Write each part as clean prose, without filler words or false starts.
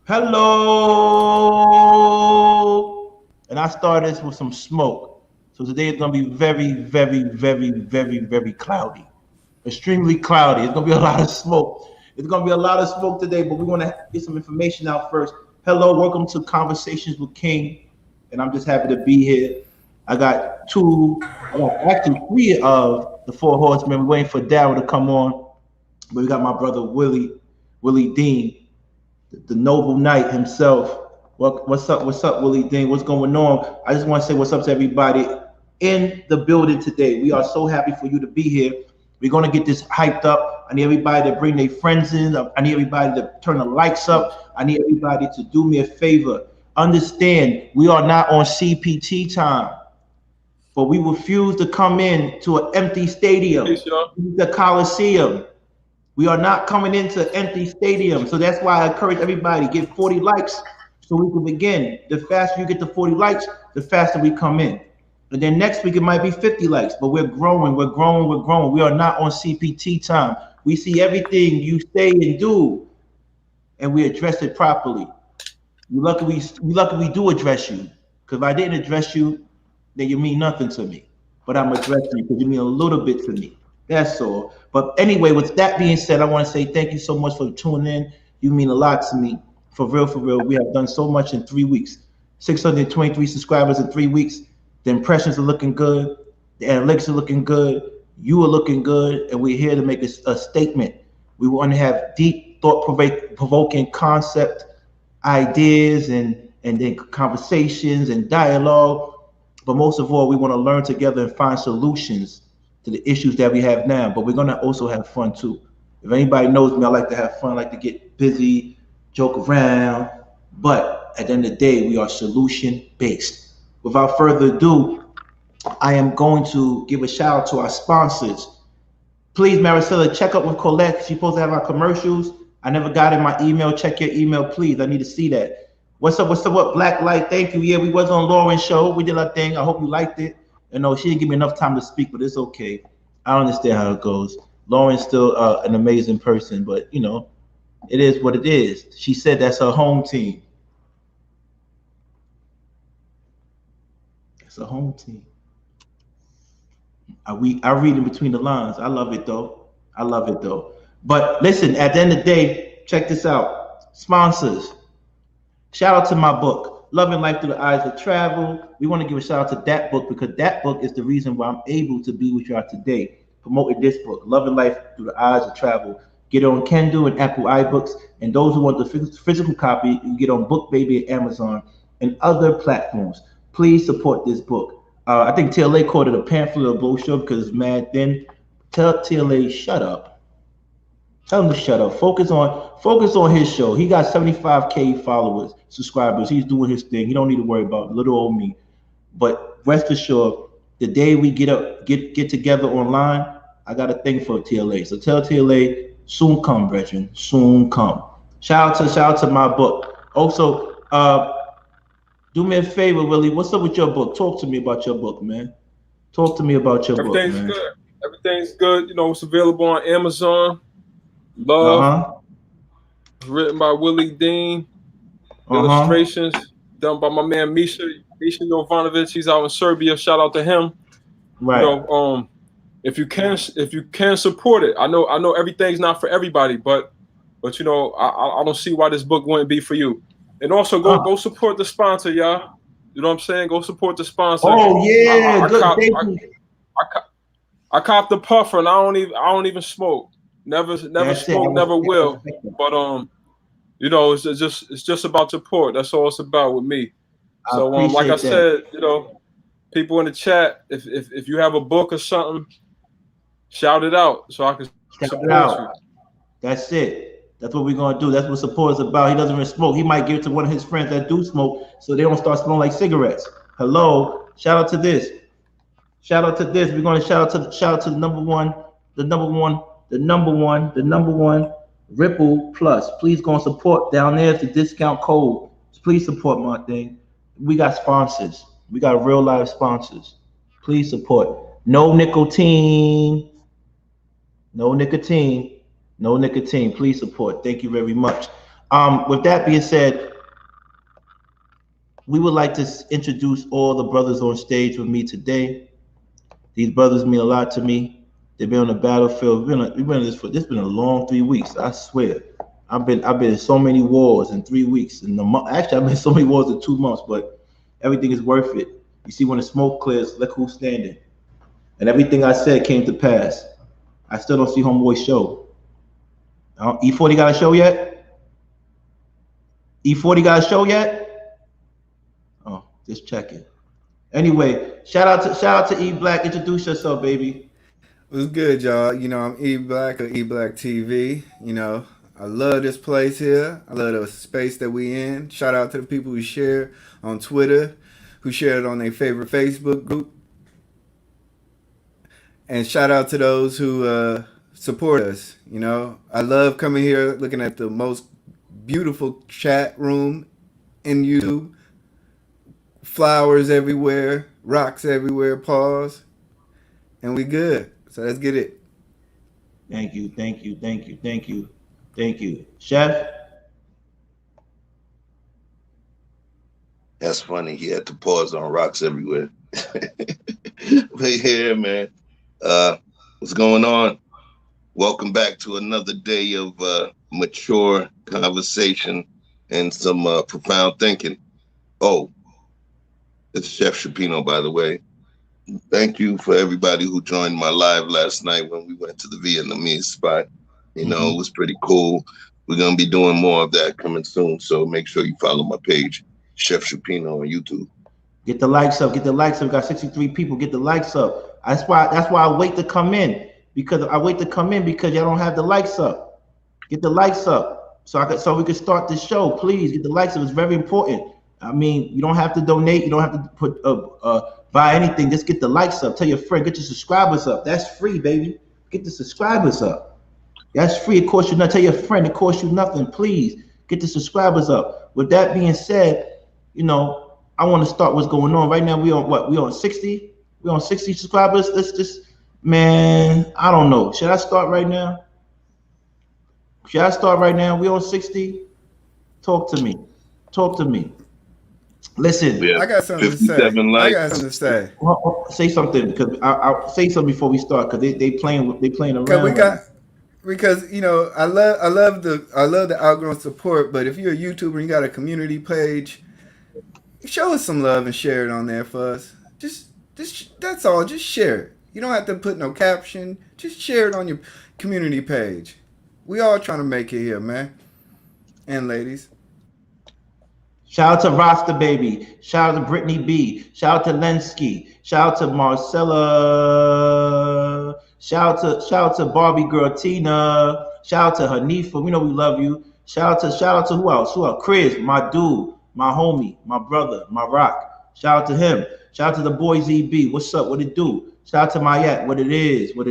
Hello. And I started this with some smoke. So today is going to be very, very, very, very, very cloudy. Extremely cloudy. It's going to be a lot of smoke. It's going to be a lot of smoke today, but we want to get some information out first. Hello, welcome to Conversations with King. And I'm just happy to be here. I got actually three of the four horsemen. We're waiting for Darrel to come on. But we got my brother Willie Dean, the noble knight himself. What's up, Willie Dean? What's going on? I just want to say what's up to everybody in the building today. We are so happy for you to be here. We're going to get this hyped up. I need everybody to bring their friends in. I need everybody to turn the lights up. I need everybody to do me a favor. Understand, we are not on CPT time, but we refuse to come in to an empty stadium, the Coliseum. We are not coming into an empty stadium. So that's why I encourage everybody to get 40 likes so we can begin. The faster you get to 40 likes, the faster we come in. And then next week it might be 50 likes, but we're growing. We are not on CPT time. We see everything you say and do, and we address it properly. You're lucky we do address you. Because if I didn't address you, then you mean nothing to me. But I'm addressing you because you mean a little bit to me. That's all. But anyway, with that being said, I want to say thank you so much for tuning in. You mean a lot to me. For real, for real. We have done so much in 3 weeks. 623 subscribers in 3 weeks. The impressions are looking good. The analytics are looking good. You are looking good. And we're here to make a statement. We want to have deep, thought-provoking concept ideas and then conversations and dialogue. But most of all, we want to learn together and find solutions to the issues that we have now, but we're gonna also have fun too. If anybody knows me, I like to have fun, I like to get busy, joke around, but at the end of the day, we are solution based. Without further ado, I am going to give a shout out to our sponsors. Please, Maricela, check up with Colette. She's supposed to have our commercials. I never got in my email. Check your email, please. I need to see that. What's up, Black Light? Thank you. Yeah, we was on Lauren's show. We did our thing. I hope you liked it. She didn't give me enough time to speak, but it's okay. I understand how it goes. Lauren's still an amazing person, but it is what it is. She said that's her home team. It's a home team. I read in between the lines. I love it though. But listen, at the end of the day, check this out. Sponsors. Shout out to my book. Loving Life Through the Eyes of Travel. We want to give a shout out to that book because that book is the reason why I'm able to be with y'all today, promoting this book, Loving Life Through the Eyes of Travel. Get it on Kindle and Apple iBooks, and those who want the physical copy, you can get on BookBaby and Amazon and other platforms. Please support this book. I think TLA called it a pamphlet or brochure because it's mad thin. Tell TLA, shut up. Tell him to shut up. Focus on his show. He got 75K followers, subscribers. He's doing his thing. He don't need to worry about little old me. But rest assured, the day we get together online, I got a thing for TLA. So tell TLA, soon come, brethren. Soon come. Shout out to my book. Also, do me a favor, Willie. What's up with your book? Talk to me about your book, man. Talk to me about your book, man. Everything's good. Everything's good. It's available on Amazon. Love, written by Willie Dean. Illustrations done by my man Misha Jovanovic. He's out in Serbia. Shout out to him. Right. If you can support it. I know everything's not for everybody, but I don't see why this book wouldn't be for you. And also go support the sponsor, y'all. You know what I'm saying? Go support the sponsor. Oh yeah, I copped the puffer, and I don't even smoke. Never smoke, never will. But it's just about support. That's all it's about with me. So like I said, people in the chat, if you have a book or something, shout it out so I can support you. That's it. That's what we're gonna do. That's what support is about. He doesn't even smoke. He might give it to one of his friends that do smoke, so they don't start smelling like cigarettes. Hello, shout out to this. We're gonna shout out to the number one, Ripple Plus. Please go and support. Down there is the discount code. Please support my thing. We got sponsors. We got real life sponsors. Please support. No nicotine. Please support. Thank you very much. With that being said, we would like to introduce all the brothers on stage with me today. These brothers mean a lot to me. They've been on the battlefield. We've been on this for. This has been a long 3 weeks. I swear. I've been in so many wars in 3 weeks. Actually, I've been in so many wars in 2 months. But everything is worth it. You see, when the smoke clears, look who's standing. And everything I said came to pass. I still don't see Homeboy show. E40 got a show yet? E40 got a show yet? Oh, just checking. Anyway, shout out to E Black. Introduce yourself, baby. What's good, y'all? You know, I'm E Black of E Black TV. You know, I love this place here. I love the space that we in. Shout out to the people who share on Twitter, who shared on their favorite Facebook group. And shout out to those who support us. You know, I love coming here, looking at the most beautiful chat room in YouTube. Flowers everywhere, rocks everywhere, pause. And we good. So let's get it. Thank you. Chef? That's funny. He had to pause on rocks everywhere. But yeah, man. What's going on? Welcome back to another day of mature conversation and some profound thinking. Oh, it's Chef Shapino, by the way. Thank you for everybody who joined my live last night when we went to the Vietnamese spot. You know, It was pretty cool. We're going to be doing more of that coming soon. So make sure you follow my page, Chef Shapino on YouTube. Get the likes up. We got 63 people. Get the likes up. That's why I wait to come in. Because y'all don't have the likes up. Get the likes up. So we can start the show. Please get the likes up. It's very important. I mean, you don't have to donate. You don't have to put buy anything. Just get the likes up. Tell your friend. Get your subscribers up. That's free, baby. Get the subscribers up. That's free. It costs you nothing. Tell your friend. It costs you nothing. Please get the subscribers up. With that being said, you know, I want to start what's going on right now. We on what? We on 60. We on 60 subscribers. Let's just, man. I don't know. Should I start right now? We on 60. Talk to me. Listen, I got something to say. Well, say something because I'll say something before we start because they playing around. Because you know I love the outgoing support, but if you're a YouTuber and you got a community page, show us some love and share it on there for us. Just that's all. Just share it. You don't have to put no caption. Just share it on your community page. We all trying to make it here, man, and ladies. Shout out to Rasta Baby. Shout out to Brittany B. Shout out to Lensky. Shout out to Marcella. Shout out to Barbie Girl Tina. Shout out to Hanifa. We know we love you. Shout out to who else? Chris, my dude, my homie, my brother, my rock. Shout out to him. Shout out to the boy ZB. What's up? What it do? Shout out to Mayat. What it is. We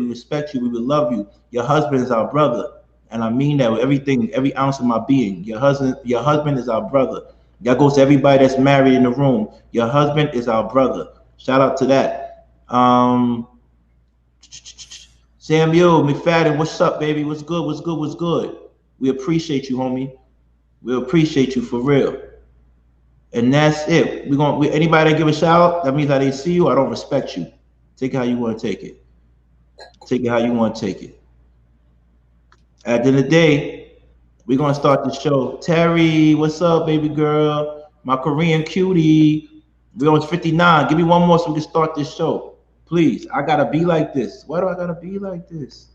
respect you. We will love you. Your husband is our brother. And I mean that with everything, every ounce of my being. Your husband is our brother. That goes to everybody that's married in the room. Your husband is our brother. Shout out to that. Samuel McFadden, what's up, baby? What's good? We appreciate you, homie. We appreciate you for real. And that's it. Anybody that give a shout out, that means I didn't see you. I don't respect you. Take it how you want to take it. At the end of the day, we're going to start the show. Terry, what's up, baby girl? My Korean cutie. We're on 59. Give me one more so we can start this show. Please. I got to be like this. Why do I got to be like this?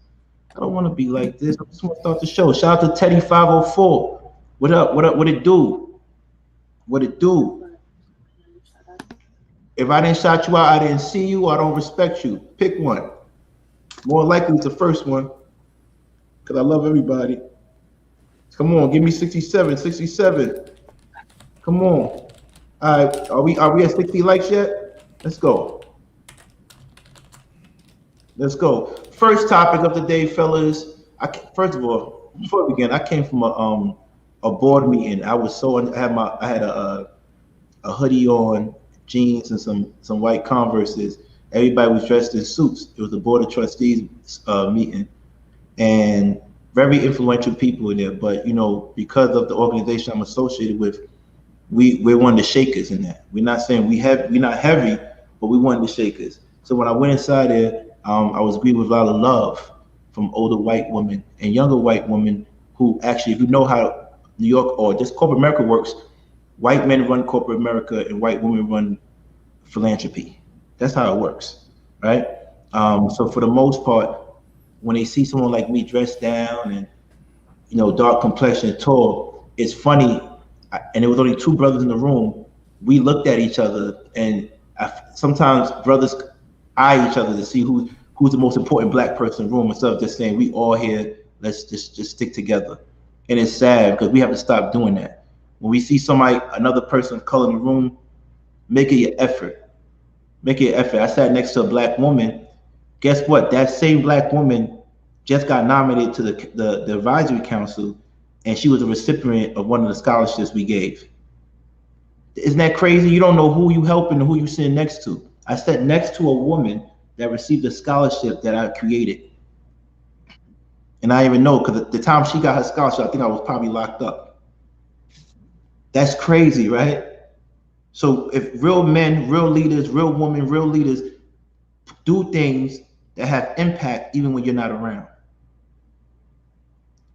I don't want to be like this. I just want to start the show. Shout out to Teddy504. What up? What it do? If I didn't shout you out, I didn't see you, I don't respect you. Pick one. More likely it's the first one. Because I love everybody. Come on, give me 67. Come on. All right, are we at 60 likes yet? Let's go. First topic of the day, fellas. First of all, before we begin, I came from a board meeting. I had a hoodie on, jeans, and some white Converses. Everybody was dressed in suits. It was the board of trustees meeting, and very influential people in there. But you know, because of the organization I'm associated with, we're one of the shakers in that. We're not saying we're not heavy, but we one of the shakers. So when I went inside there, I was greeted with a lot of love from older white women and younger white women who actually, if you know how New York or just corporate America works, white men run corporate America and white women run philanthropy. That's how it works, right? So for the most part, when they see someone like me dressed down and you know dark complexion and tall, it's funny. And there was only two brothers in the room. We looked at each other, and sometimes brothers eye each other to see who's the most important black person in the room instead of just saying we all here. Let's just stick together. And it's sad because we have to stop doing that. When we see somebody, another person of color in the room, make it your effort. Make it your effort. I sat next to a black woman. Guess what? That same black woman just got nominated to the advisory council, and she was a recipient of one of the scholarships we gave. Isn't that crazy? You don't know who you helping and who you sitting next to. I sat next to a woman that received a scholarship that I created. And I didn't even know, because at the time she got her scholarship, I think I was probably locked up. That's crazy, right? So if real men, real leaders, real women, real leaders do things that have impact even when you're not around.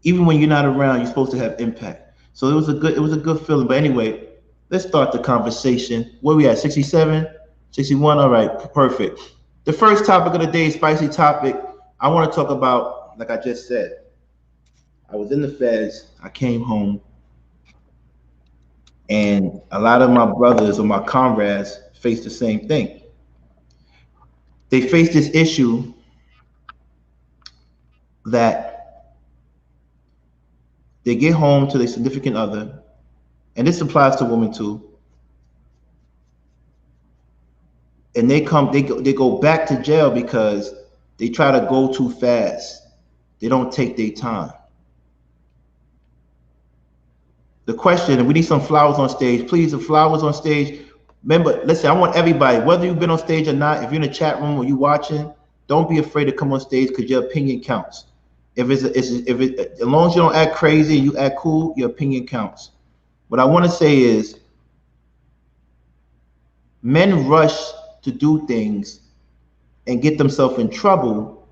Even when you're not around, you're supposed to have impact. So it was a good feeling. But anyway, let's start the conversation. Where we at? 67, 61. All right, perfect. The first topic of the day, spicy topic. I want to talk about, like I just said, I was in the feds. I came home, and a lot of my brothers or my comrades face the same thing. They face this issue that they get home to their significant other, and this applies to women too. And they go back to jail because they try to go too fast. They don't take their time. The question, and we need some flowers on stage. Please, the flowers on stage. Remember, listen, I want everybody, whether you've been on stage or not, if you're in the chat room or you watching, don't be afraid to come on stage because your opinion counts. As long as you don't act crazy and you act cool, your opinion counts. What I want to say is, men rush to do things and get themselves in trouble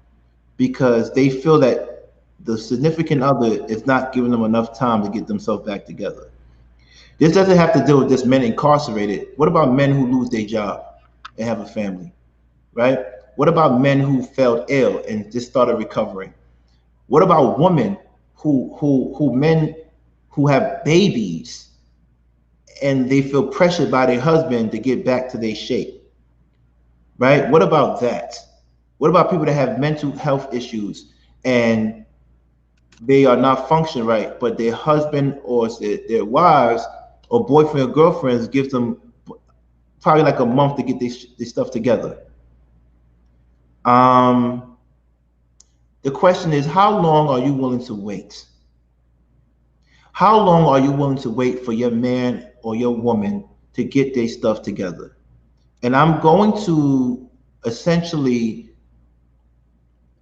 because they feel that the significant other is not giving them enough time to get themselves back together. This doesn't have to do with just men incarcerated. What about men who lose their job and have a family, right? What about men who fell ill and just started recovering? What about women men who have babies and they feel pressured by their husband to get back to their shape, right? What about that? What about people that have mental health issues and they are not functioning right, but their husband or their wives or boyfriend or girlfriends gives them probably like a month to get this stuff together? The question is, how long are you willing to wait? How long are you willing to wait for your man or your woman to get their stuff together? And I'm going to essentially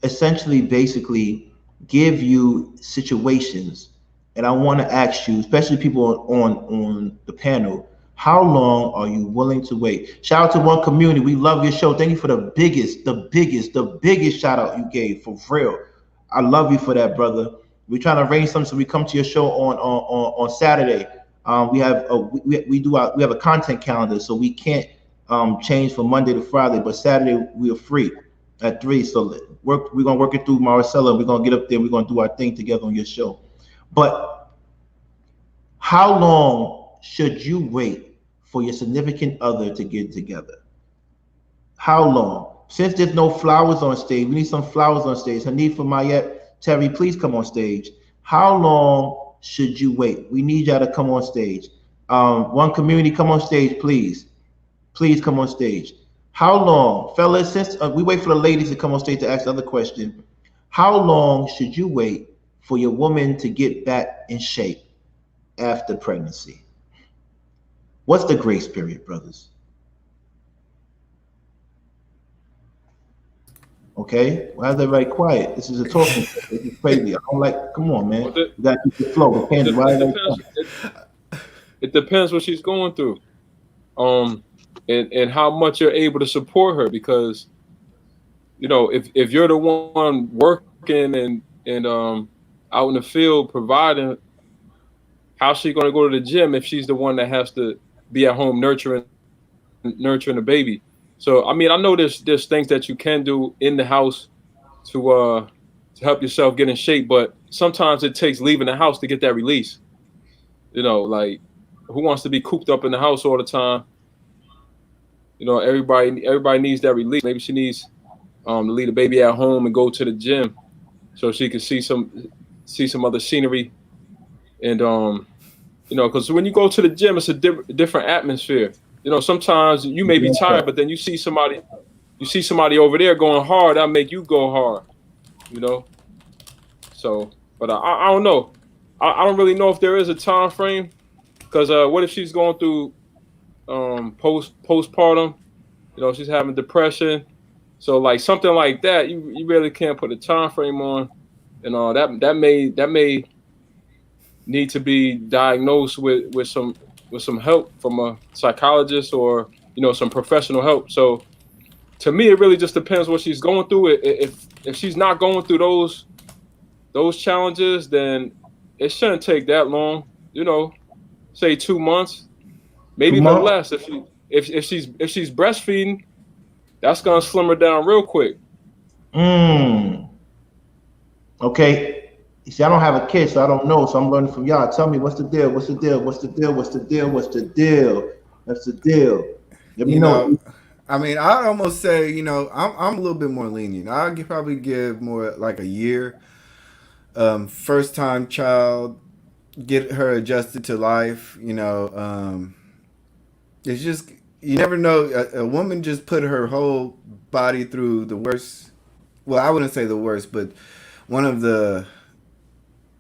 basically give you situations, and I want to ask you, especially people on the panel, how long are you willing to wait? Shout out to One Community. We love your show. Thank you for the biggest shout out you gave, for real. I love you for that, brother. We're trying to arrange something so we come to your show on Saturday. We have a content calendar, so we can't change from Monday to Friday, but Saturday we are free at 3. So we're gonna work it through Marcella. We're gonna get up there. We're gonna do our thing together on your show. But how long should you wait for your significant other to get together? How long? Since there's no flowers on stage, we need some flowers on stage. Hanifa, Mayette, Terry, please come on stage. How long should you wait? We need y'all to come on stage. One Community, come on stage, please. Please come on stage. How long, fellas, since we wait for the ladies to come on stage to ask the other question, how long should you wait for your woman to get back in shape after pregnancy? What's the grace period, brothers? Okay, why is everybody quiet? This is a talking. This is crazy. I don't like. Come on, man. You gotta keep the flow. But Candy, why everybody quiet? It depends what she's going through, and how much you're able to support her. Because if you're the one working and out in the field providing, how's she going to go to the gym if she's the one that has to be at home nurturing the baby? So I mean, I know there's things that you can do in the house to help yourself get in shape, but sometimes it takes leaving the house to get that release. Like, who wants to be cooped up in the house all the time? Everybody needs that release. Maybe she needs to leave the baby at home and go to the gym so she can see some other scenery. And because when you go to the gym, it's a different atmosphere. Sometimes you may be tired, but then you see somebody over there going hard, that'll make you go hard. So, but I don't know. I don't really know if there is a time frame, because what if she's going through postpartum? She's having depression. So like something like that, you really can't put a time frame on, and that may need to be diagnosed with some help from a psychologist or some professional help. So to me, it really just depends what she's going through. If she's not going through those challenges, then it shouldn't take that long. Say 2 months, maybe even less. If she's breastfeeding, that's gonna slim her down real quick. Okay. You see, I don't have a kid, so I don't know. So I'm learning from y'all. Tell me, what's the deal? What's the deal? What's the deal? What's the deal? What's the deal? That's the deal. Let me know. I mean, I'd almost say, I'm a little bit more lenient. I'd probably give more like a year. First time child, get her adjusted to life. It's just, you never know. A woman just put her whole body through the worst. Well, I wouldn't say the worst, but one of the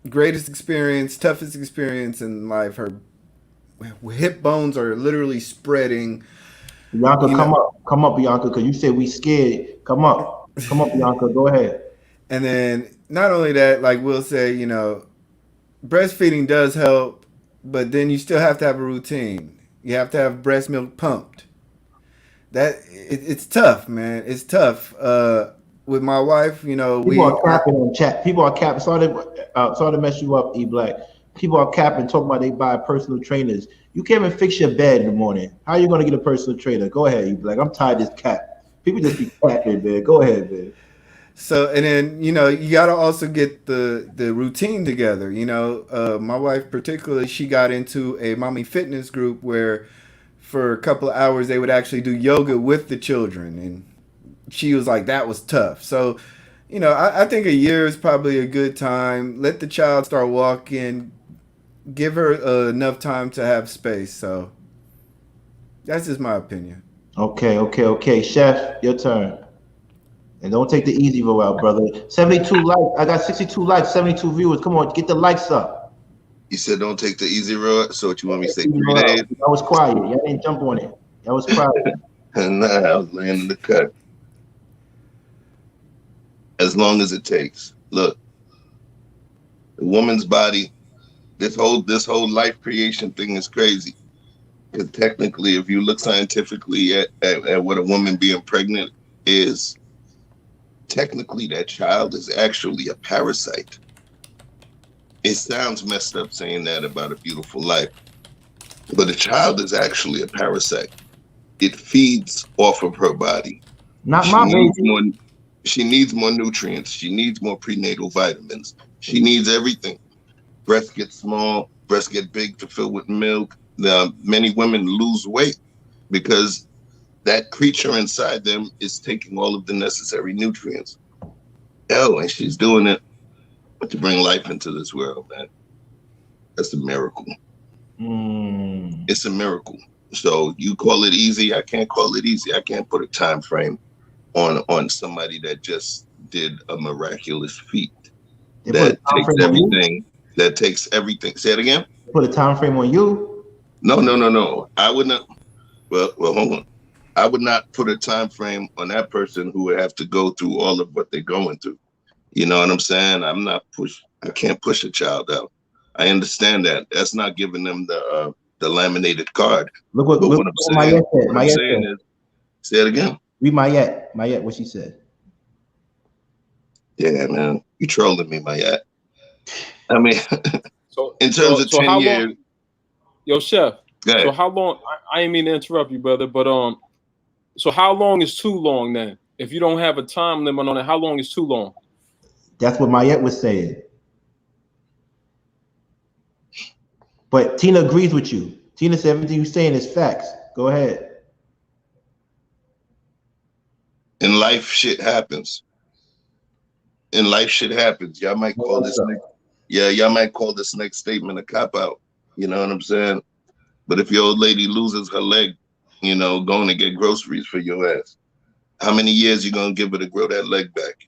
greatest experience, toughest experience in life. Her hip bones are literally spreading. Bianca, come up, Bianca, because you said we scared. Come up, Bianca, go ahead. And then not only that, like we'll say, breastfeeding does help, but then you still have to have a routine. You have to have breast milk pumped. It's tough, man. It's tough. With my wife, people are capping on chat. People are capping. Sorry to mess you up, E Black. People are capping, talking about they buy personal trainers. You can't even fix your bed in the morning. How are you going to get a personal trainer? Go ahead, E Black. I'm tired of this cap. People just be capping, man. Go ahead, man. So, and then, you got to also get the routine together. My wife particularly, she got into a mommy fitness group where for a couple of hours they would actually do yoga with the children. And she was like, that was tough. So, I think a year is probably a good time. Let the child start walking. Give her enough time to have space. So that's just my opinion. Okay. Chef, your turn. And don't take the easy road out, brother. 72 likes. I got 62 likes, 72 viewers. Come on, get the likes up. You said don't take the easy road. So what you want me to say? 3 days? I was quiet. Y'all didn't jump on it. I was quiet. Nah, I was laying in the cut. As long as it takes. Look, the woman's body, this whole life creation thing is crazy. Because technically, if you look scientifically at what a woman being pregnant is, technically that child is actually a parasite. It sounds messed up saying that about a beautiful life, but a child is actually a parasite. It feeds off of her body. Not my baby. She needs more nutrients. She needs more prenatal vitamins. She needs everything. Breasts get small, breasts get big to fill with milk. Many women lose weight because that creature inside them is taking all of the necessary nutrients. And she's doing it to bring life into this world, man. That's a miracle. It's a miracle. So you call it easy. I can't call it easy. I can't put a time frame on somebody that just did a miraculous feat. That takes everything. Say it again. Put a time frame on you? No. I wouldn't. Well, hold on. I would not put a time frame on that person who would have to go through all of what they're going through. You know what I'm saying? I can't push a child out. I understand that. That's not giving them the laminated card. Look what I'm saying is, say it again. Read Mayette, what she said. Yeah, man, you trolling me, Mayette. I mean, in terms of 10 years. Yo, Chef. So how long? I ain't mean to interrupt you, brother, but so how long is too long then? If you don't have a time limit on it, how long is too long? That's what Mayette was saying. But Tina agrees with you. Tina said everything you're saying is facts. Go ahead. In life, shit happens. Y'all might call this y'all might call this next statement a cop-out. You know what I'm saying? But if your old lady loses her leg, you know, going to get groceries for your ass, how many years you gonna give her to grow that leg back?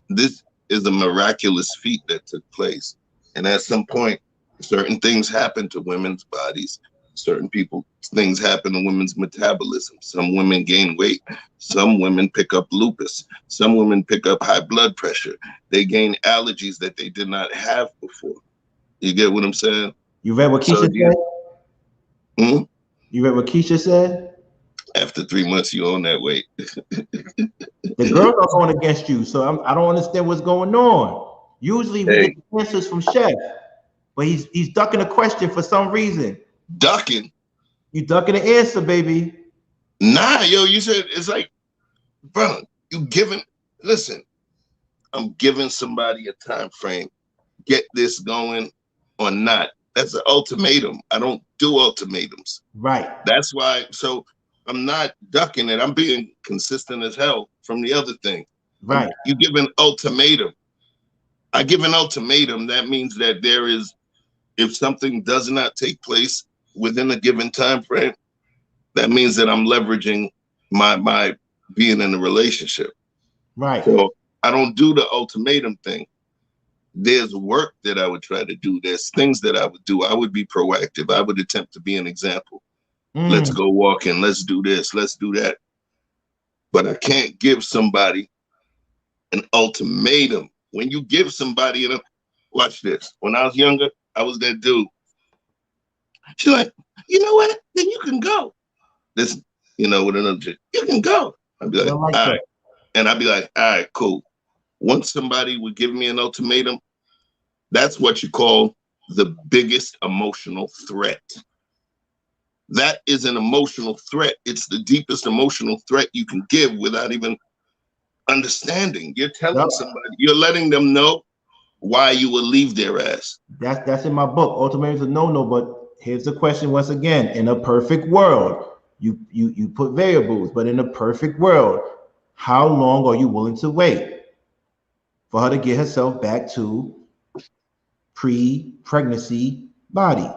This is a miraculous feat that took place. And at some point, certain things happen to women's bodies. Things happen to women's metabolism. Some women gain weight. Some women pick up lupus. Some women pick up high blood pressure. They gain allergies that they did not have before. You get what I'm saying? You read what Keisha said? You read what Keisha said? After 3 months, you own that weight. The girls are going against you, so I don't understand what's going on. Usually we get answers from Chef, but he's ducking a question for some reason. Ducking? You ducking the answer, baby. Nah, yo, you said it's like, bro, listen, I'm giving somebody a time frame. Get this going or not. That's an ultimatum. I don't do ultimatums. Right. That's why. So I'm not ducking it. I'm being consistent as hell from the other thing. Right. You give an ultimatum. I give an ultimatum. That means that there is, if something does not take place within a given time frame, that means that I'm leveraging my being in a relationship. Right. So I don't do the ultimatum thing. There's work that I would try to do. There's things that I would do. I would be proactive. I would attempt to be an example. Let's go walking. Let's do this. Let's do that. But I can't give somebody an ultimatum. When you give somebody watch this. When I was younger, I was that dude. She's like, you know what? Then you can go. This, with another chick, you can go. I'd be like, all right. And I'd be like, all right, cool. Once somebody would give me an ultimatum, that's what you call the biggest emotional threat. That is an emotional threat. It's the deepest emotional threat you can give without even understanding. You're telling somebody, you're letting them know why you will leave their ass. That's in my book. Ultimatums are no, but here's the question once again. In a perfect world, you put variables, but in a perfect world, how long are you willing to wait for her to get herself back to pre-pregnancy body?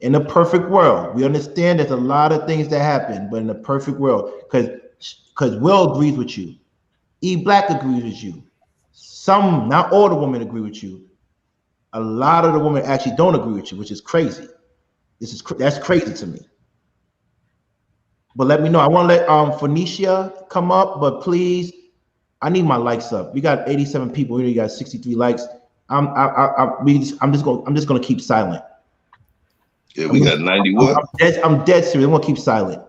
In a perfect world, we understand there's a lot of things that happen, but in a perfect world, because Will agrees with you, E Black agrees with you, some, not all the women agree with you. A lot of the women actually don't agree with you, which is crazy. That's crazy to me. But let me know. I want to let Phoenicia come up, but please, I need my likes up. We got 87 people here. You got 63 likes. I'm just gonna keep silent. Yeah, we got 91. I'm dead serious. I'm gonna keep silent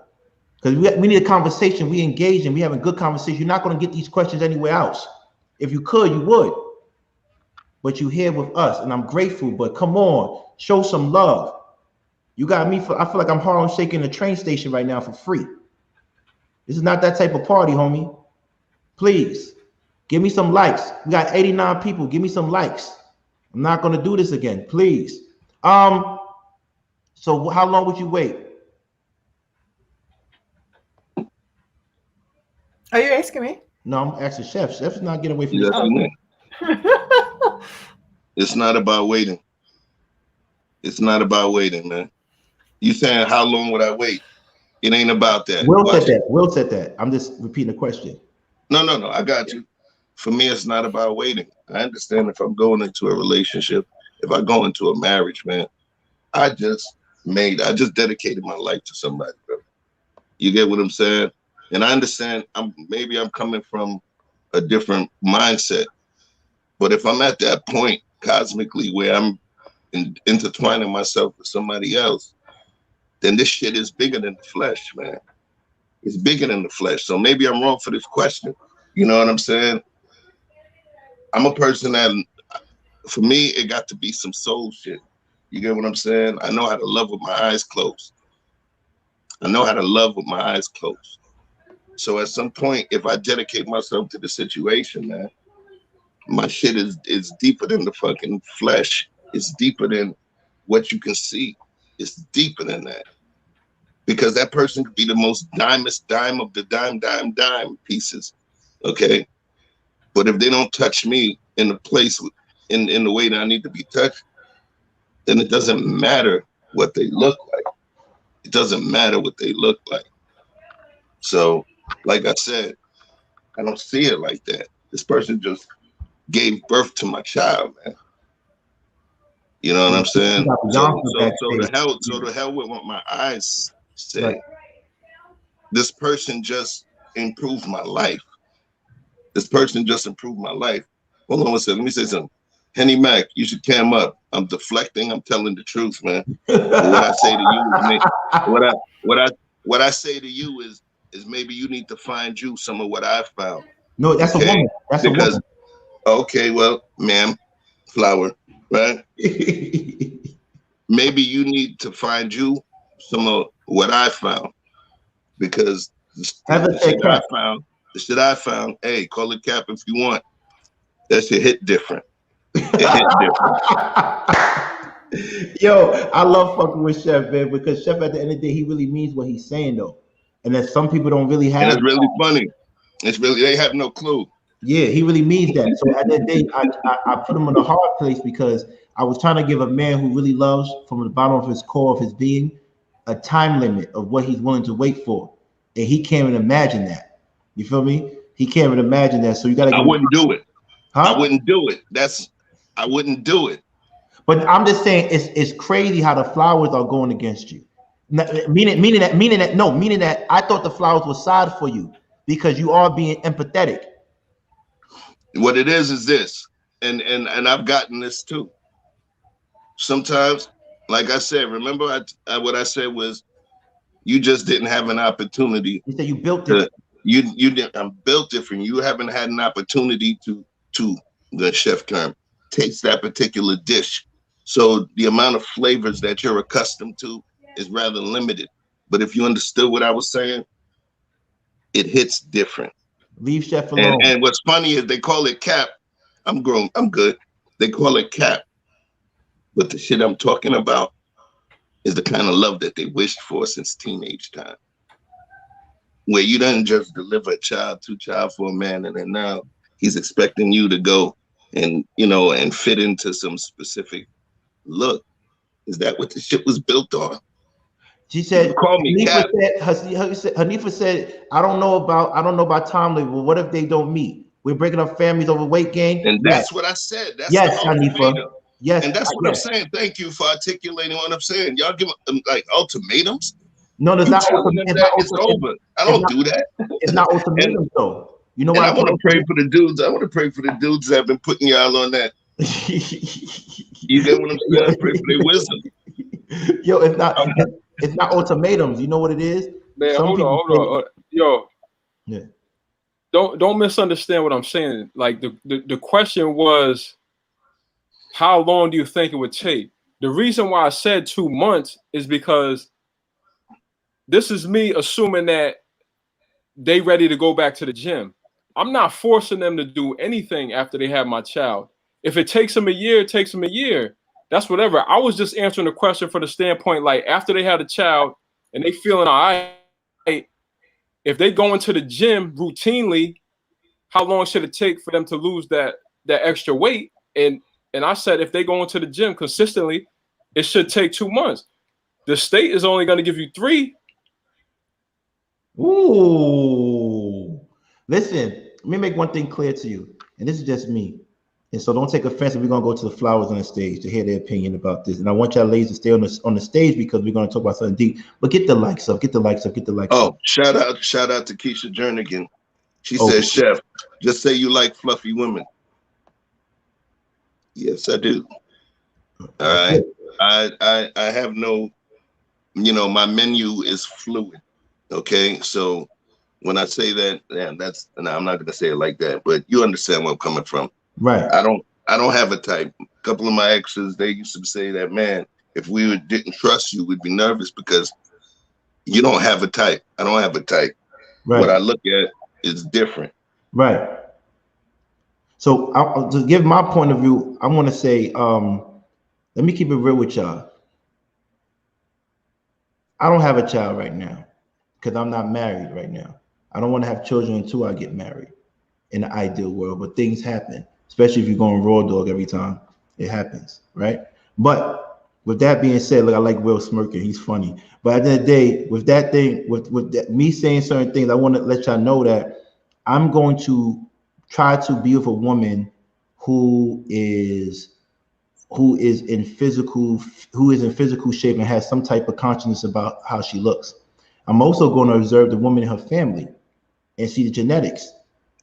because we need a conversation. We engage and we having good conversation. You're not gonna get these questions anywhere else. If you could, you would. But you're here with us, and I'm grateful. But come on, show some love. You got me. I feel like I'm Harlem shaking the train station right now for free. This is not that type of party, homie. Please, give me some likes. We got 89 people. Give me some likes. I'm not gonna do this again, please. So how long would you wait? Are you asking me? No, I'm asking Chef. Chef's not getting away from this. It's not about waiting. It's not about waiting, man. You saying how long would I wait? It ain't about that. Will said that. I'm just repeating the question. No. I got you. For me, it's not about waiting. I understand if I'm going into a relationship, if I go into a marriage, man, I just dedicated my life to somebody, bro. You get what I'm saying? And I understand maybe I'm coming from a different mindset. But if I'm at that point cosmically where I'm intertwining myself with somebody else, then this shit is bigger than the flesh, man. It's bigger than the flesh. So maybe I'm wrong for this question. You know what I'm saying? I'm a person that, for me, it got to be some soul shit. You get what I'm saying? I know how to love with my eyes closed. I know how to love with my eyes closed. So at some point, if I dedicate myself to the situation, man, my shit is deeper than the fucking flesh. It's deeper than what you can see. It's deeper than that. Because that person could be the most dimest dime of the dime pieces. Okay. But if they don't touch me in the place, in the way that I need to be touched, then it doesn't matter what they look like. It doesn't matter what they look like. So, like I said, I don't see it like that. This person just gave birth to my child, man. You know what I'm saying? So the hell with what my eyes say. Right. This person just improved my life. This person just improved my life. Hold on one second. Let me say something. Henny Mac, you should cam up. I'm deflecting. I'm telling the truth, man. But what I say to you is what I say to you is maybe you need to find you some of what I found. No, that's okay? A woman. That's because, a woman. Okay, well, ma'am, flower, right? Maybe you need to find you some of what I found, because the shit I found, hey, call it cap if you want. That shit hit different. It hit different. Yo, I love fucking with Chef, man, because Chef at the end of the day, he really means what he's saying, though. And that some people don't really have. And it's really funny. It's really, they have no clue. Yeah, he really means that. So at the end of the day, I put him in a hard place because I was trying to give a man who really loves from the bottom of his core of his being a time limit of what he's willing to wait for. And he can't even imagine that. You feel me? He can't even imagine that. So you gotta I wouldn't do it. Huh? I wouldn't do it. I wouldn't do it. But I'm just saying it's crazy how the flowers are going against you. Meaning that I thought the flowers were side for you because you are being empathetic. What it is this, and I've gotten this too. Sometimes, like I said, remember what I said was, you just didn't have an opportunity. You said you built different. You didn't. I'm built different. You haven't had an opportunity to the chef term taste that particular dish. So the amount of flavors that you're accustomed to is rather limited. But if you understood what I was saying, it hits different. Leave chef alone. And what's funny is they call it cap. I'm grown. I'm good. They call it cap. But the shit I'm talking about is the kind of love that they wished for since teenage time. Where you don't just deliver a child, two child for a man, and then now he's expecting you to go and, and fit into some specific look. Is that what the shit was built on? She said, Hanifa said, I don't know about time limit. Well, what if they don't meet? We're breaking up families over weight gain. And that's what I said. That's yes, Hanifa. Yes. And that's what I'm saying. Thank you for articulating what I'm saying. Y'all give them like ultimatums. No, there's not. It's over. I don't do that. It's not ultimatums though. You know what? I want to pray for the dudes. I want to pray for the dudes that have been putting y'all on that. You get what I'm saying? I pray for their wisdom. Yo, it's not ultimatums. You know what it is? Man, hold on. Yo. Yeah. Don't misunderstand what I'm saying. Like the question was, how long do you think it would take? The reason why I said 2 months is because this is me assuming that they ready to go back to the gym. I'm not forcing them to do anything after they have my child. If it takes them a year, it takes them a year. That's whatever. I was just answering the question for the standpoint, like after they had a child and they feeling all right, if they go into the gym routinely, how long should it take for them to lose that extra weight? And I said, if they go into the gym consistently, it should take 2 months. The state is only going to give you 3. Ooh. Listen, let me make one thing clear to you. And this is just me. And so don't take offense if we're gonna go to the flowers on the stage to hear their opinion about this. And I want y'all ladies to stay on the stage because we're gonna talk about something deep. But get the likes up, get the likes up, get the likes up. Oh, shout out to Keisha Jernigan. She Oh. says, Chef, just say you like fluffy women. Yes, I do. All right. I have no, my menu is fluid. Okay. So when I say that, yeah, I'm not gonna say it like that, but you understand where I'm coming from. Right. I don't have a type. A couple of my exes, they used to say that, man, if we didn't trust you, we'd be nervous because you don't have a type. I don't have a type. Right. What I look at is different. Right. So to give my point of view, I want to say, let me keep it real with y'all. I don't have a child right now because I'm not married right now. I don't want to have children until I get married in the ideal world, but things happen, especially if you're going raw dog every time. It happens, right? But with that being said, look, I like Will smirking. He's funny. But at the end of the day, with that thing, with that, me saying certain things, I want to let y'all know that I'm going to try to be with a woman who is in physical shape and has some type of consciousness about how she looks. I'm also going to observe the woman in her family and see the genetics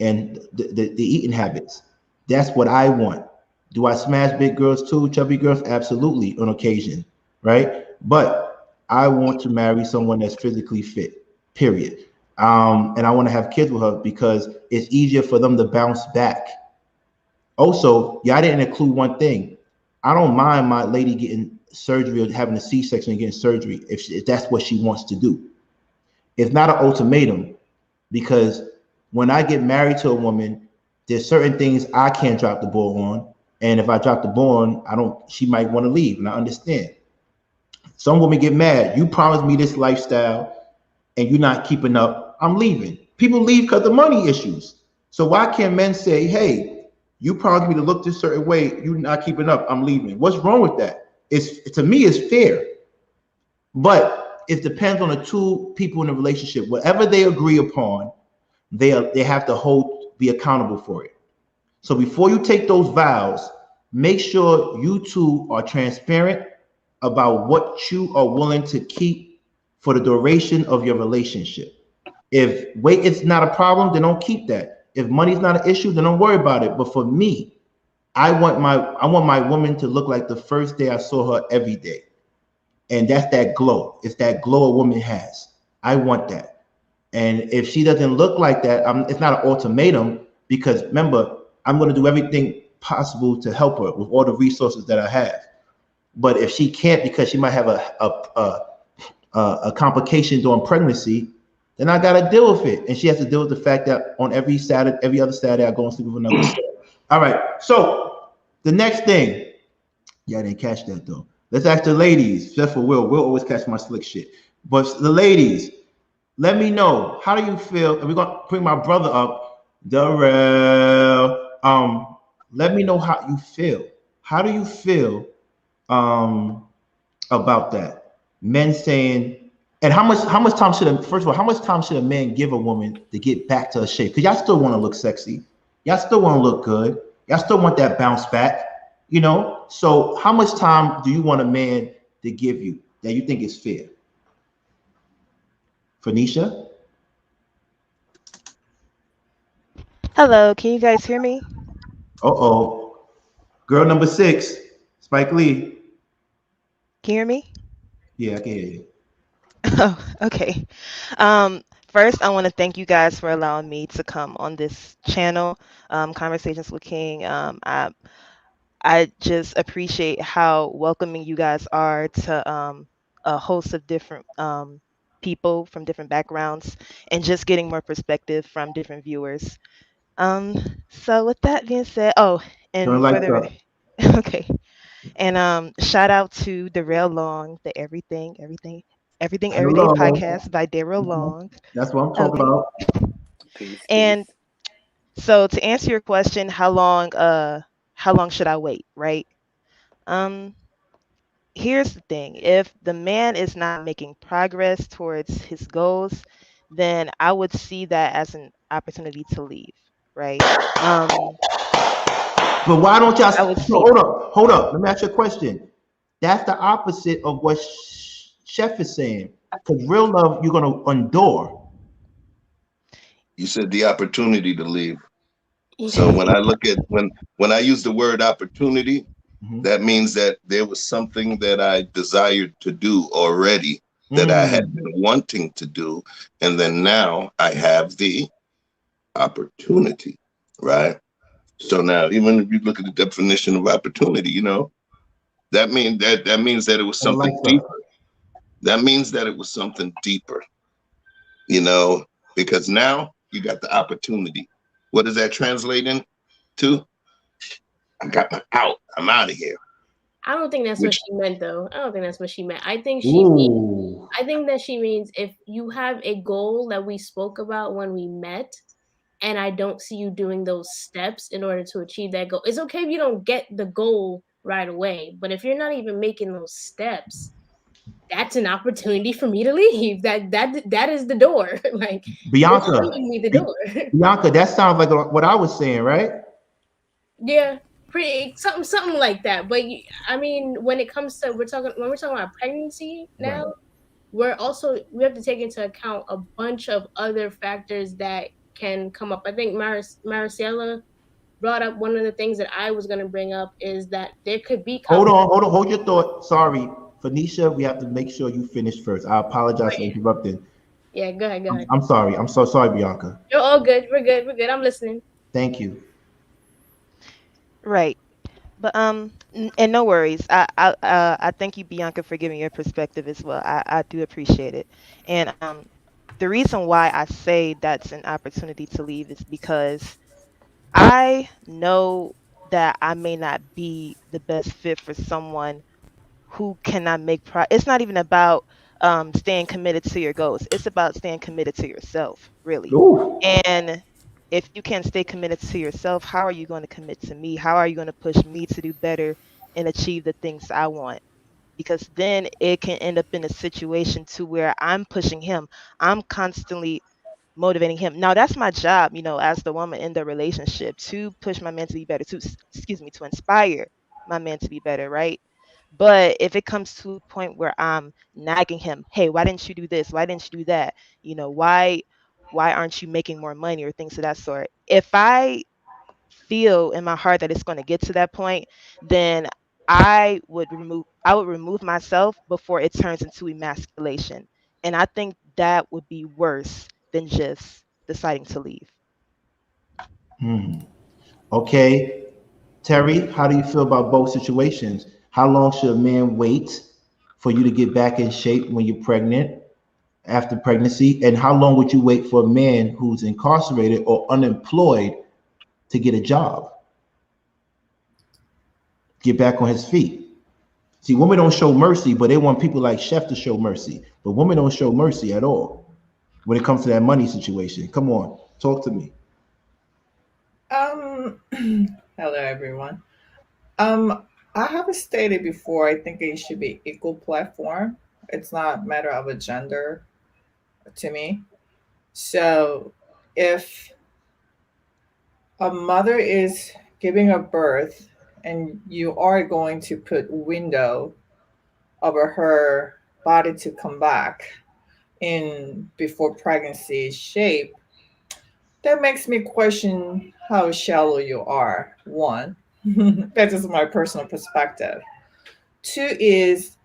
and the eating habits. That's what I want. Do I smash big girls too, chubby girls? Absolutely, on occasion, right? But I want to marry someone that's physically fit, period. And I want to have kids with her because it's easier for them to bounce back. Also, I didn't include one thing. I don't mind my lady getting surgery or having a C-section and getting surgery if that's what she wants to do. It's not an ultimatum because when I get married to a woman, there's certain things I can't drop the ball on. And if I drop the ball on, she might want to leave. And I understand. Some women get mad. You promised me this lifestyle and you're not keeping up. I'm leaving. People leave because of money issues. So why can't men say, hey, you promised me to look this certain way, you're not keeping up, I'm leaving. What's wrong with that? To me, it's fair. But it depends on the two people in the relationship. Whatever they agree upon, they have to be accountable for it. So before you take those vows, make sure you two are transparent about what you are willing to keep for the duration of your relationship. If weight is not a problem, then don't keep that. If money's not an issue, then don't worry about it. But for me, I want my woman to look like the first day I saw her every day. And that's that glow. It's that glow a woman has. I want that. And if she doesn't look like that, it's not an ultimatum because remember, I'm going to do everything possible to help her with all the resources that I have. But if she can't because she might have a complication during pregnancy, then I got to deal with it. And she has to deal with the fact that on every other Saturday, I go and sleep with another girl. All right. So the next thing, I didn't catch that though. Let's ask the ladies, just for Will. Will always catch my slick shit. But the ladies, let me know, how do you feel? And we're going to bring my brother up, Darrel. Let me know how you feel. How do you feel about that? Men saying, and how much time how much time should a man give a woman to get back to her shape? Because y'all still want to look sexy. Y'all still want to look good. Y'all still want that bounce back, So how much time do you want a man to give you that you think is fair? Phoenicia? Hello, can you guys hear me? Uh-oh. Girl number 6, Spike Lee. Can you hear me? Yeah, I can hear you. Oh, okay. First, I want to thank you guys for allowing me to come on this channel, Conversations with King. I just appreciate how welcoming you guys are to a host of different people from different backgrounds and just getting more perspective from different viewers. So with that being said, Turn and for lights the up. okay. And shout out to Darrel Long, the And Everyday hello. podcast by Darrel Long. That's what I'm talking Okay. about. Peace, And peace. so to answer your question, how long should I wait, right? Um Here's the thing. If the man is not making progress towards his goals, then I would see that as an opportunity to leave, right? But why don't y'all? I would So see. hold up. Let me ask you a question. That's the opposite of what Chef is saying. Because real love, you're gonna endure. You said the opportunity to leave. So when I look at when I use the word opportunity, that means that there was something that I desired to do already that I had been wanting to do, and then now I have the opportunity, right? So now, even if you look at the definition of opportunity, you know, that means that it was something deeper. That means that it was something deeper, you know, because now you got the opportunity. What does that translate into? I got my out. I'm out of here. I don't think that's what she meant, though. I don't think that's what she meant. I think that she means if you have a goal that we spoke about when we met, and I don't see you doing those steps in order to achieve that goal. It's okay if you don't get the goal right away, but if you're not even making those steps, that's an opportunity for me to leave. That is the door. Like, Bianca, you're showing me the door. Bianca, that sounds like what I was saying, right? Yeah, pretty something like that. But I mean, when it comes to when we're talking about pregnancy now, we have to take into account a bunch of other factors that can come up. I think Maricela brought up one of the things that I was going to bring up is that there could be hold your thought. Sorry, Phoenicia, we have to make sure you finish first. I apologize for interrupting. Yeah, go ahead. I'm sorry. I'm so sorry, Bianca. You're all good. We're good. I'm listening. Thank you. Right. But and no worries. I thank you, Bianca, for giving your perspective as well. I do appreciate it. And the reason why I say that's an opportunity to leave is because I know that I may not be the best fit for someone who cannot make it's not even about staying committed to your goals. It's about staying committed to yourself, really. Ooh. And if you can't stay committed to yourself, how are you going to commit to me? How are you going to push me to do better and achieve the things I want? Because then it can end up in a situation to where I'm pushing him. I'm constantly motivating him. Now that's my job, as the woman in the relationship, to push my man to be better, to inspire my man to be better, right? But if it comes to a point where I'm nagging him, hey, why didn't you do this? Why didn't you do that? Why aren't you making more money or things of that sort? If I feel in my heart that it's going to get to that point, then I would remove myself before it turns into emasculation. And I think that would be worse than just deciding to leave. Okay. Terry, how do you feel about both situations? How long should a man wait for you to get back in shape when you're pregnant, after pregnancy? And how long would you wait for a man who's incarcerated or unemployed to get a job? Get back on his feet. See, women don't show mercy, but they want people like Chef to show mercy. But women don't show mercy at all when it comes to that money situation. Come on, talk to me. Hello everyone. I have stated before, I think it should be equal platform. It's not a matter of a gender to me. So if a mother is giving a birth and you are going to put window over her body to come back in before pregnancy shape, that makes me question how shallow you are. One, that's just my personal perspective. Two is,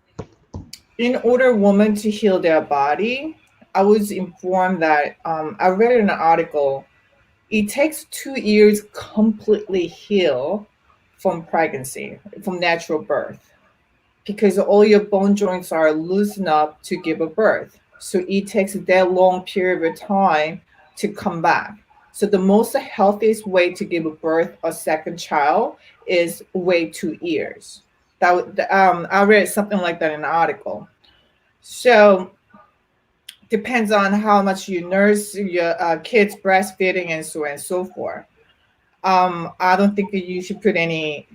in order women to heal their body, I was informed that I read in an article, it takes 2 years completely heal from pregnancy, from natural birth, because all your bone joints are loosened up to give a birth. So it takes that long period of time to come back. So the most healthiest way to give a birth a second child is wait 2 years. I read something like that in an article. So depends on how much you nurse your kids breastfeeding and so on and so forth. I don't think that you should put any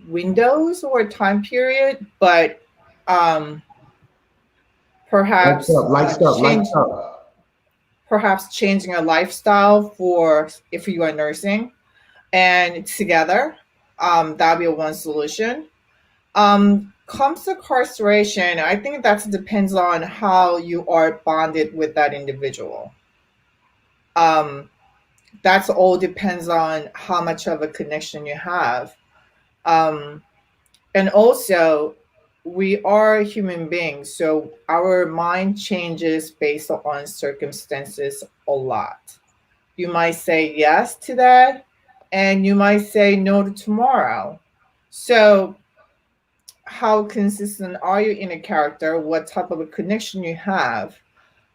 windows or time period, but perhaps perhaps changing a lifestyle for if you are nursing and together That'd be one solution. Comes to incarceration, I think that depends on how you are bonded with that individual. Um, that's all depends on how much of a connection you have. Um, and also, we are human beings, so our mind changes based on circumstances a lot. You might say yes to that, and you might say no to tomorrow. So how consistent are you in a character, what type of a connection you have.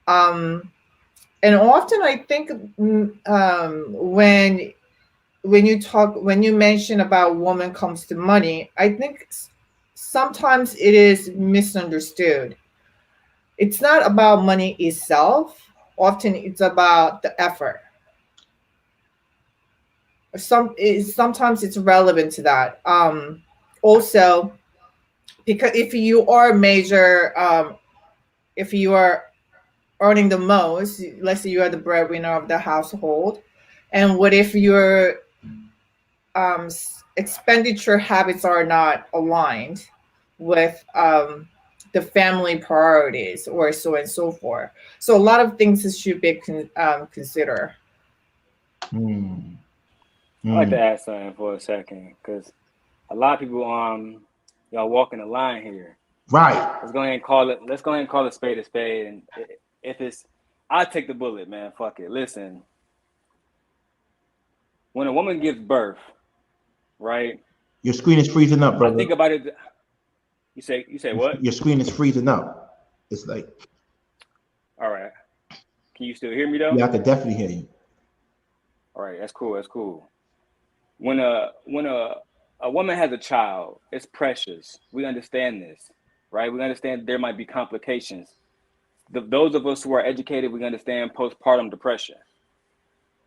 um and often I think, when you mention about woman comes to money, I think sometimes it is misunderstood. It's not about money itself. Often it's about the effort. Sometimes it's relevant to that. Also, because if you are earning the most, let's say you are the breadwinner of the household, and what if your expenditure habits are not aligned with the family priorities, or so and so forth. So a lot of things should be considered. I'd like to ask something for a second, because a lot of people y'all walking the line here. Right. Let's go ahead and call it a spade a spade. And if it's, I'll take the bullet, man. Fuck it. Listen, when a woman gives birth, right? Your screen is freezing up, brother. I think about it. You say what? Your screen is freezing up. It's like. All right. Can you still hear me though? Yeah, I can definitely hear you. All right, that's cool. When a woman has a child, it's precious. We understand this, right? We understand there might be complications. Those of us who are educated, we understand postpartum depression.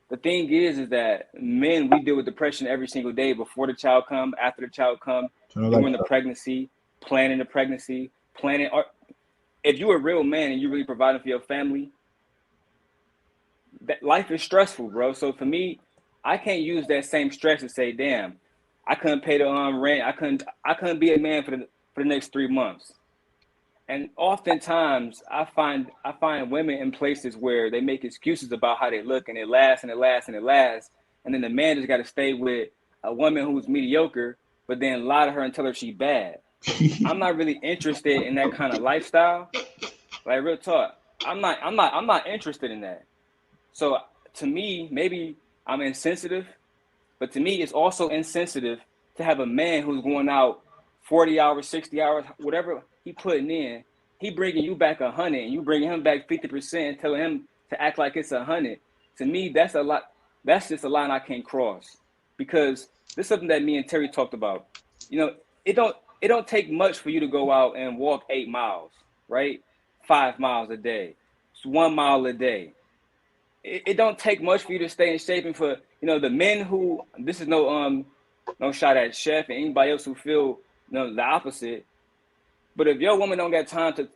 The thing is that men, we deal with depression every single day, before the child comes, after the child comes, during the pregnancy, planning the pregnancy, or if you're a real man and you're really providing for your family, that life is stressful, bro. So for me, I can't use that same stress to say, damn, I couldn't pay the rent. I couldn't be a man for the next 3 months. And oftentimes I find women in places where they make excuses about how they look, and it lasts. And then the man just got to stay with a woman who's mediocre, but then lie to her and tell her she's bad. I'm not really interested in that kind of lifestyle. Like, real talk, I'm not interested in that. So to me, maybe I'm insensitive, but to me, it's also insensitive to have a man who's going out 40 hours, 60 hours, whatever he putting in, he bringing you back 100, and you bringing him back 50%, telling him to act like it's 100. To me, that's a lot. That's just a line I can't cross, because this is something that me and Terry talked about. You know, it don't take much for you to go out and walk 8 miles, right? 5 miles a day. It's 1 mile a day. It don't take much for you to stay in shape. And for, the men who, this is no shot at Chef and anybody else who feel the opposite, but if your woman don't got time to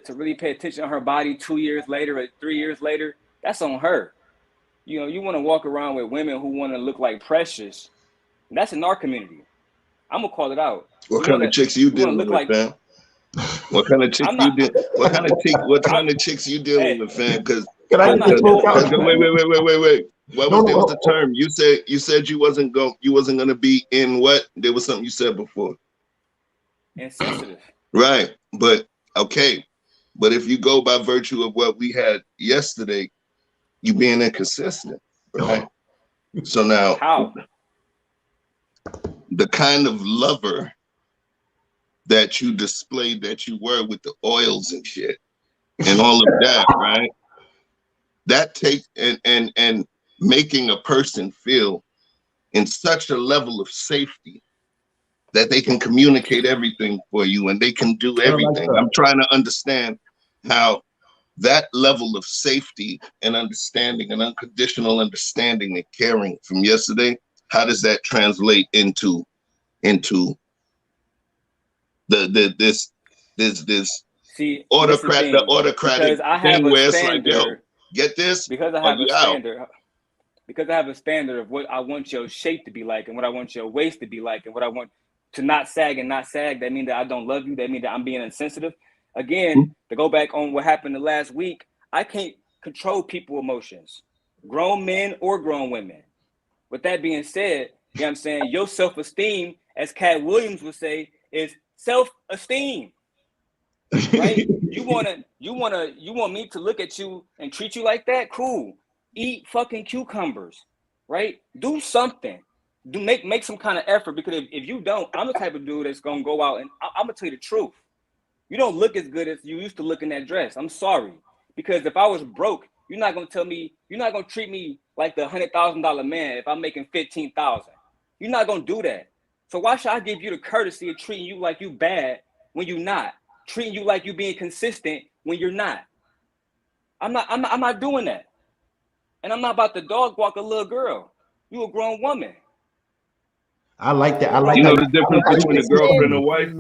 really pay attention to her body 2 years later or 3 years later, that's on her. You want to walk around with women who want to look like precious. That's in our community. I'm gonna call it out. What kind of chicks you dealing with, fam? What kind of chicks you dealing? What kind of chicks you dealing with, fam? Because wait. What was the term? You said you wasn't gonna be in what? There was something you said before. Insensitive. Right, but okay, but if you go by virtue of what we had yesterday, you being inconsistent, right? So now, how? The kind of lover that you displayed that you were with the oils and shit and all of that, right? That takes and making a person feel in such a level of safety that they can communicate everything for you and they can do everything. I'm trying to understand how that level of safety and understanding and unconditional understanding and caring from yesterday, how does that translate into this autocratic because I have thing a where it's standard, like, yo, get this, because I have a standard. because I have a standard of what I want your shape to be like and what I want your waist to be like and what I want to not sag and not sag. That means that I don't love you. That means that I'm being insensitive. Again, to go back on what happened the last week, I can't control people's emotions, grown men or grown women. With that being said, you know what I'm saying? Your self-esteem, as Cat Williams would say, is self-esteem. Right? You want me to look at you and treat you like that? Cool. Eat fucking cucumbers, right? Do something. Make some kind of effort, because if you don't, I'm the type of dude that's gonna go out and I'm gonna tell you the truth. You don't look as good as you used to look in that dress. I'm sorry. Because if I was broke, you're not gonna treat me like the $100,000 man if I'm making 15,000. You're not gonna do that. So why should I give you the courtesy of treating you like you bad when you're not? Treating you like you being consistent when you're not. I'm not doing that. And I'm not about to dog walk a little girl. You a grown woman. I like that. I like You know how the difference between a girlfriend and a wife?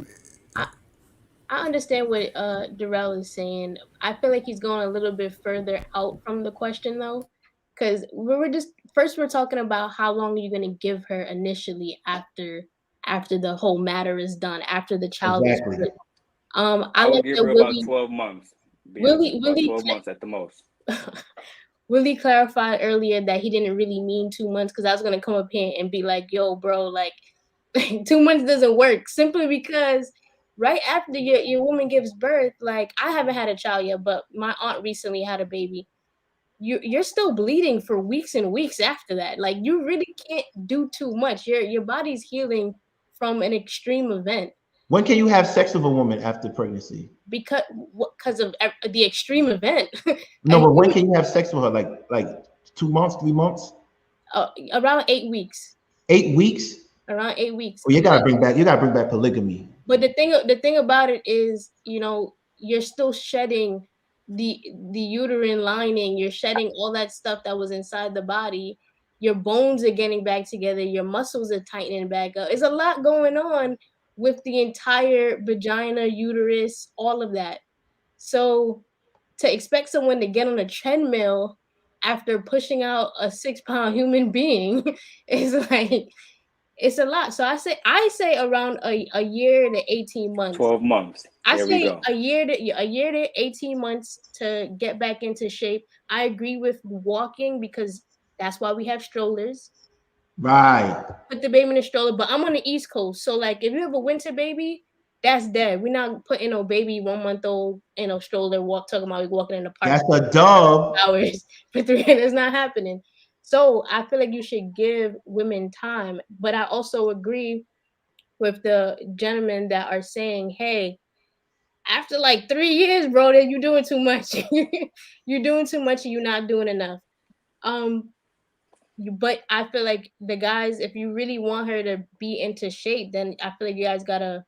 I understand what Darrel is saying. I feel like he's going a little bit further out from the question though, because we're talking about how long are you going to give her initially after the whole matter is done, after the child is born. I will give her about 12 months. Willie 12 months at the most. Willie clarified earlier that he didn't really mean 2 months, because I was gonna come up here and be like, "Yo, bro, like 2 months doesn't work," simply because right after your woman gives birth, like I haven't had a child yet, but my aunt recently had a baby. You're still bleeding for weeks and weeks after that. Like you really can't do too much. Your body's healing from an extreme event. When can you have sex with a woman after pregnancy? Because of the extreme event. No, but when can you have sex with her? Like 2 months, 3 months? Around 8 weeks. 8 weeks? Around 8 weeks. Well, you gotta bring back polygamy. But the thing about it is, you're still shedding the uterine lining. You're shedding all that stuff that was inside the body. Your bones are getting back together. Your muscles are tightening back up. There's a lot going on with the entire vagina, uterus, all of that. So to expect someone to get on a treadmill after pushing out a 6-pound human being is like, it's a lot. So I say around a year to 18 months. 12 months. I say a year to 18 months to get back into shape. I agree with walking, because that's why we have strollers. Right. Put the baby in a stroller, but I'm on the East Coast, so like if you have a winter baby, that's dead. We're not putting no baby 1 month old in a stroller talking about walking in the park. That's a dub. Hours for 3 years. It's not happening. So I feel like you should give women time, but I also agree with the gentlemen that are saying, hey, after like 3 years, bro, that you're doing too much. You're doing too much and you're not doing enough. But I feel like the guys, if you really want her to be into shape, then I feel like you guys gotta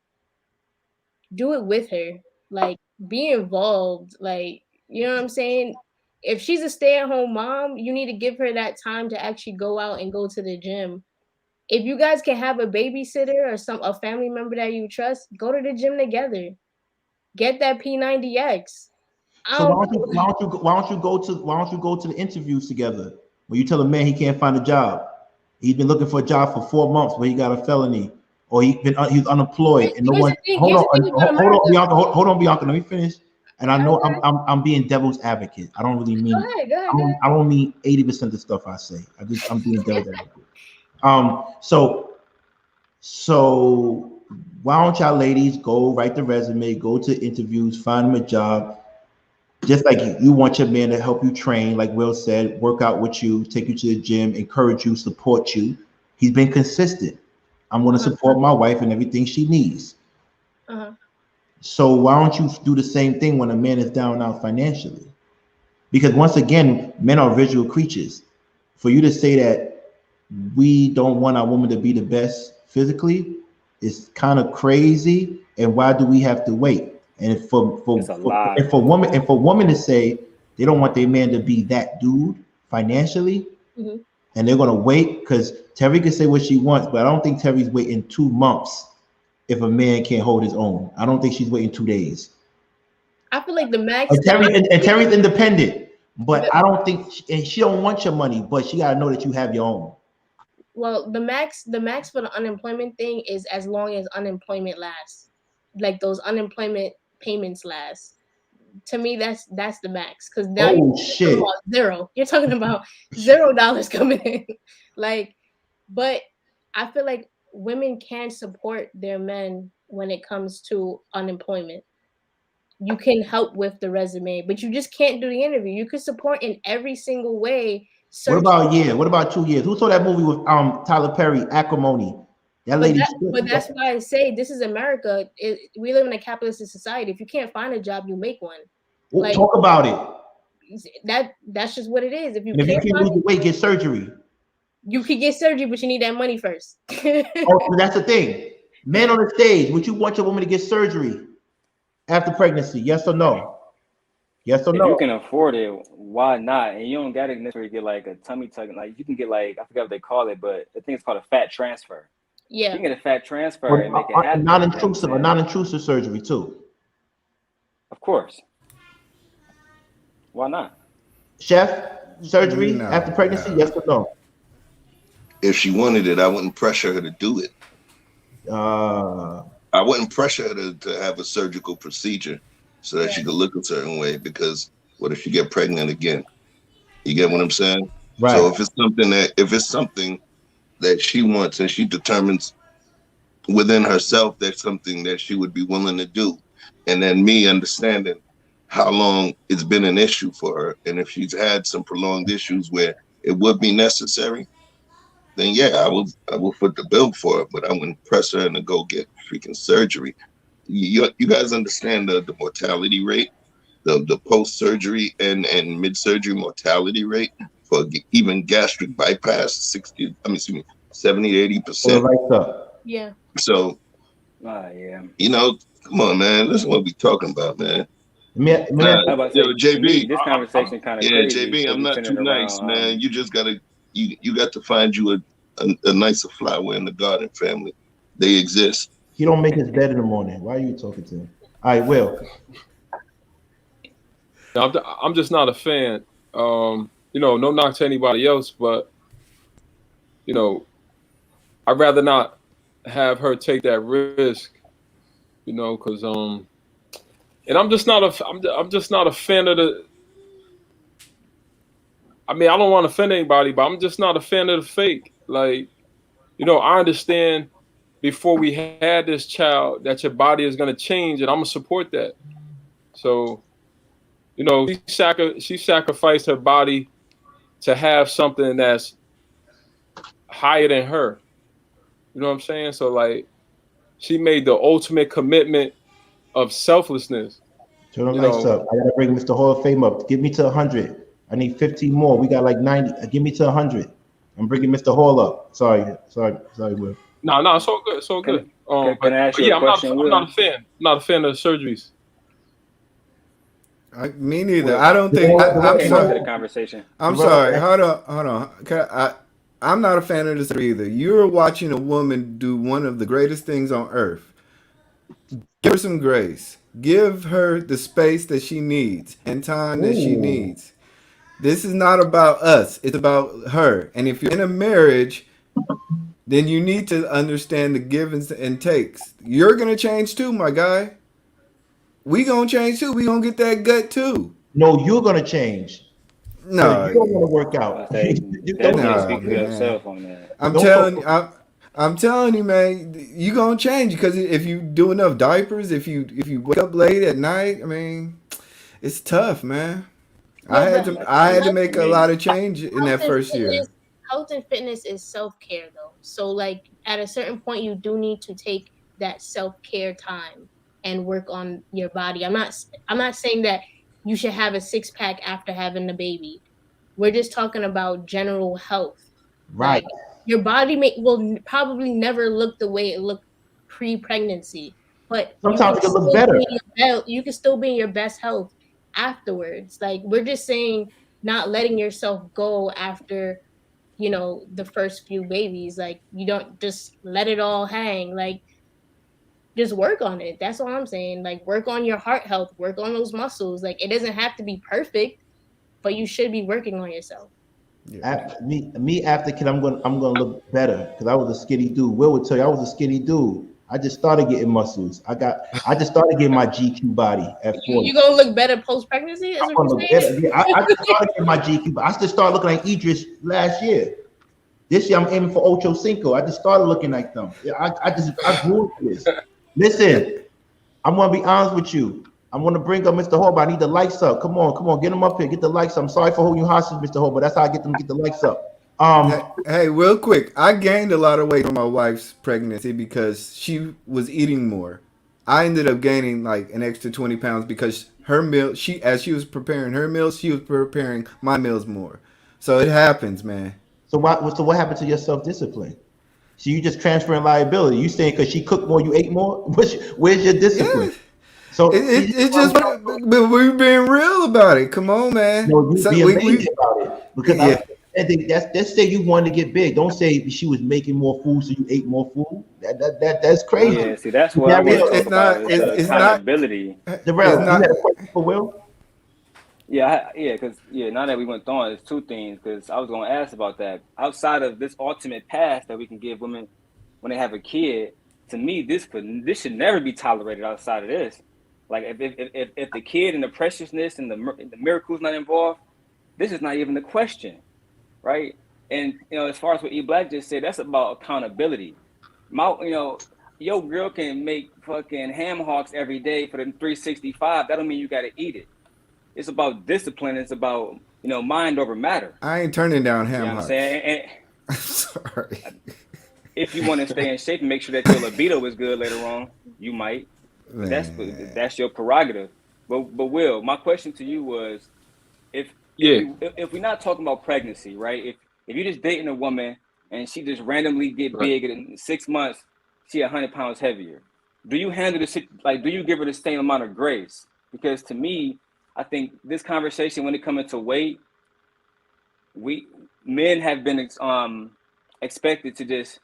do it with her. Like, be involved. Like, you know what I'm saying? If she's a stay-at-home mom, you need to give her that time to actually go out and go to the gym. If you guys can have a babysitter or a family member that you trust, go to the gym together. Get that P90X. So why don't you go to the interviews together? When you tell a man he can't find a job, he's been looking for a job for 4 months, but he got a felony, or he's unemployed, and no one. Hold on, Bianca. Let me finish. And I know I'm being devil's advocate. I don't really mean. Go ahead. I don't mean 80% of the stuff I say. I'm being devil's advocate. So why don't y'all ladies go write the resume, go to interviews, find them a job. Just like you want your man to help you train, like Will said, work out with you, take you to the gym, encourage you, support you. He's been consistent. I'm going to support my wife in everything she needs. So why don't you do the same thing when a man is down out financially? Because once again, men are visual creatures. For you to say that we don't want our woman to be the best physically is kind of crazy. And why do we have to wait? And for women to say they don't want their man to be that dude financially, and they're gonna wait, because Terry can say what she wants, but I don't think Terry's waiting 2 months if a man can't hold his own. I don't think she's waiting 2 days. I feel like the max. And Terry's independent. But I don't think and she don't want your money, but she gotta know that you have your own. Well, the max for the unemployment thing is as long as unemployment lasts, like those unemployment payments last. To me, that's the max, because now you're talking about zero. You're talking about $0 coming in, like. But I feel like women can support their men when it comes to unemployment. You can help with the resume, but you just can't do the interview. You could support in every single way. What about a year? What about 2 years? Who saw that movie with Tyler Perry, Acrimony? That lady. But that's why I say this is America. We live in a capitalistic society. If you can't find a job, you make one. Like, talk about it. That's just what it is. If you can't lose the weight, get surgery. You could get surgery, but you need that money first. Oh, that's the thing. Men on the stage, would you want your woman to get surgery after pregnancy? Yes or no? Yes or no? If you can afford it, why not? And you don't gotta necessarily get like a tummy tuck. Like you can get like, I forgot what they call it, but I think it's called a fat transfer. Yeah. You can get a fat transfer and make it happen. Non-intrusive surgery too. Of course. Why not? Chef, surgery after pregnancy, yes or no? If she wanted it, I wouldn't pressure her to do it. I wouldn't pressure her to have a surgical procedure so that she could look a certain way, because what if she get pregnant again? You get what I'm saying? Right. So if it's something that she wants and she determines within herself that's something that she would be willing to do, and then me understanding how long it's been an issue for her, and if she's had some prolonged issues where it would be necessary, then yeah, I will foot the bill for it, but I wouldn't press her to go get freaking surgery. You guys understand the mortality rate, the post surgery and mid surgery mortality rate for even gastric bypass, 70-80%. Yeah. So, yeah. You know, come on, man. This is what we talking about, man. JB, this conversation kind of crazy. JB, I'm not too nice, man. You just gotta, you got to find you a nicer flower in the garden, family. They exist. He don't make his bed in the morning. Why are you talking to him? All right, Will. I'm just not a fan. No knock to anybody else, but I'd rather not have her take that risk, because and I'm just not a fan of the. I mean, I don't want to offend anybody, but I'm just not a fan of the fake. Like, I understand before we had this child that your body is going to change, and I'm gonna support that. So, she sacrificed her body to have something that's higher than her. You know what I'm saying? So, like, she made the ultimate commitment of selflessness. Turn the lights up. I gotta bring Mr. Hall of Fame up. Give me to 100. I need 15 more. We got like 90. Give me to 100. I'm bringing Mr. Hall up. Sorry, Will. No, it's all good. It's all good. Can I ask you a question? I'm not a fan. I'm not a fan of surgeries. Me neither. I don't think. I'm sorry. The conversation. I'm sorry. Hold on. I'm not a fan of this either. You're watching a woman do one of the greatest things on earth. Give her some grace. Give her the space that she needs and time that she needs. This is not about us. It's about her. And if you're in a marriage, then you need to understand the gives and takes. You're going to change too, my guy. We going to change too. We going to get that gut too. No, you're going to change. No. You don't want to work out. Speak for yourself on that. I'm telling you, man, you going to change, because if you do enough diapers, if you wake up late at night, I mean, it's tough, man. I had to make a lot of change in that first year. Health and fitness is self-care though. So like at a certain point you do need to take that self-care time and work on your body. I'm not saying that you should have a six-pack after having the baby. We're just talking about general health. Right. Like, your body will probably never look the way it looked pre-pregnancy, but sometimes it can look better. You can still be in your best health afterwards. Like, we're just saying not letting yourself go after the first few babies. Like, you don't just let it all hang. Like, just work on it. That's all I'm saying. Like, work on your heart health, work on those muscles. Like, it doesn't have to be perfect, but you should be working on yourself. After, me after kid, I'm gonna look better because I was a skinny dude. Will would tell you I was a skinny dude. I just started getting muscles. I just started getting my GQ body at 40. You gonna look better post pregnancy? Is I'm what gonna you're look saying? better. Yeah, I just started getting my GQ. I just started looking like Idris last year. This year I'm aiming for Ocho Cinco. I just started looking like them. Yeah, I grew into this. Listen, I'm gonna be honest with you. I'm gonna bring up Mr. Hope. I need the likes up. Come on, get them up here. Get the likes up. I'm sorry for holding you hostage, Mr. Hope, but that's how I get them to get the likes up. Hey, real quick, I gained a lot of weight from my wife's pregnancy because she was eating more. I ended up gaining like an extra 20 pounds because her meal, as she was preparing her meals, she was preparing my meals more. So it happens, man. So what happened to your self-discipline? So you just transferring liability. You saying because she cooked more, you ate more? Where's your discipline? Yeah. So It's just, but we're being real about it. Come on, man. no, you So be amazed about it because yeah. I think that's say you wanted to get big. Don't say she was making more food, so you ate more food. That's crazy. Yeah, see, that's what I want to talk about is the accountability. Darrel, you had a question for Will? Yeah, because now that we went on, it's two things. Because I was going to ask about that. Outside of this ultimate pass that we can give women when they have a kid, to me, this should never be tolerated outside of this. Like if the kid and the preciousness and the miracle's not involved, this is not even the question, right? And as far as what E Black just said, that's about accountability. Your girl can make fucking ham hocks every day for the 365. That don't mean you got to eat it. It's about discipline. It's about mind over matter. I ain't turning down ham hocks. I'm saying? I'm sorry. If you want to stay in shape and make sure that your libido is good later on, you might. But that's your prerogative. But Will, my question to you was, if we're not talking about pregnancy, right? If you're just dating a woman and she just randomly get big and in 6 months she 100 pounds heavier, do you handle do you give her the same amount of grace? Because to me, I think this conversation, when it comes to weight, men have been expected to just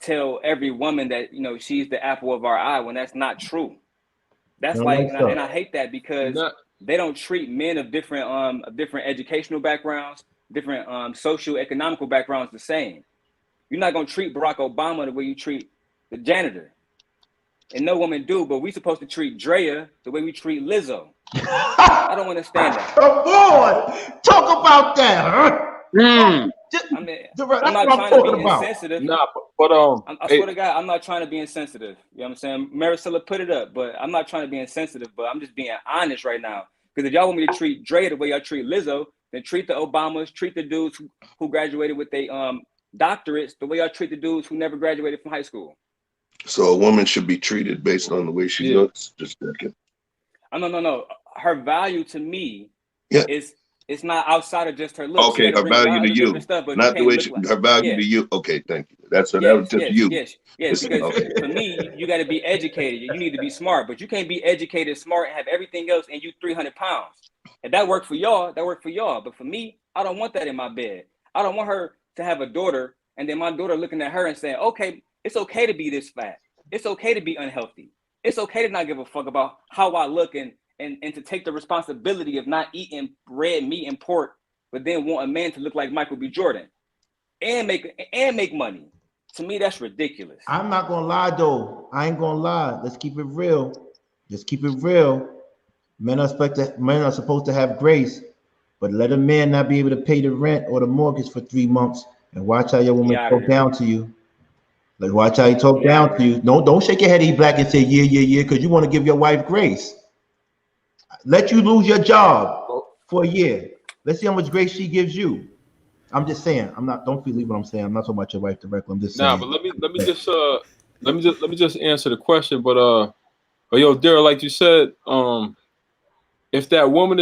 tell every woman that she's the apple of our eye when that's not true. That's and I hate that because they don't treat men of different educational backgrounds, different socio-economical backgrounds the same. You're not gonna treat Barack Obama the way you treat the janitor, and no woman do. But we supposed to treat Drea the way we treat Lizzo. I don't understand that. Come on, talk about that, huh? I'm not trying to be insensitive. Nah, but I swear to God, I'm not trying to be insensitive. You know what I'm saying? Maricela put it up, but I'm not trying to be insensitive. But I'm just being honest right now. Because if y'all want me to treat Dre the way y'all treat Lizzo, then treat the Obamas, treat the dudes who graduated with their doctorates the way y'all treat the dudes who never graduated from high school. So a woman should be treated based on the way she looks. Just a second. No. Her value to me is it's not outside of just her looks. Okay, her value to you, stuff, but not the way her value to you. Okay, thank you. That was just you. Yes. Because for me, you got to be educated. You need to be smart, but you can't be educated, smart, and have everything else, and you 300 pounds. If that worked for y'all, that worked for y'all. But for me, I don't want that in my bed. I don't want her to have a daughter, and then my daughter looking at her and saying, "Okay, it's okay to be this fat. It's okay to be unhealthy. It's okay to not give a fuck about how I look and to take the responsibility of not eating red meat and pork, but then want a man to look like Michael B. Jordan and make money. To me, that's ridiculous. I'm not gonna lie though. I ain't gonna lie. Let's keep it real. Men are supposed to have grace, but let a man not be able to pay the rent or the mortgage for 3 months and watch how your woman talk down to you. Like watch how he talk down to you. Don't shake your head, E Black, and say yeah, because you want to give your wife grace. Let you lose your job for a year. Let's see how much grace she gives you. I'm just saying. Don't believe what I'm saying. I'm not talking about your wife directly. I'm just saying. But let me just answer the question. But yo, Darrel, like you said, if that woman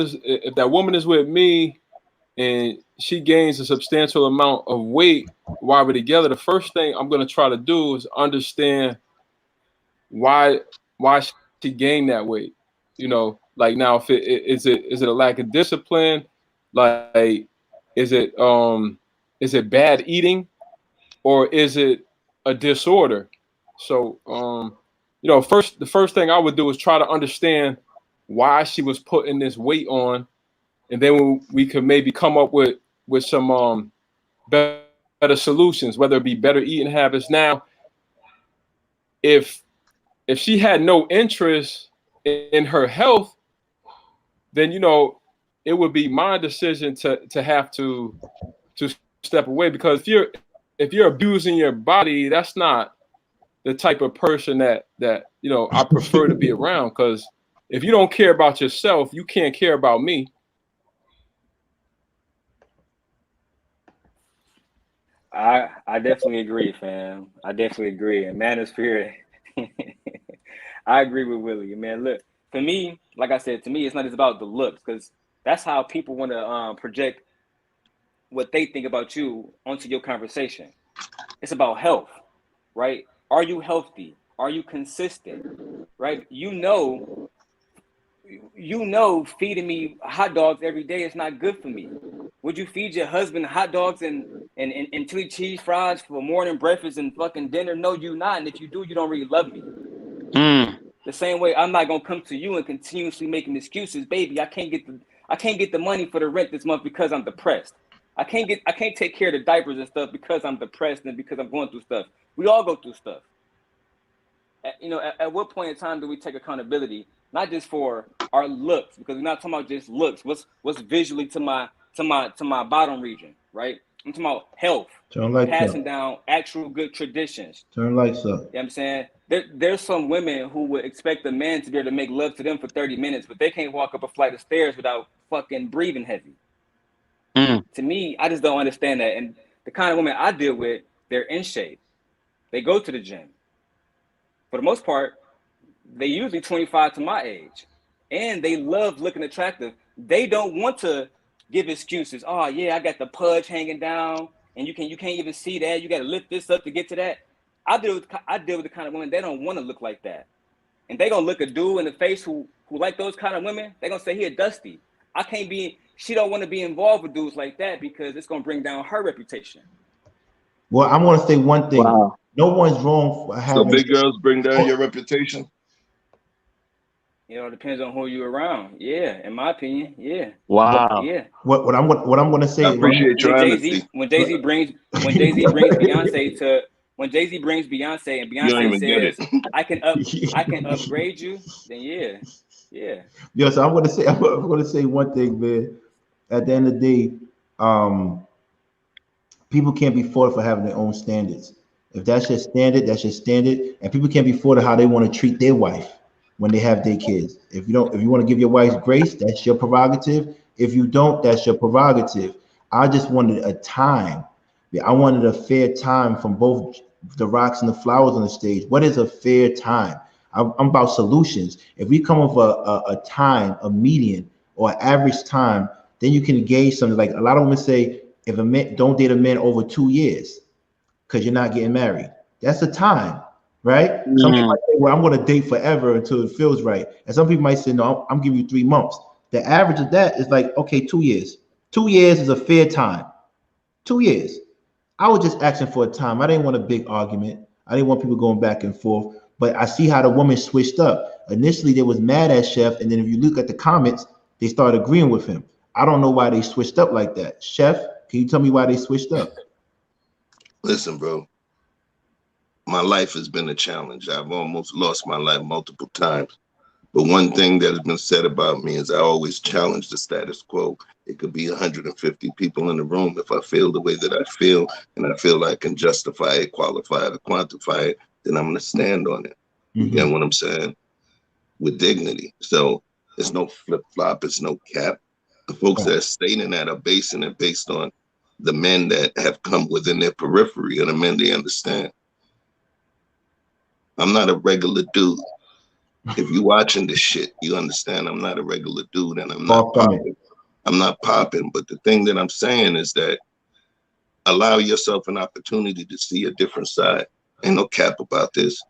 is with me and she gains a substantial amount of weight while we're together, the first thing I'm gonna try to do is understand why she gained that weight. Like now, if is it a lack of discipline? Like, is it bad eating, or is it a disorder? So, the first thing I would do is try to understand why she was putting this weight on, and then we could maybe come up with some better solutions, whether it be better eating habits. Now, if she had no interest in her health, then it would be my decision to have to step away, because if you're abusing your body, that's not the type of person that I prefer to be around. Because if you don't care about yourself, you can't care about me. I definitely agree, fam. I definitely agree. And manosphere, I agree with Willie, man. Look, for me, like I said, to me, it's not just about the looks, because that's how people want to project what they think about you onto your conversation. It's about health, right? Are you healthy? Are you consistent? Right? Feeding me hot dogs every day is not good for me. Would you feed your husband hot dogs and chili cheese fries for morning breakfast and fucking dinner? No, you not. And if you do, you don't really love me. The same way, I'm not gonna come to you and continuously making excuses, baby. I can't get the money for the rent this month because I'm depressed. I can't take care of the diapers and stuff because I'm depressed and because I'm going through stuff. We all go through stuff. At what point in time do we take accountability, not just for our looks, because we're not talking about just looks. What's visually to my bottom region, right? I'm talking about health, passing down actual good traditions. Turn lights up. You know what I'm saying? There's some women who would expect a man to be able to make love to them for 30 minutes, but they can't walk up a flight of stairs without fucking breathing heavy. To me, I just don't understand that. And the kind of women I deal with, they're in shape. They go to the gym. For the most part, they usually 25 to my age, and they love looking attractive. They don't want to give excuses. Oh yeah, I got the pudge hanging down, and you can't even see that. You got to lift this up to get to that. I deal with the kind of women, they don't want to look like that, and they gonna look a dude in the face who like those kind of women. They gonna say he a dusty. She don't want to be involved with dudes like that because it's gonna bring down her reputation. Well, I'm gonna say one thing. Wow. No one's wrong for having. So big girls bring down your reputation. It depends on who you're around. Yeah, in my opinion, yeah. Wow. Yeah. What I'm gonna say. I appreciate your honesty. When Jay-Z brings Beyonce and Beyonce says, I can upgrade you, then yeah. Yeah, so I'm gonna say one thing, man. At the end of the day, people can't be faulted for having their own standards. If that's your standard, that's your standard. And people can't be faulted how they want to treat their wife when they have their kids. If you want to give your wife grace, that's your prerogative. If you don't, that's your prerogative. I just wanted a time. I wanted a fair time from both the rocks and the flowers on the stage. What is a fair time? I'm about solutions. If we come up with a time, a median or an average time, then you can engage something. Like a lot of women say, if a man don't date a man over 2 years because you're not getting married. That's the time, right? Some people might say, well, I'm going to date forever until it feels right. And some people might say, no, I'm giving you 3 months. The average of that is like, okay, 2 years. 2 years is a fair time. 2 years. I was just asking for a time. I didn't want a big argument. I didn't want people going back and forth. But I see how the woman switched up. Initially, they was mad at Chef. And then if you look at the comments, they started agreeing with him. I don't know why they switched up like that. Chef, can you tell me why they switched up? Listen, bro. My life has been a challenge. I've almost lost my life multiple times. But one thing that has been said about me is I always challenge the status quo. It could be 150 people in the room. If I feel the way that I feel and I feel I can justify it, qualify it, or quantify it, then I'm going to stand on it. You get what I'm saying? With dignity. So it's no flip-flop. It's no cap. The folks that are stating that are basing it based on the men that have come within their periphery and the men they understand. I'm not a regular dude. If you're watching this shit, you understand I'm not a regular dude and I'm not popping. I'm not popping. But the thing that I'm saying is that allow yourself an opportunity to see a different side. Ain't no cap about this.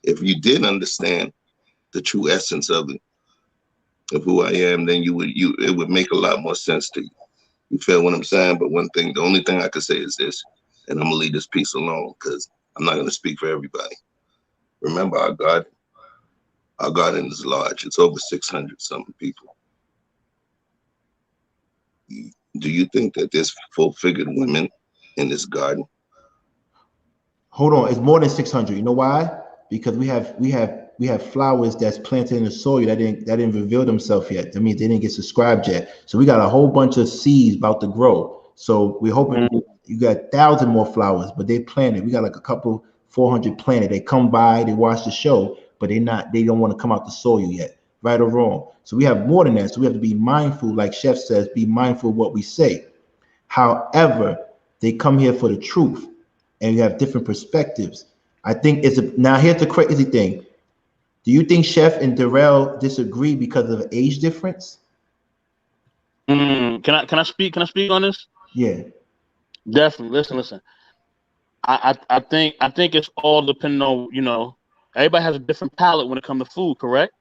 If you did understand the true essence of it, of who I am, then it would make a lot more sense to you. You feel what I'm saying? But the only thing I could say is this, and I'm gonna leave this piece alone because I'm not gonna speak for everybody. Remember, our garden is large. It's over 600 something people. Do you think that there's full-figured women in this garden? Hold on, it's more than 600. You know why? Because we have flowers that's planted in the soil that didn't reveal themselves yet. That means they didn't get subscribed yet. So we got a whole bunch of seeds about to grow. So we're hoping you got 1,000 more flowers, but they planted. We got like a couple 400 planted. They come by, they watch the show, but they don't want to come out the soil yet, right or wrong. So we have more than that. So we have to be mindful, like Chef says, be mindful of what we say. However, they come here for the truth, and you have different perspectives. I think now here's the crazy thing. Do you think Chef and Darrel disagree because of age difference? Can I speak? Can I speak on this? Yeah. Definitely. Listen. I think it's all depending on, everybody has a different palate when it comes to food, correct?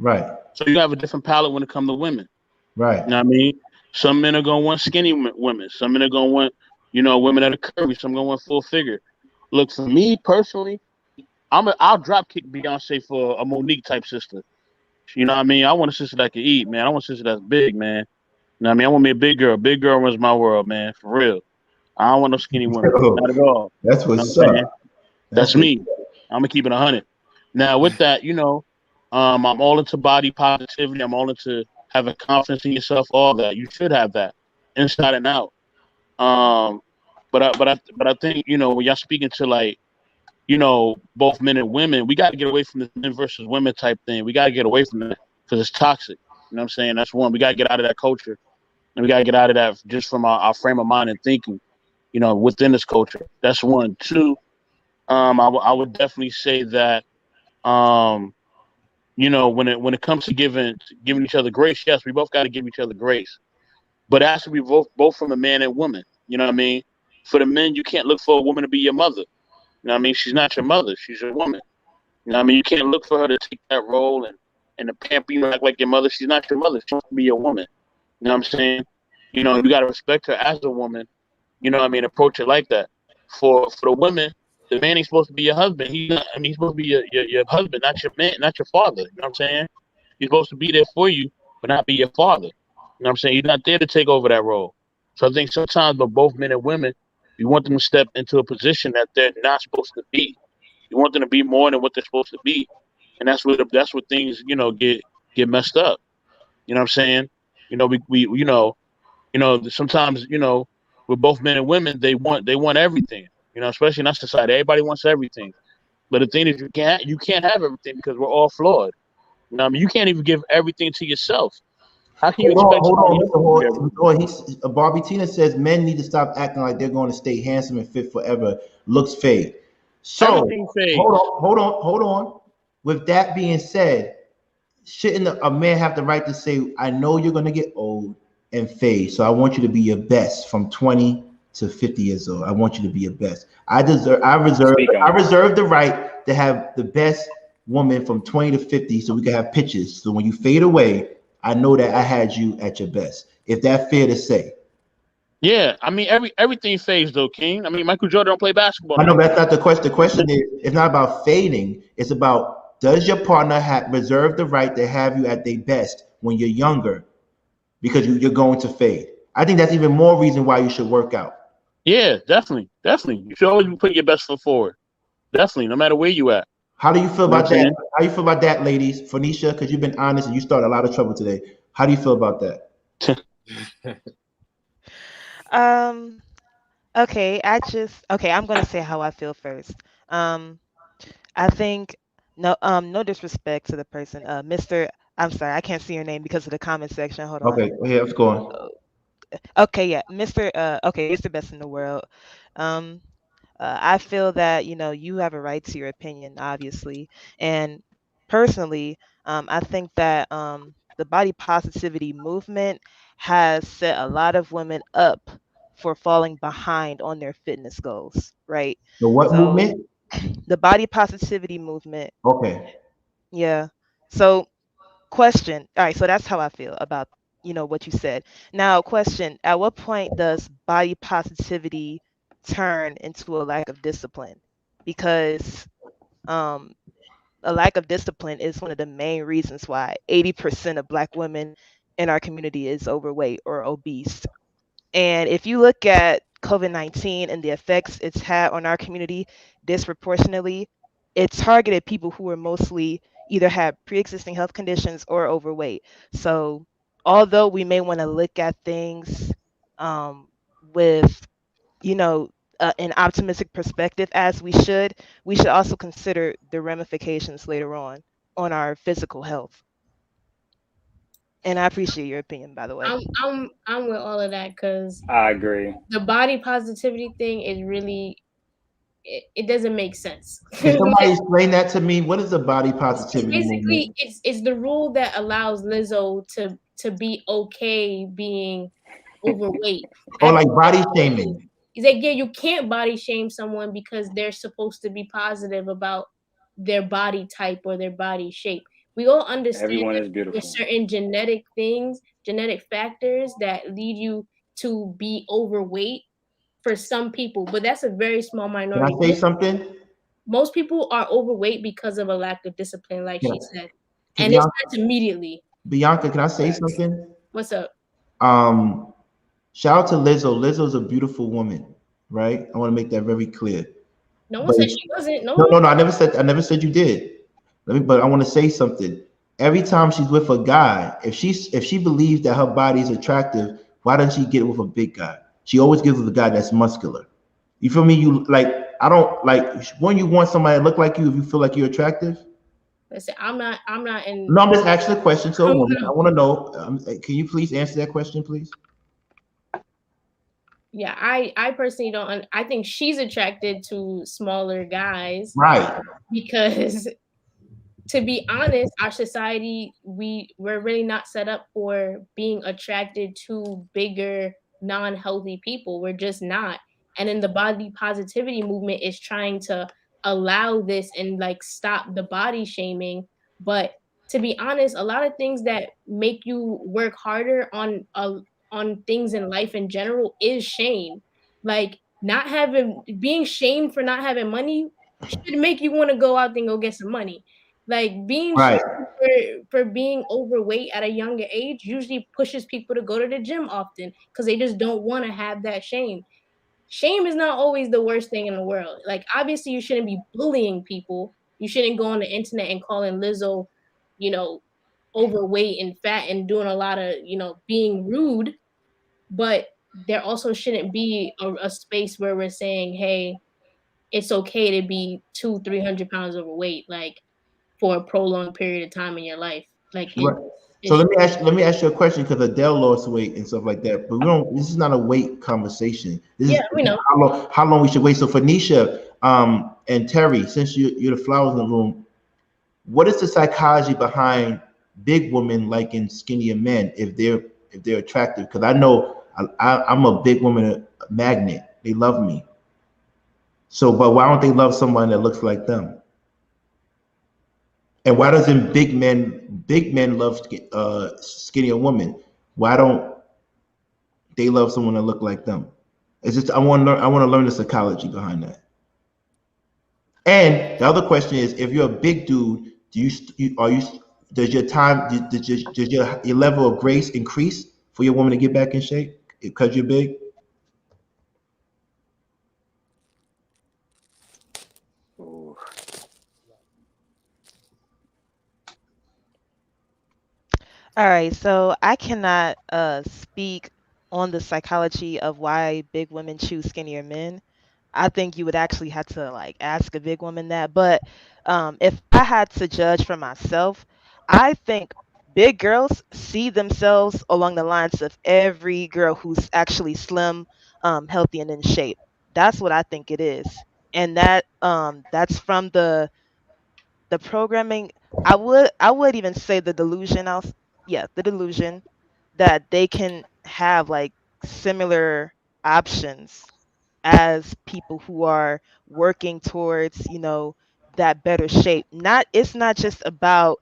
Right. So you have a different palate when it comes to women. Right. You know what I mean? Some men are gonna want skinny women. Some men are gonna want, women that are curvy. Some gonna want full figure. Look, for me personally, I'll drop kick Beyonce for a Monique type sister. You know what I mean? I want a sister that can eat, man. I want a sister that's big, man. You know what I mean? I want me a big girl. Big girl runs my world, man. For real. I don't want no skinny women. Not at all. That's what's up. That's me. I'm gonna keep it 100. Now, with that, I'm all into body positivity. I'm all into having confidence in yourself. All that you should have that inside and out. But I think when y'all speaking to like both men and women, we got to get away from this men versus women type thing. We got to get away from that because it's toxic. You know what I'm saying? That's one. We got to get out of that culture, and we got to get out of that just from our frame of mind and thinking. Within this culture. That's one. Two. I would definitely say that when it comes to giving each other grace, yes, we both got to give each other grace, but it has to be both from a man and woman. You know what I mean? For the men, you can't look for a woman to be your mother. You know what I mean? She's not your mother. She's your woman. You know what I mean? You can't look for her to take that role and to pamper you, act like your mother. She's not your mother. She wants to be your woman. You know what I'm saying? You got to respect her as a woman. You know what I mean? Approach it like that. For the women, the man ain't supposed to be your husband. He's supposed to be your husband, not your man, not your father. You know what I'm saying? He's supposed to be there for you, but not be your father. You know what I'm saying? He's not there to take over that role. So I think sometimes, but both men and women, you want them to step into a position that they're not supposed to be. You want them to be more than what they're supposed to be, and that's where things get messed up. You know what I'm saying? Sometimes with both men and women, they want everything. Especially in our society, everybody wants everything. But the thing is, you can't have everything because we're all flawed. You can't even give everything to yourself. How can you expect somebody else to Barbie Tina says men need to stop acting like they're going to stay handsome and fit forever. Looks fade. So everything fades. Hold on. With that being said, shouldn't a man have the right to say, I know you're going to get old and fade, so I want you to be your best from 20 to 50 years old. I want you to be your best. I reserve the right to have the best woman from 20 to 50 so we can have pictures. So when you fade away, I know that I had you at your best. If that's fair to say. Yeah, I mean everything fades though, King. I mean Michael Jordan don't play basketball. I know that's not the question. The question is, it's not about fading. It's about, does your partner reserve the right to have you at their best when you're younger, because you're going to fade? I think that's even more reason why you should work out. Yeah, definitely. You should always be putting your best foot forward. Definitely, no matter where you at. How do you feel about that? How do you feel about that, ladies? Phoenicia, because you've been honest and you started a lot of trouble today. How do you feel about that? Okay, I'm gonna say how I feel first. I think no disrespect to the person, Mr. I'm sorry, I can't see your name because of the comment section. Hold on. Okay, here, what's going? Okay, yeah, Mr. Best in the world. I feel that you have a right to your opinion, obviously, and personally, I think that the body positivity movement has set a lot of women up for falling behind on their fitness goals, right? The what movement? The body positivity movement. Okay. Yeah. So, question. All right. So that's how I feel about what you said. Now, question. At what point does body positivity turn into a lack of discipline? Because a lack of discipline is one of the main reasons why 80% of Black women in our community is overweight or obese And if you look at COVID-19 and the effects it's had on our community disproportionately, it targeted people who were mostly either had pre-existing health conditions or overweight. So although we may want to look at things with, you know, an optimistic perspective, as we should also consider the ramifications later on our physical health. And I appreciate your opinion, by the way. I'm with all of that because I agree. the body positivity thing is really it doesn't make sense. Can somebody explain that to me? What is the body It's positivity basically movement? it's the rule that allows Lizzo to be okay being overweight. Or At like the body point, shaming? he's like, yeah, you can't body shame someone because they're supposed to be positive about their body type or their body shape. We all understand Everyone that is there's beautiful. certain genetic things, genetic factors that lead you to be overweight for some people, but that's a very small Can I minority. say something? Most people are overweight because of a lack of discipline, like Yeah. she said, Can and it Bianca, starts immediately. Bianca, can I say Facts. something? What's up? Um, Shout out to Lizzo. Lizzo's a beautiful woman, right? I want to make that very clear. No one But said she wasn't. No no, one. no, no. I never said you did. But I want to say something. Every time she's with a guy, if she believes that her body is attractive, why doesn't she get with a big guy? She always gives with a guy that's muscular. You feel me? You like I don't like when you want somebody to look like you if you feel like you're attractive. Listen, I'm not. I'm not in. No, I'm just asking a question to a I don't woman. I know. want to know. Can you please answer that question, please? Yeah, I personally don't. I think she's attracted to smaller guys Right, because to be honest, our society we're really not set up for being attracted to bigger, non-healthy people. We're just not. And then the body positivity movement is trying to allow this and like stop the body shaming. But to be honest, a lot of things that make you work harder on things in life in general is shame. Like not having being shamed for not having money should make you want to go out and go get some money. Like being right, shamed for being overweight at a younger age usually pushes people to go to the gym often because they just don't want to have that shame. Shame is not always the worst thing in the world. Like obviously you shouldn't be bullying people. You shouldn't go on the internet and calling Lizzo, you know, overweight and fat and doing a lot of, being rude, but there also shouldn't be a space where we're saying, hey, it's okay to be 200-300 pounds overweight. Like for a prolonged period of time in your life. Like right. So it's let me ask you a question because Adele lost weight and stuff like that. But we don't. This is not a weight conversation. This yeah, is we know. how long we should wait. So Phoenicia, and Terry, since you're the flowers in the room, what is the psychology behind big women liking skinnier men if they're attractive? Because I know I'm a big woman magnet. They love me. So, but why don't they love someone that looks like them? And why doesn't big men love skinnier women? Why don't they love someone that look like them? It's just I want to learn the psychology behind that. And the other question is, if you're a big dude, are you does your time does your level of grace increase for your woman to get back in shape because you're big? Ooh. All right, so I cannot speak on the psychology of why big women choose skinnier men. I think you would actually have to like ask a big woman that. But if I had to judge for myself, I think big girls see themselves along the lines of every girl who's actually slim, healthy, and in shape. That's what I think it is, and that's from the programming. I would even say the delusion. Yeah, the delusion that they can have like similar options as people who are working towards, that better shape. Not It's not just about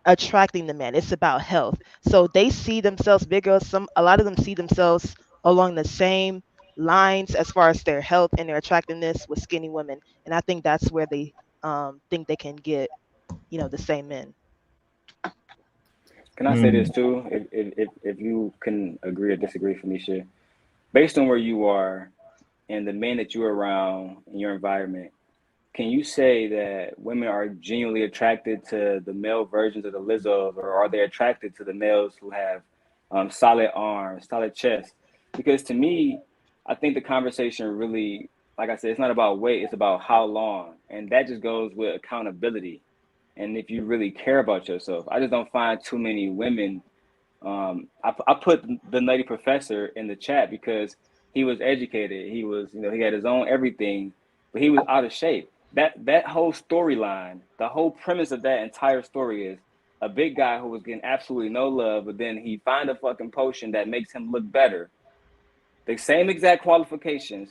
attracting the man, it's about health. So they see themselves bigger. A lot of them see themselves along the same lines as far as their health and their attractiveness with skinny women. And I think that's where they think they can get, the same men. Can I say this Mm, too? If you can agree or disagree, Felicia, based on where you are and the men that you're around in your environment, can you say that women are genuinely attracted to the male versions of the Lizzos, or are they attracted to the males who have solid arms, solid chest? Because to me, I think the conversation really, like I said, it's not about weight, it's about how long. And that just goes with accountability. And if you really care about yourself, I just don't find too many women. I put the Nutty Professor in the chat because he was educated. He was, you know, he had his own everything, but he was out of shape. That whole storyline, the whole premise of that entire story is a big guy who was getting absolutely no love, but then he find a fucking potion that makes him look better. The same exact qualifications.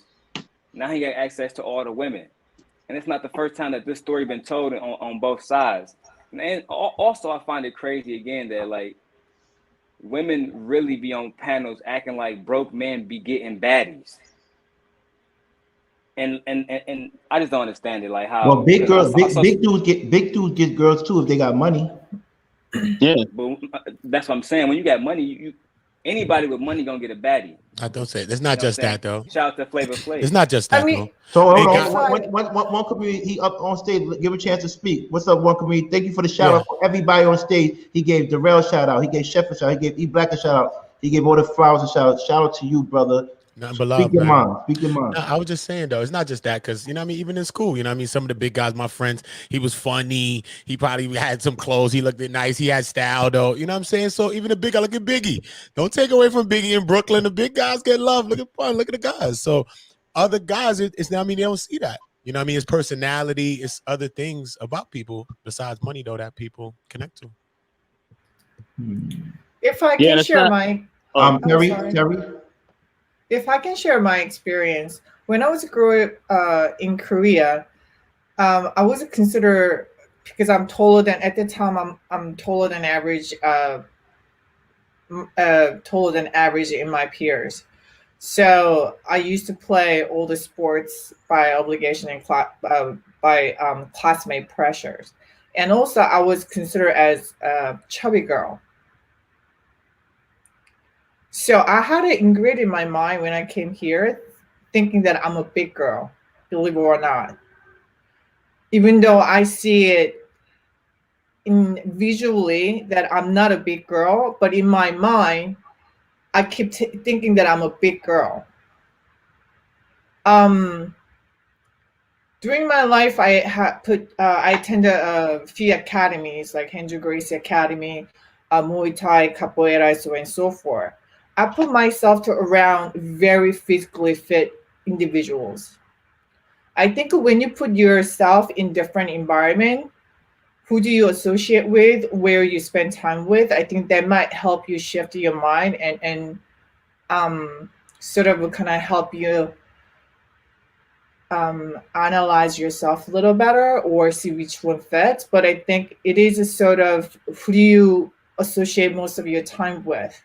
Now he got access to all the women. And it's not the first time that this story been told on both sides. And also I find it crazy again that like women really be on panels acting like broke men be getting baddies. And I just don't understand it. Like how, Well, big girls, I big dudes get girls too if they got money. Yeah, but that's what I'm saying. When you got money, anybody with money gonna get a baddie. I don't say it. It's not just that though. Shout out to Flavor Flav. It's not just that I mean, though. So hold Got- on, one comedian, he up on stage, give a chance to speak. What's up, one comedian? Thank you for the shout Yeah. out for everybody on stage. He gave Darrel a shout out, he gave Chef a shout out, he gave E Black a shout out, he gave all the flowers a shout out. Shout out to you, brother. Nothing but love, Speak your man. mind. Speak your mind. No, I was just saying though, it's not just that, because you know what I mean, even in school, you know what I mean, some of the big guys, my friends, he was funny, he probably had some clothes, he looked nice, he had style though, you know what I'm saying? So even a big guy, look at Biggie. Don't take away from Biggie in Brooklyn. The big guys get love. Look at fun, look at the guys. So other guys, it's now, I mean, they don't see that. You know what I mean? It's personality, it's other things about people besides money though that people connect to. if I Yeah, can that's share not- my Terry, sorry. Terry. If I can share my experience, when I was growing up in Korea, I was considered, because I'm taller than, at the time I'm taller than average, taller than average in my peers. So I used to play all the sports by obligation and by classmate pressures, and also I was considered as a chubby girl. So I had it ingrained in my mind when I came here, thinking that I'm a big girl, believe it or not. Even though I see it visually that I'm not a big girl, but in my mind, I keep thinking that I'm a big girl. During my life, I attended a few academies like Andrew Gracie Academy, Muay Thai, Capoeira, so and so forth. I put myself to around very physically fit individuals. I think when you put yourself in different environment, who do you associate with, where you spend time with, I think that might help you shift your mind and sort of kind of help you analyze yourself a little better or see which one fits. But I think it is a sort of who do you associate most of your time with.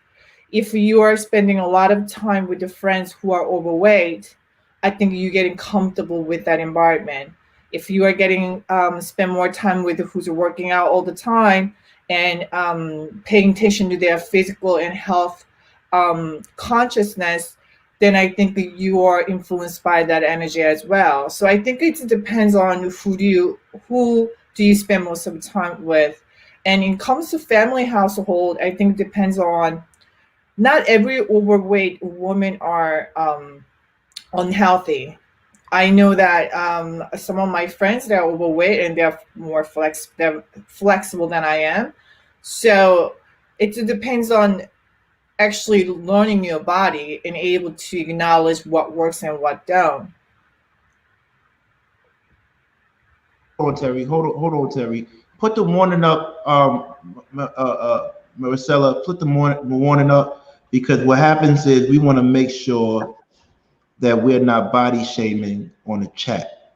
If you are spending a lot of time with your friends who are overweight, I think you're getting comfortable with that environment. If you are getting spend more time with who's working out all the time and paying attention to their physical and health consciousness, then I think that you are influenced by that energy as well. So I think it depends on who do you spend most of the time with. And in comes to family household, I think it depends on, not every overweight woman are unhealthy. I know that some of my friends that are overweight and they're more flexible than I am. So it depends on actually learning your body and able to acknowledge what works and what don't. Hold on, Terry. Put the warning up, Maricela. Put the warning up, because what happens is we want to make sure that we're not body shaming on the chat.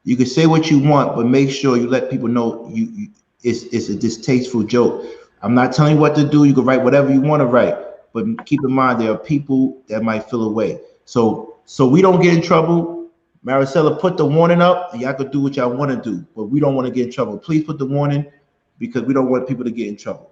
You can say what you want, but make sure you let people know it's a distasteful joke. I'm not telling you what to do. You can write whatever you want to write, but keep in mind there are people that might feel away. So we don't get in trouble. Maricela, put the warning up, and y'all can do what y'all want to do, but we don't want to get in trouble. Please put the warning, because we don't want people to get in trouble.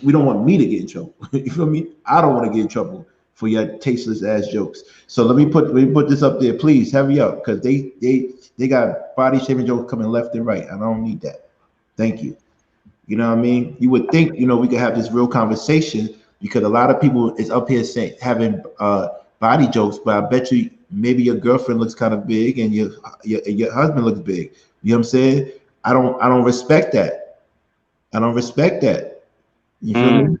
We don't want me to get in trouble. You feel me? I don't want to get in trouble for your tasteless ass jokes. So let me put this up there, please. Hurry up, because they got body shaming jokes coming left and right. I don't need that. Thank you. You know what I mean? You would think, we could have this real conversation because a lot of people is up here saying having body jokes, but I bet you maybe your girlfriend looks kind of big and your husband looks big. You know what I'm saying? I don't respect that. I don't respect that. You feel me?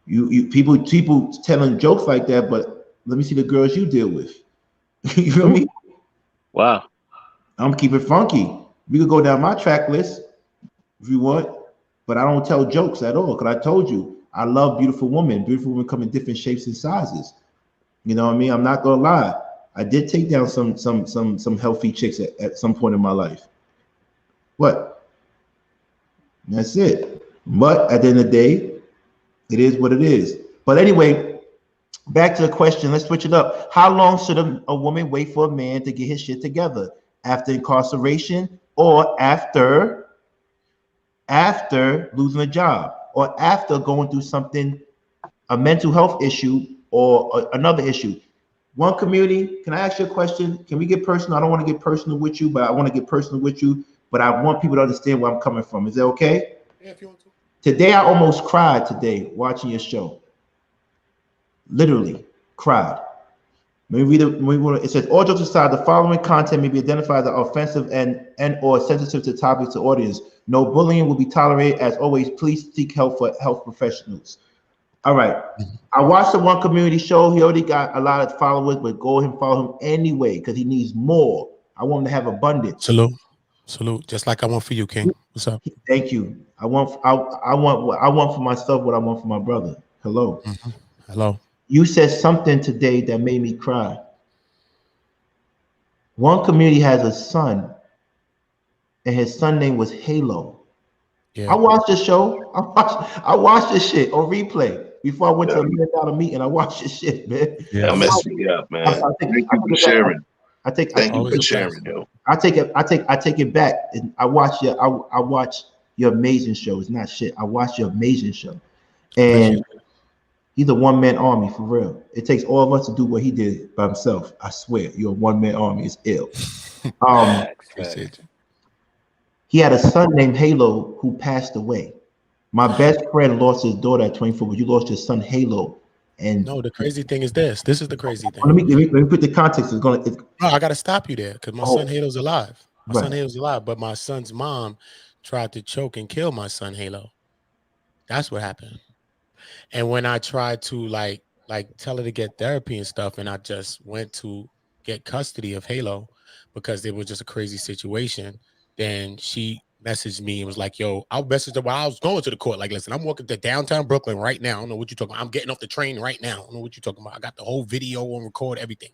You people telling jokes like that, but let me see the girls you deal with. You feel me? Wow. I'm keeping funky. We could go down my track list if you want, but I don't tell jokes at all. Because I told you, I love beautiful women. Beautiful women come in different shapes and sizes. You know what I mean? I'm not gonna lie. I did take down some healthy chicks at some point in my life. What? That's it. But at the end of the day, it is what it is. But anyway, back to the question. Let's switch it up. How long should a woman wait for a man to get his shit together? After incarceration or after losing a job or after going through something, a mental health issue or another issue? One community, can I ask you a question? Can we get personal? I don't want to get personal with you, but I want to get personal with you. But I want people to understand where I'm coming from. Is that okay? Yeah, if you want to. Today, I almost cried today watching your show. Literally cried. Let me read it. It says, all jokes aside, the following content may be identified as offensive and or sensitive to topics or audience. No bullying will be tolerated. As always, please seek help for health professionals. All right. I watched the one community show. He already got a lot of followers, but go ahead and follow him anyway because he needs more. I want him to have abundance. Salute. Just like I want for you, King. What's up? Thank you. I want for myself what I want for my brother. Hello. Mm-hmm. Hello. You said something today that made me cry. One community has a son, and his son name was Halo. Yeah. I watched the show. I watched this shit on replay before I went to $1 million meeting. I watched this shit, man. Yeah. That messed me up, man. Thank you for sharing. Thank you for sharing, yo. I take it back. And I watch your amazing show. It's not shit. I watch your amazing show, and he's a one-man army for real. It takes all of us to do what he did by himself. I swear, you're a one-man army. It's ill. Facts. He had a son named Halo who passed away. My best friend lost his daughter at 24, but you lost your son Halo. And no, the crazy thing is this. This is the crazy thing. Let me put the context. No, I got to stop you there because my son Halo's alive. Son Halo's alive, but my son's mom tried to choke and kill my son Halo. That's what happened. And when I tried to like tell her to get therapy and stuff, and I just went to get custody of Halo because it was just a crazy situation, then she messaged me and was like, yo, I messaged her while I was going to the court. Like, listen, I'm walking to downtown Brooklyn right now. I don't know what you're talking about. I'm getting off the train right now. I don't know what you're talking about. I got the whole video on record, everything.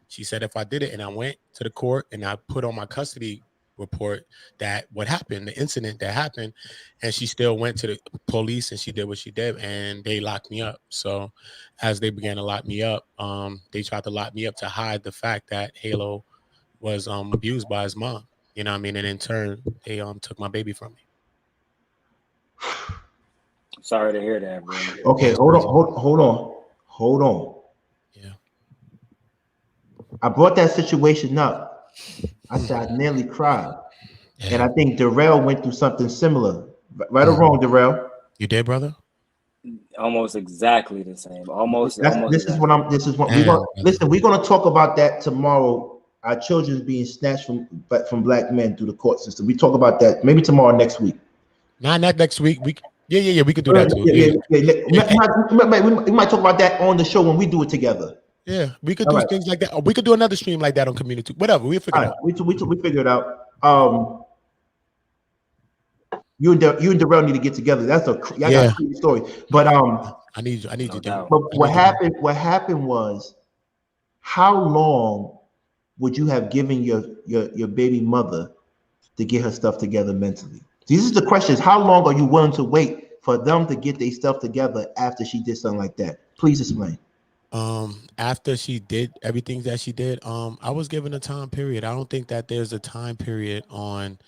She said if I did it, and I went to the court and I put on my custody report that what happened, the incident that happened, and she still went to the police and she did what she did and they locked me up. So as they began to lock me up, they tried to lock me up to hide the fact that Halo was abused by his mom. You know what I mean? And in turn, they took my baby from me. Sorry to hear that, bro. Okay, hold on. Yeah. I brought that situation up. I said I nearly cried. Yeah. And I think Darrel went through something similar. Right or wrong, Darrel? You did, brother? Almost exactly the same. This is what we're gonna listen. We're gonna talk about that tomorrow. Our children being snatched from black men through the court system. We talk about that maybe tomorrow, next week. Not next week. We could do that too. We might talk about that on the show when we do it together. Yeah, we could do things like that. Or we could do another stream like that on community. Whatever, we'll figure it out. We figure it out. You and Darrel need to get together. That's got a crazy story. But I need you down. But what happened was, how long would you have given your baby mother to get her stuff together mentally? This is the question: how long are you willing to wait for them to get their stuff together after she did something like that? Please explain. After she did everything that she did, I was given a time period. I don't think that there's a time period on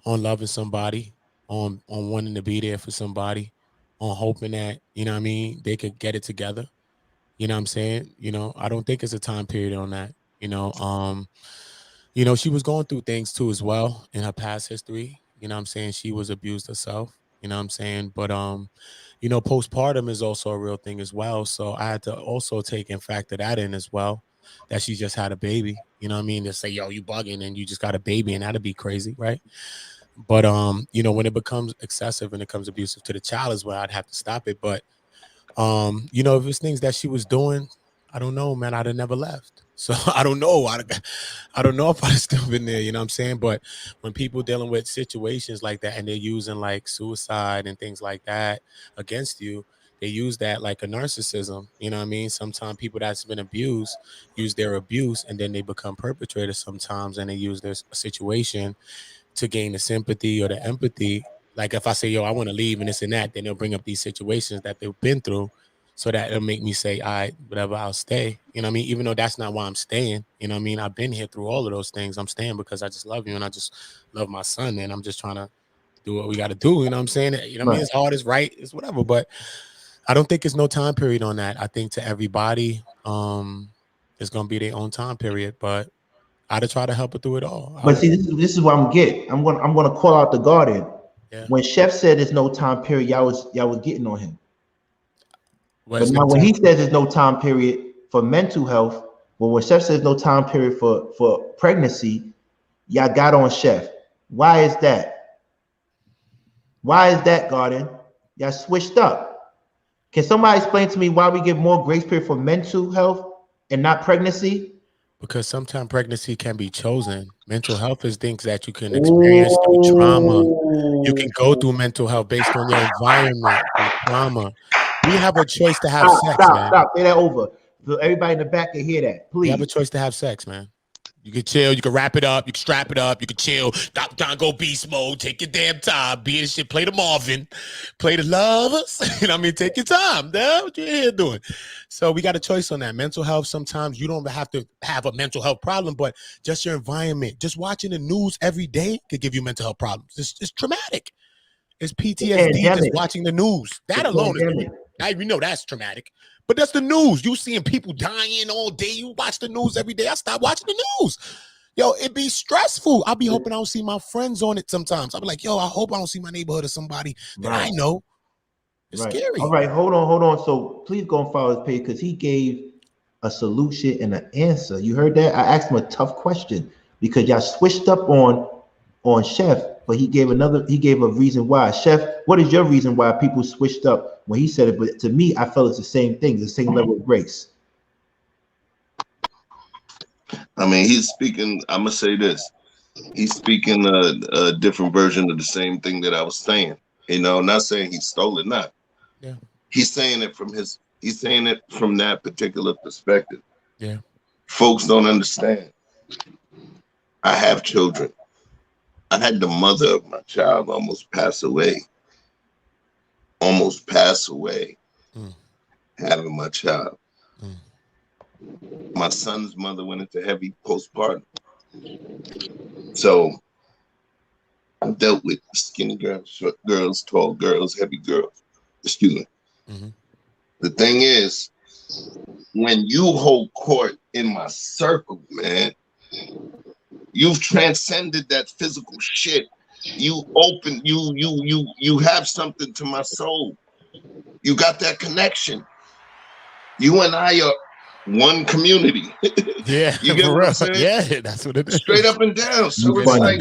loving somebody, on wanting to be there for somebody, on hoping that, you know what I mean, they could get it together. You know what I'm saying? You know, I don't think it's a time period on that. She was going through things too as well in her past history. You know what I'm saying? She was abused herself. You know what I'm saying? But postpartum is also a real thing as well. So I had to also take and factor that in as well. That she just had a baby. You know what I mean? To say, yo, you bugging and you just got a baby, and that'd be crazy, right? But when it becomes excessive and it becomes abusive to the child is where I'd have to stop it. But if it's things that she was doing, I don't know, man. I'd have never left. So I don't know. I don't know if I'd have still been there, you know what I'm saying? But when people dealing with situations like that and they're using like suicide and things like that against you, they use that like a narcissism. You know what I mean? Sometimes people that's been abused use their abuse and then they become perpetrators sometimes, and they use their situation to gain the sympathy or the empathy. Like if I say, yo, I want to leave and this and that, then they'll bring up these situations that they've been through, so that it'll make me say, all right, whatever, I'll stay. You know what I mean? Even though that's not why I'm staying. You know what I mean? I've been here through all of those things. I'm staying because I just love you and I just love my son, and I'm just trying to do what we got to do. You know what I'm saying? You know what I mean? It's hard, it's right, it's whatever. But I don't think it's no time period on that. I think to everybody, it's gonna be their own time period. But I'd try to help her through it all. But see, this is what I'm getting. I'm gonna call out the guardian. Yeah. When Chef said there's no time period, y'all was getting on him. But now when he says there's no time period for mental health, well, when Chef says no time period for pregnancy, y'all got on Chef. Why is that? Why is that, guardian? Y'all switched up. Can somebody explain to me why we give more grace period for mental health and not pregnancy? Because sometimes pregnancy can be chosen. Mental health is things that you can experience through trauma. You can go through mental health based on your environment, through trauma. We have a choice to have sex, man. Stop. Say that over. So everybody in the back can hear that, please. You have a choice to have sex, man. You can chill, you can wrap it up, you can strap it up, you can chill, stop down, go beast mode, take your damn time, be in shit, play the Marvin, play the Lovers. You know what I mean? Take your time, man. What you here doing? So we got a choice on that. Mental health, sometimes you don't have to have a mental health problem, but just your environment, just watching the news every day could give you mental health problems. It's traumatic. It's PTSD just watching the news. That alone is, we know that's traumatic. But that's the news. You seeing people dying all day. You watch the news every day. I stop watching the news. Yo, it be stressful. I'll be hoping I don't see my friends on it sometimes. I'll be like, yo, I hope I don't see my neighborhood or somebody that I know. It's scary. All right, hold on. So please go and follow his page because he gave a solution and an answer. You heard that? I asked him a tough question because y'all switched up on Chef, but he gave a reason why. Chef, what is your reason why people switched up when he said it? But to me, I felt it's the same thing, the same level of grace. I mean, he's speaking, I'm gonna say this. He's speaking a different version of the same thing that I was saying. You know, not saying he stole it, not. Yeah. He's saying it from that particular perspective. Yeah. Folks don't understand. I have children. I had the mother of my child almost pass away. Having my child. My son's mother went into heavy postpartum. So I dealt with skinny girls, short girls, tall girls, heavy girls. Excuse me. Mm-hmm. The thing is, when you hold court in my circle, man, you've transcended that physical shit. You have something to my soul. You got that connection. You and I are one community. Yeah, you get what I'm saying? Yeah, that's what it is. Straight up and down. So it's like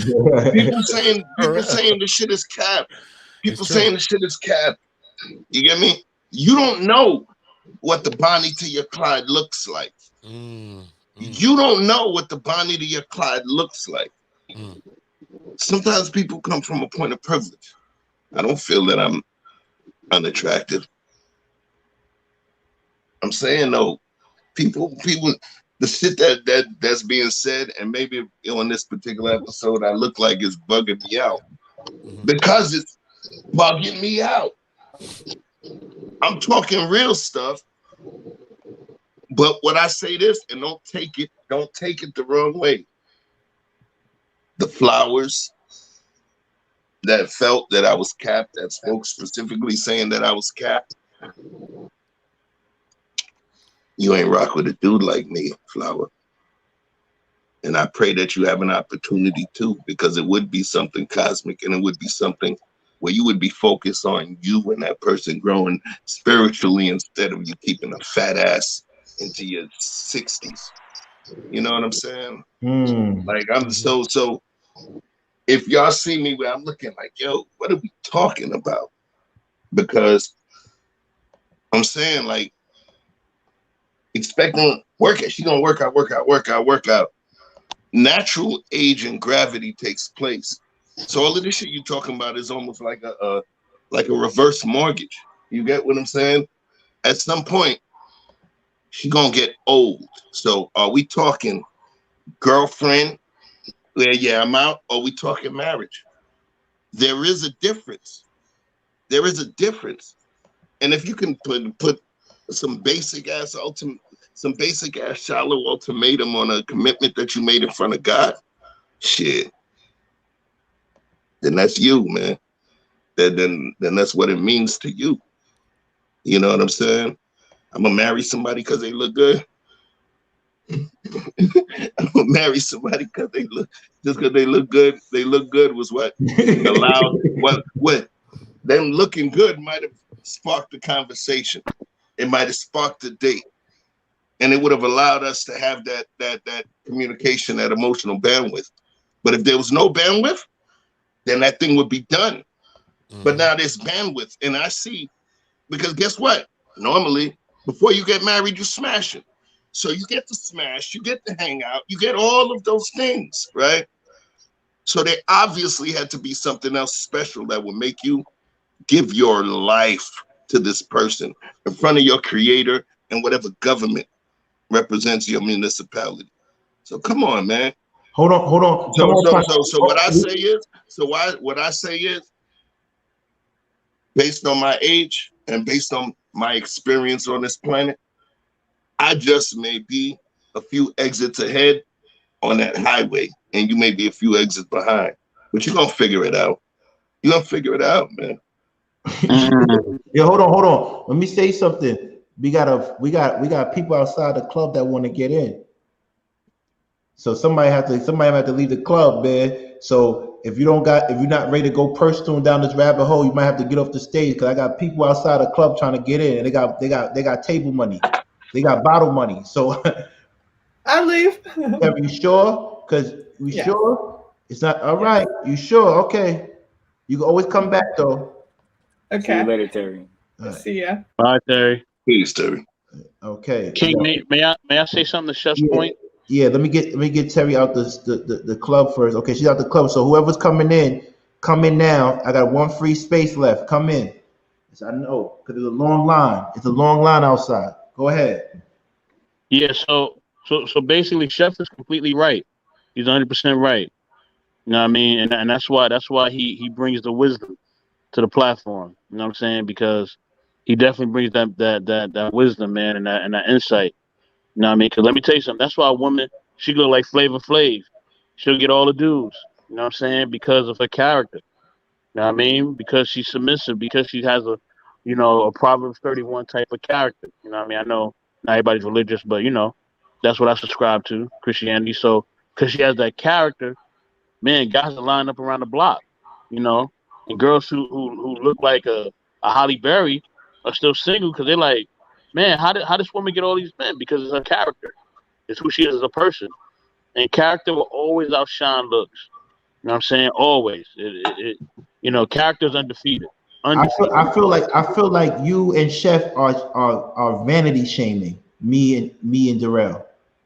people saying the shit is cap. People saying the shit is cap. You get me? You don't know what the Bonnie to your Clyde looks like. You don't know what the Bonnie to your Clyde looks like. Sometimes people come from a point of privilege. I don't feel that I'm unattractive. I'm saying though, people, the shit that's being said, and maybe on this particular episode, I look like it's bugging me out because it's bugging me out. I'm talking real stuff, but when I say this, and don't take it the wrong way. The flowers that felt that I was capped, that spoke specifically saying that I was capped. you ain't rock with a dude like me, Flower. And I pray that you have an opportunity too, because it would be something cosmic, and it would be something where you would be focused on you and that person growing spiritually instead of you keeping a fat ass into your 60s. You know what I'm saying? Like I'm so if y'all see me where I'm looking like, yo, what are we talking about? Because I'm saying, like, expecting workout, she's gonna work out. Natural age and gravity takes place. So all of this shit you talking about is almost like a reverse mortgage. You get what I'm saying? At some point, she gonna get old. So are we talking girlfriend? Yeah, I'm out. Or are we talking marriage? There is a difference. There is a difference. And if you can put some basic ass shallow ultimatum on a commitment that you made in front of God, shit, then that's you, man. Then that's what it means to you. You know what I'm saying? I'm gonna marry somebody because they look good. I'm gonna marry somebody because they look good. They look good was what allowed what them looking good might have sparked a conversation. It might have sparked a date, and it would have allowed us to have that communication, that emotional bandwidth. But if there was no bandwidth, then that thing would be done. But now there's bandwidth, and I see, because guess what? Normally, before you get married, you smash it. So you get to smash, you get to hang out, you get all of those things, right? So there obviously had to be something else special that would make you give your life to this person in front of your creator and whatever government represents your municipality. So come on, man. Hold on. So what I say is, based on my age and based on my experience on this planet, I just may be a few exits ahead on that highway, and you may be a few exits behind. But you're gonna figure it out. You're gonna figure it out, man. Yeah, hold on. Let me say something. We got people outside the club that want to get in. So somebody have to leave the club, man. So if you're not ready to go personal down this rabbit hole, you might have to get off the stage, because I got people outside the club trying to get in, and they got table money, they got bottle money. So I leave. are you sure? Because sure it's not all right. You sure? Okay. You can always come back though. Okay. See you later, Terry. Right. See ya. Bye, Terry. Peace, Terry. Okay. King, may I say something to Chef's point? Yeah, let me get Terry out the club first. Okay, she's out the club. So whoever's coming in, come in now. I got one free space left. Come in. I know, because it's a long line. It's a long line outside. Go ahead. Yeah, so basically Chef is completely right. He's 100% right. You know what I mean? And that's why he brings the wisdom to the platform. You know what I'm saying? Because he definitely brings that wisdom, man, and that insight. You know what I mean? Because let me tell you something. That's why a woman, she look like Flavor Flav. She'll get all the dudes. You know what I'm saying? Because of her character. You know what I mean? Because she's submissive. Because she has a Proverbs 31 type of character. You know what I mean? I know not everybody's religious, but that's what I subscribe to, Christianity. So because she has that character, man, guys are lined up around the block. And girls who look like a Holly Berry are still single because they're like, man, how this woman get all these men? Because it's her character. It's who she is as a person. And character will always outshine looks. You know what I'm saying? Always. Character's undefeated. I feel like you and Chef are vanity shaming me and Darrel.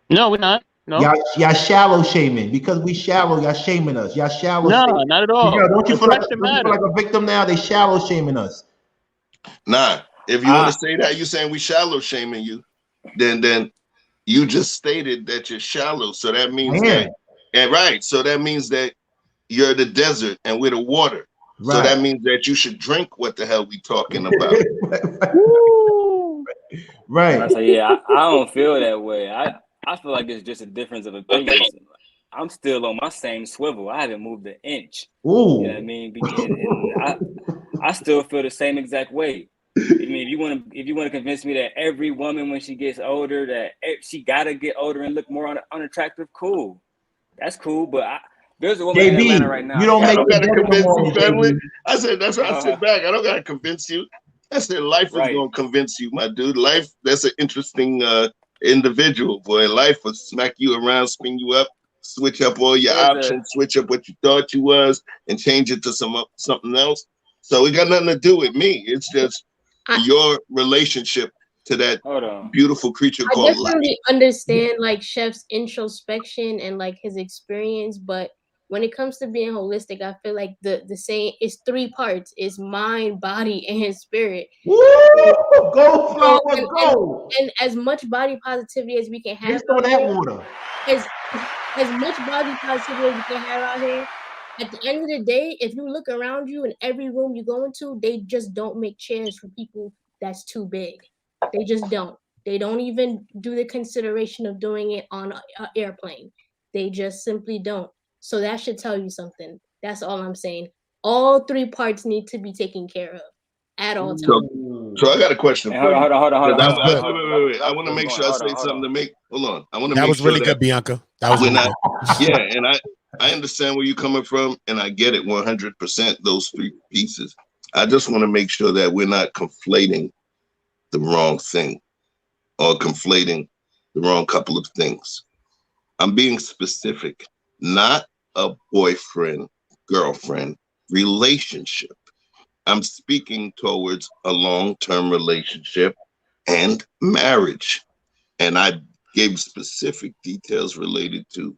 No, we're not. No. Y'all shallow shaming. Because we shallow, y'all shaming us. Y'all shallow No, shaming. not at all. Don't you feel like a victim now? They shallow shaming us. Nah, if you want to say that, you're saying we shallow shaming you, then you just stated that you're shallow. So that means so that means that you're the desert and we're the water. Right. So that means that you should drink what the hell we talking about. Right. I say, I don't feel that way. I feel like it's just a difference of opinions. I'm still on my same swivel. I haven't moved an inch. Ooh. You know what I mean? And I still feel the same exact way. I mean, mean, if you want to convince me that every woman when she gets older that she gotta get older and look more unattractive, cool. That's cool. But there's a woman in Atlanta right now. You don't I make don't the gotta bed in the convince you, morning, family. JB. I said that's why I sit back. I don't gotta convince you. I said life is gonna convince you, my dude. Life, that's an interesting individual, boy. Life will smack you around, spin you up, switch up all your options, switch up what you thought you was, and change it to something else. So it got nothing to do with me. It's just your relationship to that beautiful creature called life. I definitely understand like Chef's introspection and like his experience, but when it comes to being holistic, I feel like the same is 3 parts: is mind, body, and spirit. Woo! Go, flower, go! And as much body positivity as we can have Drink some of that water. As much body positivity as we can have out here, at the end of the day, if you look around you in every room you go into, they just don't make chairs for people that's too big. They just don't. They don't even do the consideration of doing it on an airplane. They just simply don't. So that should tell you something. That's all I'm saying. All 3 parts need to be taken care of at all times. So I got a question for you. Hold on. Wait. I want to make sure I say something to make. Hold on. I want to make sure that was really good, Bianca. That was really good. Yeah, and I understand where you're coming from, and I get it 100%. Those 3 pieces. I just want to make sure that we're not conflating the wrong thing or conflating the wrong couple of things. I'm being specific, not a boyfriend, girlfriend relationship. I'm speaking towards a long-term relationship and marriage. And I gave specific details related to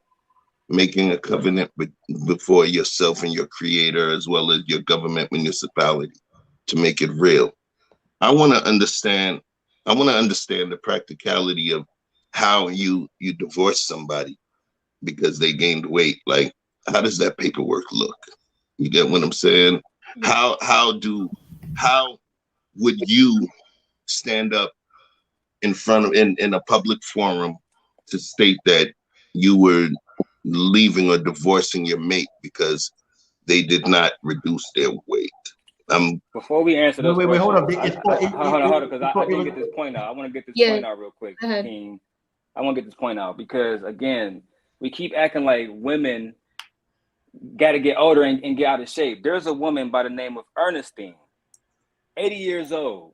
making a covenant before yourself and your creator, as well as your government municipality, to make it real. I want to understand the practicality of how you divorce somebody because they gained weight. Like, how does that paperwork look? You get what I'm saying? How would you stand up in front of in a public forum to state that you were leaving or divorcing your mate because they did not reduce their weight? Before we answer those questions, hold on, hold on, because I didn't get this point out. I want to get this point out real quick, King. I want to get this point out because, again, we keep acting like women got to get older and get out of shape. There's a woman by the name of Ernestine, 80 years old.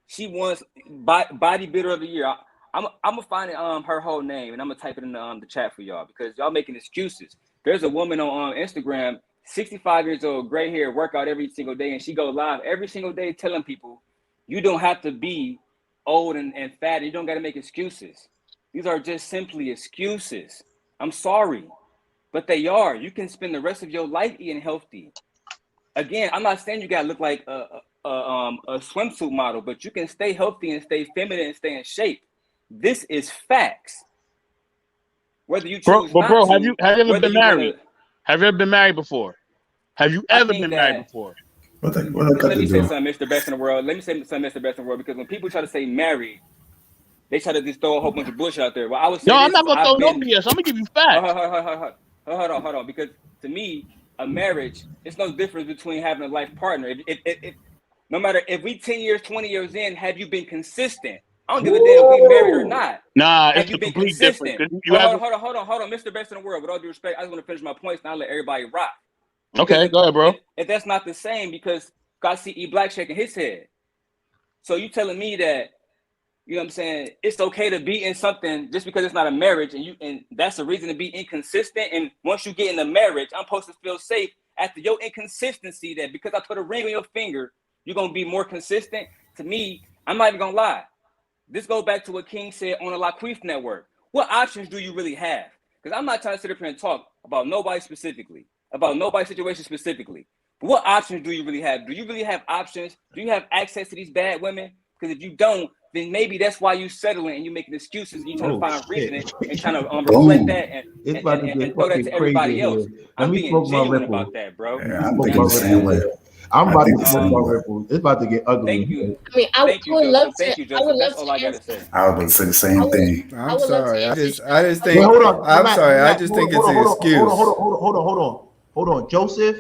She wants bodybuilder of the year. I'm gonna find her whole name and I'm gonna type it in the chat for y'all because y'all making excuses. There's a woman on Instagram, 65 years old, gray hair, workout every single day, and she go live every single day telling people, you don't have to be old and fat. You don't got to make excuses. These are just simply excuses. I'm sorry, but they are. You can spend the rest of your life eating healthy. Again, I'm not saying you got to look like a swimsuit model, but you can stay healthy and stay feminine and stay in shape. This is facts. Whether you choose not to, have you ever been married? Have you ever been married before? Have you ever been married before? Let me say something, Mr. Best in the World. Let me say something, Mr. Best in the World, because when people try to say married, they try to just throw a whole bunch of bullshit out there. Well, I would say I'm not gonna throw no BS. I'm gonna give you facts. Hold on. Because to me, a marriage, it's no difference between having a life partner. No matter if we 10 years, 20 years in, have you been consistent? I don't give a damn if we married or not. Nah, have it's you been complete consistent? difference. Hold on, Mr. Best in the World. With all due respect, I just want to finish my points and I'll let everybody rock. Okay, go ahead, bro. If that's not the same, because I see E Black shaking his head. So you telling me that, you know what I'm saying, it's okay to be in something just because it's not a marriage and that's a reason to be inconsistent. And once you get in a marriage, I'm supposed to feel safe after your inconsistency that because I put a ring on your finger, you're going to be more consistent. To me, I'm not even going to lie. This goes back to what King said on the Laqueef Network. What options do you really have? Because I'm not trying to sit up here and talk about nobody specifically, about nobody's situation specifically. But what options do you really have? Do you really have options? Do you have access to these bad women? Because if you don't, then maybe that's why you settling and you making excuses and you trying to find reasoning and trying to reflect that and throw that to everybody else. I'm being genuine about that, bro. Yeah, I'm thinking the same way. I'm about to smoke my ripples. It's about to get ugly. Thank you. I mean, I would love to. Thank you, Joseph. That's all I gotta say. I was about to say the same thing. I'm sorry. I just think. Wait, hold on. I'm Matt, sorry. Matt, I just think it's an excuse. Hold on. Joseph,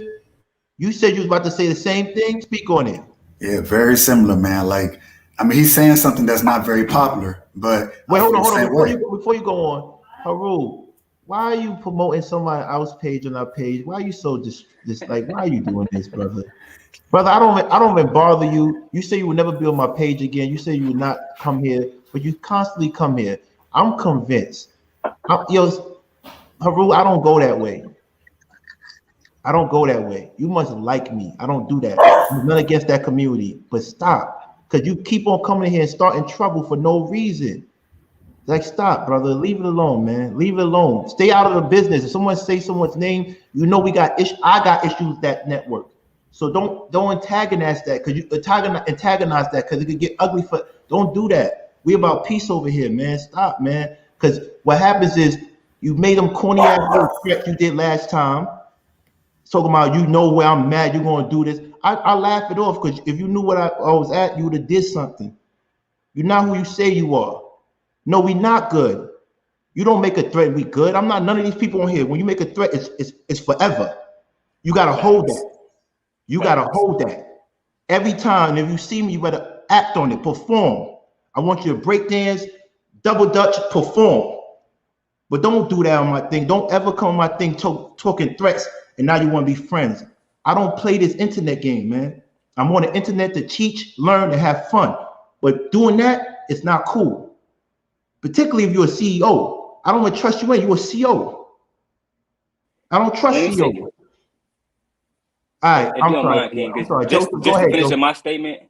you said you was about to say the same thing. Speak on it. Yeah, very similar, man. Like, I mean, he's saying something that's not very popular, but Wait, I hold feel on, the hold on. same way. Before you go on, Haru, why are you promoting somebody else's page on our page? Why are you so like? Why are you doing this, brother? Brother, I don't even bother you. You say you will never be on my page again. You say you would not come here, but you constantly come here. I'm convinced. Yo, Haru, I don't go that way. I don't go that way. You must like me. I don't do that. I'm not against that community, but stop. Because you keep on coming in here and starting trouble for no reason. Like, stop, brother. Leave it alone, man. Leave it alone. Stay out of the business. If someone say someone's name, you know we got issues. I got issues with that network. So don't antagonize that because you antagonize that because it could get ugly for. Don't do that. We about peace over here, man. Stop, man. Because what happens is you made them corny ass little threats you did last time. Talking about you know where I'm mad, you're gonna do this. I laugh it off because if you knew what I was at, you would have did something. You're not who you say you are. No, we not good. You don't make a threat, we good. I'm not none of these people on here. When you make a threat, it's forever. You gotta hold that. You gotta hold that. Every time, if you see me, you better act on it, perform. I want you to break dance, double dutch, perform. But don't do that on my thing. Don't ever come on my thing talking threats and now you want to be friends. I don't play this internet game, man. I'm on the internet to teach, learn, and have fun. But doing that, it's not cool. Particularly if you're a CEO. I don't want to trust you in. You're a CEO. I don't trust CEO. All right, If you don't mind, King, I'm sorry. just Joseph, go to ahead, finish Joseph. my statement,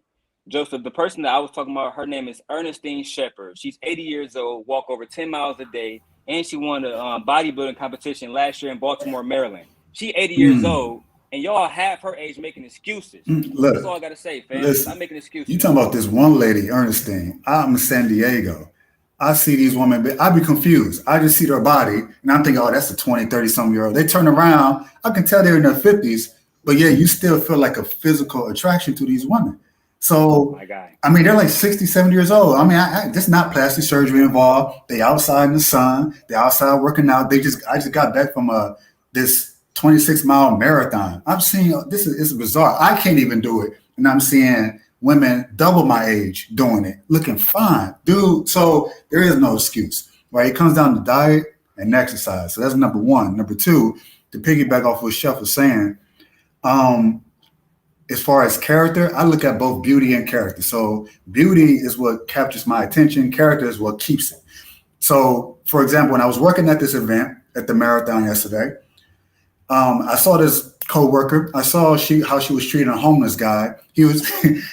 Joseph, the person that I was talking about, her name is Ernestine Shepard. She's 80 years old, walk over 10 miles a day, and she won a bodybuilding competition last year in Baltimore, Maryland. She 80 years old, and y'all half her age making excuses. That's all I Look, got to say, fam. Stop listen. making excuses. You talking about this one lady, Ernestine? I'm in San Diego. I see these women, but I be confused. I just see their body, and I'm thinking, oh, that's a 20, 30-some-year-old. They turn around. I can tell they're in their 50s, but yeah, you still feel like a physical attraction to these women. So, My guy. I mean, they're like 60, 70 years old. I mean, this not plastic surgery involved. They outside in the sun. They outside working out. I just got back from this 26-mile marathon. I'm seeing it's bizarre. I can't even do it, and I'm seeing women double my age doing it, looking fine, dude. So there is no excuse, right? It comes down to diet and exercise. So that's number one. Number two, to piggyback off what Chef was saying, as far as character, I look at both beauty and character. So beauty is what captures my attention. Character is what keeps it. So, for example, when I was working at this event at the marathon yesterday, I saw this co-worker. I saw how she was treating a homeless guy. He was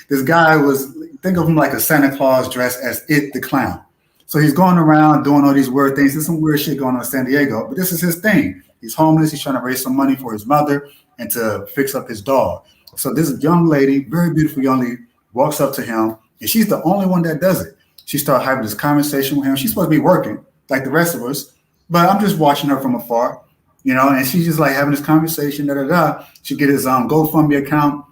this guy was, think of him like a Santa Claus dressed as It the Clown. So he's going around doing all these weird things. There's some weird shit going on in San Diego, but this is his thing. He's homeless. He's trying to raise some money for his mother and to fix up his dog. So this young lady, very beautiful young lady, walks up to him, and she's the only one that does it. She started having this conversation with him. She's supposed to be working like the rest of us, but I'm just watching her from afar. And she's just like having this conversation, She get his GoFundMe account.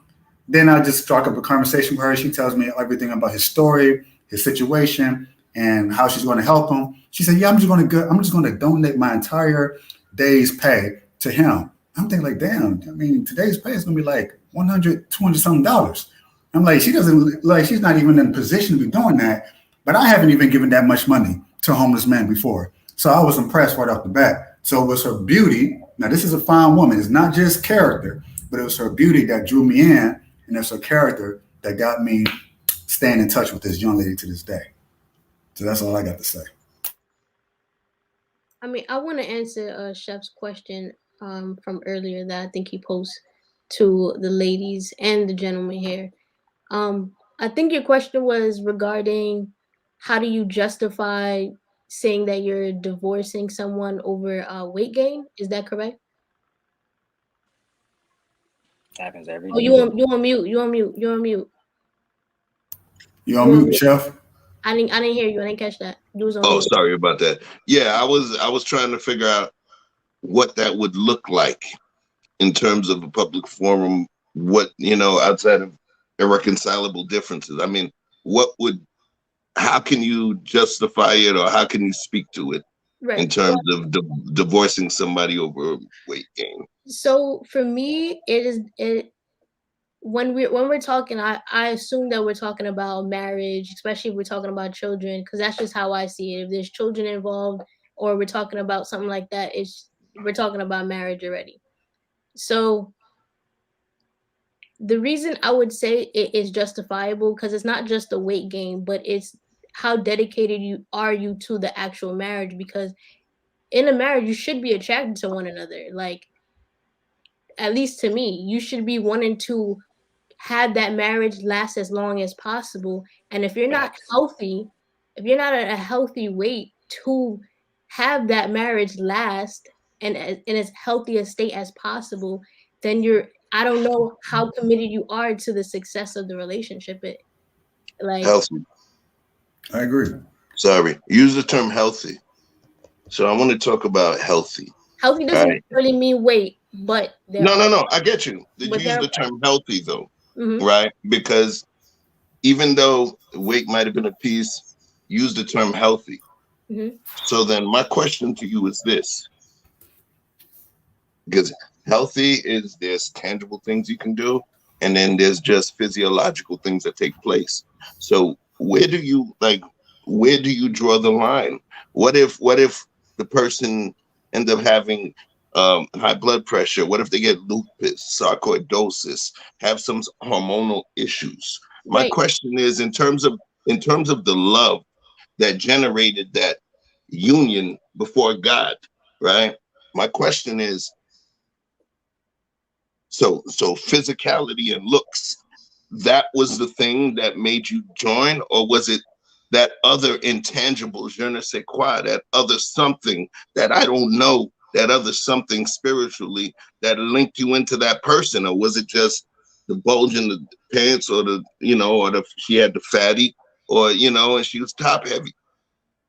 Then I just struck up a conversation with her. She tells me everything about his story, his situation, and how she's going to help him. She said, "Yeah, I'm just going to donate my entire day's pay to him." I'm thinking like, damn, I mean, today's pay is going to be like $100, $200 something. I'm like, she's not even in a position to be doing that. But I haven't even given that much money to a homeless man before. So I was impressed right off the bat. So it was her beauty. Now, this is a fine woman. It's not just character, but it was her beauty that drew me in. And it's her character that got me staying in touch with this young lady to this day. So that's all I got to say. I mean, I want to answer Chef's question from earlier that I think he posed to the ladies and the gentleman here. I think your question was regarding how do you justify saying that you're divorcing someone over weight gain? Is that correct? Happens every Oh, day. you on mute. You on mute. You're on mute. You on mute, Chef? I didn't hear you. I didn't catch that. You was on Oh, mute. sorry about that. Yeah, I was trying to figure out what that would look like in terms of a public forum. What, outside of irreconcilable differences. I mean, how can you justify it, or how can you speak to it in terms of divorcing somebody over weight gain? So for me, when we're talking, I assume that we're talking about marriage, especially if we're talking about children, because that's just how I see it. If there's children involved, or we're talking about something like that, we're talking about marriage already. So the reason I would say it is justifiable, because it's not just a weight gain, but it's how dedicated you are to the actual marriage. Because in a marriage, you should be attracted to one another. Like, at least to me, you should be wanting to have that marriage last as long as possible. And if you're not healthy, if you're not at a healthy weight to have that marriage last and in as healthy a state as possible, then I don't know how committed you are to the success of the relationship. Healthy. I agree. Sorry, use the term healthy. So I want to talk about healthy. Healthy doesn't really mean weight, but no. I get you. Use the term healthy though, right? Because even though weight might have been a piece, use the term healthy. So then my question to you is this. Because healthy is there's tangible things you can do, and then there's just physiological things that take place. So where do you draw the line? What if the person ends up having high blood pressure? What if they get lupus, sarcoidosis, have some hormonal issues? My question is, in terms of the love that generated that union before God, right? My question is, so physicality and looks, that was the thing that made you join, or was it that other intangible, je ne sais quoi, that other something that I don't know, that other something spiritually that linked you into that person? Or was it just the bulge in the pants, or she had the fatty, or and she was top heavy?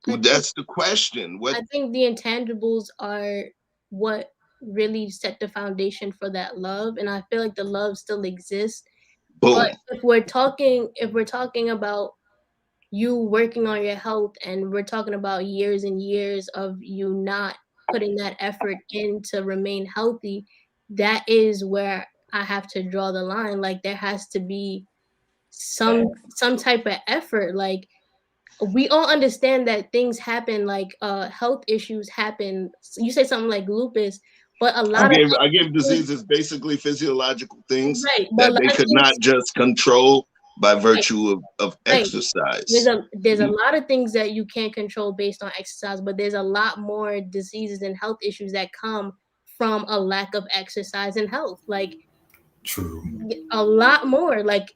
That's the question. I think the intangibles are what really set the foundation for that love, and I feel like the love still exists. Boom. But if we're talking about you working on your health, and we're talking about years and years of you not putting that effort in to remain healthy, that is where I have to draw the line. Like, there has to be some type of effort. Like, we all understand that things happen, like health issues happen. You say something like lupus, but a lot I gave diseases basically physiological things but that they could not just control by virtue of exercise. There's a lot of things that you can't control based on exercise, but there's a lot more diseases and health issues that come from a lack of exercise and health. Like, true, a lot more. Like,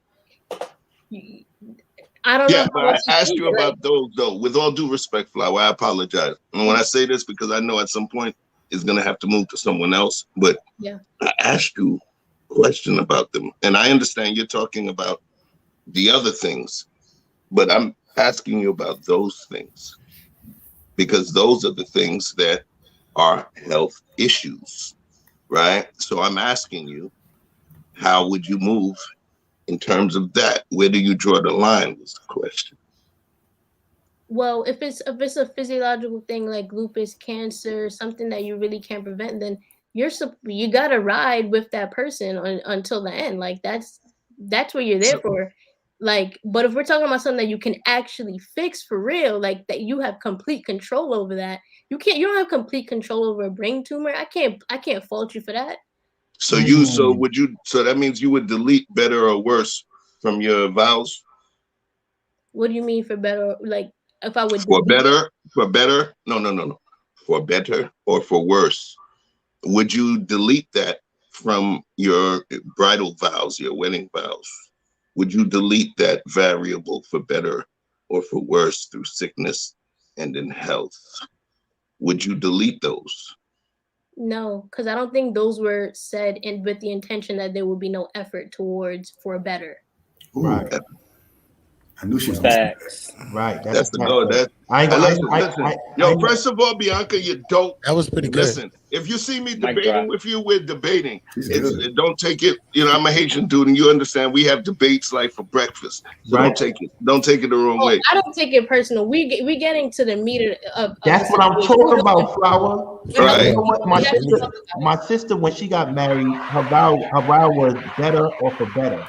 I don't know. But I asked you about those though. With all due respect, Flower, I apologize. And when I say this, because I know at some point it's gonna have to move to someone else. But I asked you a question about them, and I understand you're talking about the other things, but I'm asking you about those things because those are the things that are health issues, right? So I'm asking you, how would you move in terms of that? Where do you draw the line was the question. Well, if it's a physiological thing like lupus, cancer, something that you really can't prevent, then you gotta ride with that person until the end. Like, that's what you're there for. Like, but if we're talking about something that you can actually fix for real, like that you have complete control over that, you don't have complete control over a brain tumor. I can't fault you for that. So so that means you would delete better or worse from your vows? What do you mean for better? Like, if I would for better? No. For better or for worse? Would you delete that from your bridal vows, your wedding vows? Would you delete that variable for better or for worse through sickness and in health? Would you delete those? No, because I don't think those were said with the intention that there would be no effort towards for better. Right. I knew she was gonna say Facts. that. Right. That's the goal. Listen. Yo, first of all, Bianca, you don't. That was pretty good. Listen, if you see me Mic debating drop. with you, we're debating. Good. Don't take it. You know, I'm a Haitian dude, and you understand. We have debates like for breakfast. So Right. Don't take it the wrong way. I don't take it personal. We getting to the meat of That's the what I'm situation. talking about, Flower. Right. You know what? My sister, when she got married, her vow was better or for better.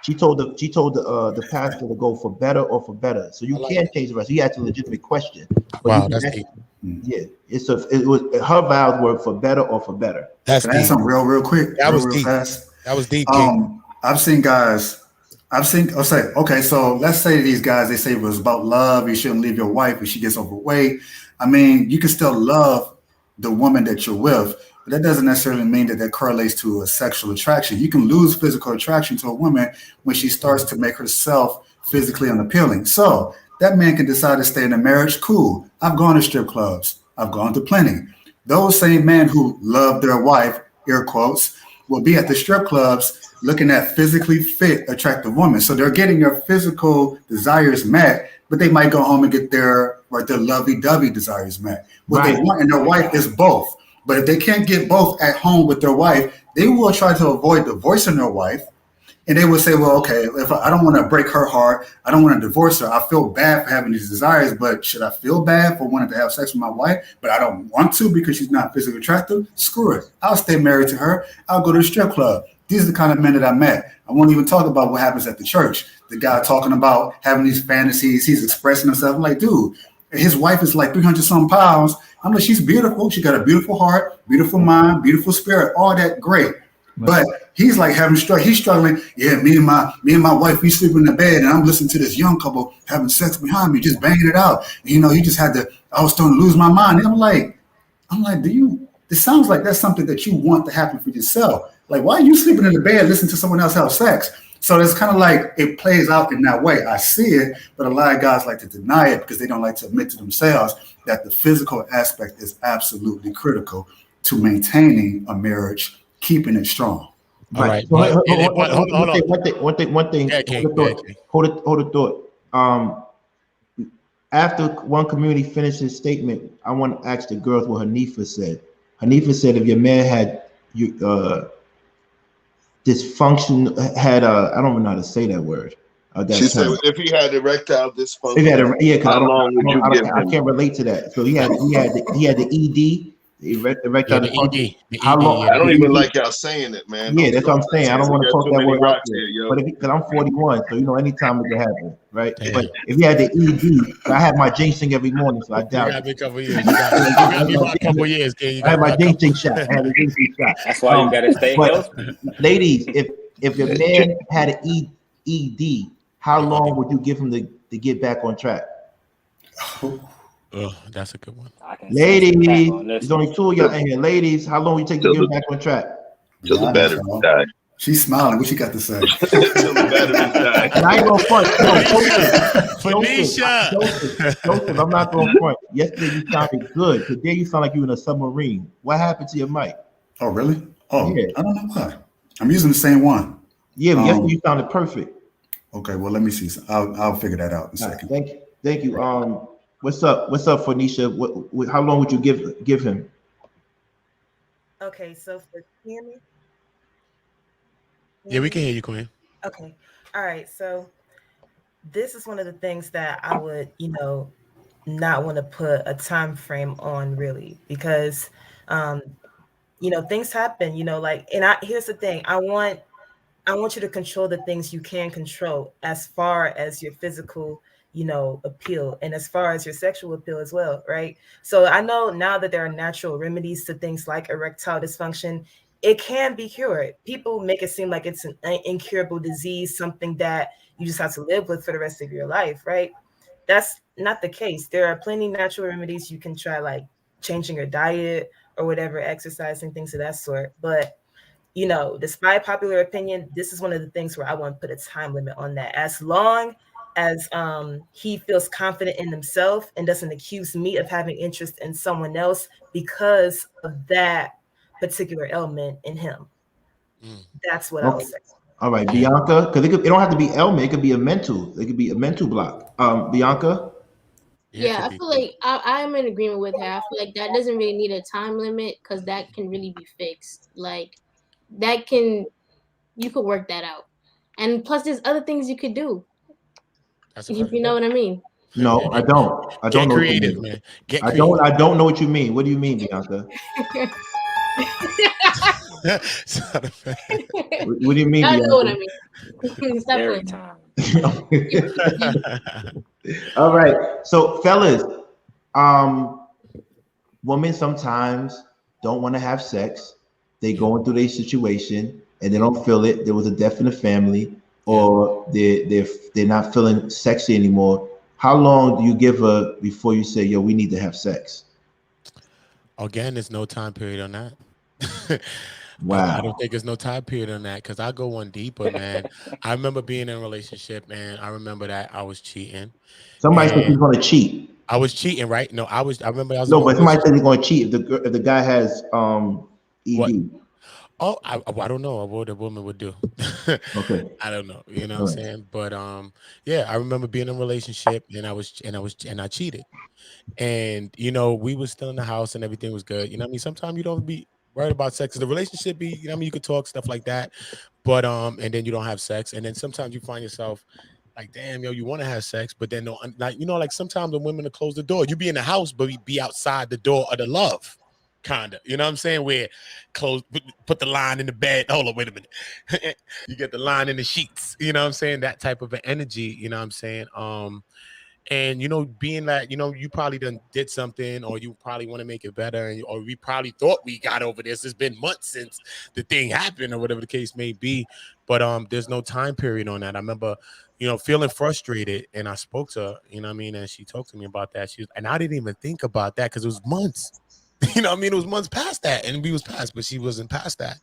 She told the pastor to go for better or for better. So you can't change the rest. He asked a legitimate question. But Wow, that's deep. Yeah, it was her vows were for better or for better. That's Can I add deep. something real quick? That was real deep. fast. That was deep, King. I've seen, so let's say these guys, they say it was about love. You shouldn't leave your wife if she gets overweight. I mean, you can still love the woman that you're with, but that doesn't necessarily mean that correlates to a sexual attraction. You can lose physical attraction to a woman when she starts to make herself physically unappealing. So that man can decide to stay in a marriage. Cool. I've gone to strip clubs. I've gone to plenty. Those same men who love their wife, air quotes, will be at the strip clubs looking at physically fit, attractive women. So they're getting their physical desires met, but they might go home and get their lovey-dovey desires met. What they want in their wife is both. But if they can't get both at home with their wife, they will try to avoid divorcing their wife. And they would say, well, okay, if I don't want to break her heart, I don't want to divorce her. I feel bad for having these desires, but should I feel bad for wanting to have sex with my wife, but I don't want to because she's not physically attractive? Screw it. I'll stay married to her. I'll go to the strip club. These are the kind of men that I met. I won't even talk about what happens at the church. The guy talking about having these fantasies, he's expressing himself. I'm like, dude, his wife is like 300 some pounds. I'm like, she's beautiful. She got a beautiful heart, beautiful mind, beautiful spirit, all that great. But he's like he's struggling. Yeah, me and my wife, we sleep in the bed, and I'm listening to this young couple having sex behind me, just banging it out. And, you know, he just had to. I was starting to lose my mind. And I'm like, this sounds like that's something that you want to happen for yourself. Like, why are you sleeping in the bed listening to someone else have sex? So it's kind of like it plays out in that way. I see it, but a lot of guys like to deny it because they don't like to admit to themselves that the physical aspect is absolutely critical to maintaining a marriage, keeping it strong. All right. Hold on. One thing. Hold a thought. After one community finished his statement, I want to ask the girls what Hanifa said. Hanifa said if your man had dysfunction, I don't even know how to say that word. She said if he had erectile dysfunction, because how long would you give him? I can't relate to that. So he had the ED. Erectile dysfunction. How long? I don't even like y'all saying it, man. Yeah, that's what I'm saying. I don't want to talk that word out there, but because I'm 41, so you know, anytime it can happen, right? But if you had the ED, I have my ginseng every morning, so I doubt. You got me a couple years. You got me a couple years, King. I have my ginseng shot. I have a ginseng shot. That's why you gotta stay healthy. Ladies, if your man had an ED, how long would you give him to get back on track? Oh, that's a good one. Ladies, there's only two of y'all in here. Ladies, how long will you take to get back on track? Till the battery die. She's smiling. What she got to say? Till the battery die. And I ain't gonna front. Phoenicia. Joseph, I'm not gonna front. Yesterday you sounded good. Today you sound like you in a submarine. What happened to your mic? Oh, really? Oh, yeah. I don't know why. I'm using the same one. Yeah, but yesterday you sounded perfect. Okay, well, let me see. I'll figure that out in a second. Thank you. What's up, Phoenicia? How long would you give him? Okay, so for Tammy. Yeah, we can hear you, Queen. Okay. All right. So this is one of the things that I would, not want to put a time frame on really, because things happen, here's the thing. I want you to control the things you can control as far as your physical appeal and as far as your sexual appeal as well, right? So I know now that there are natural remedies to things like erectile dysfunction. It can be cured. People make it seem like it's an incurable disease, something that you just have to live with for the rest of your life, right? That's not the case. There are plenty of natural remedies you can try, like changing your diet or whatever, exercising, things of that sort. But despite popular opinion, this is one of the things where I want to put a time limit on that. As long as he feels confident in himself and doesn't accuse me of having interest in someone else because of that particular element in him. That's what I'll say. All right, Bianca, because it don't have to be ailment. It could be a mental. It could be a mental block. Bianca. Yeah, I feel like I'm in agreement with her. I feel like that doesn't really need a time limit because that can really be fixed. Like you could work that out. And plus, there's other things you could do. You know what I mean? No, I don't. I don't Get know what you creative, mean. man. Get I creative. don't. I don't know what you mean. What do you mean, Bianca? What do you mean, I Bianca? know what I mean. Stop Every playing. time. All right. So, fellas, women sometimes don't want to have sex. They going through their situation and they don't feel it. There was a death in the family, or they're not feeling sexy anymore. How long do you give her before you say, "Yo, we need to have sex"? Again, there's no time period on that. Wow. I don't think there's no time period on that because I go one deeper, man. I remember being in a relationship, man. I remember that I was cheating. Somebody said he's going to cheat. I was cheating, right? No, I remember I was No, in a but somebody relationship. said he's going to cheat if the guy has ED. What? Oh, I don't know what a woman would do. Okay. I don't know. You know what I'm saying? But yeah, I remember being in a relationship and I cheated. And we were still in the house and everything was good. You know what I mean? Sometimes you don't be worried about sex. The relationship be, you know what I mean? You could talk stuff like that. But and then you don't have sex. And then sometimes you find yourself like, damn, yo, you want to have sex, but then like sometimes the women will close the door. You be in the house, but we be outside the door of the love. Kinda, you know what I'm saying? Where put the line in the bed. Hold on, wait a minute. You get the line in the sheets, you know what I'm saying? That type of an energy, you know what I'm saying? And being that you probably did something, or you probably want to make it better, or we probably thought we got over this. It's been months since the thing happened, or whatever the case may be. But there's no time period on that. I remember, feeling frustrated, and I spoke to her, you know what I mean, and she talked to me about that. And I didn't even think about that because it was months. You know what I mean? It was months past that, and we was past, but she wasn't past that.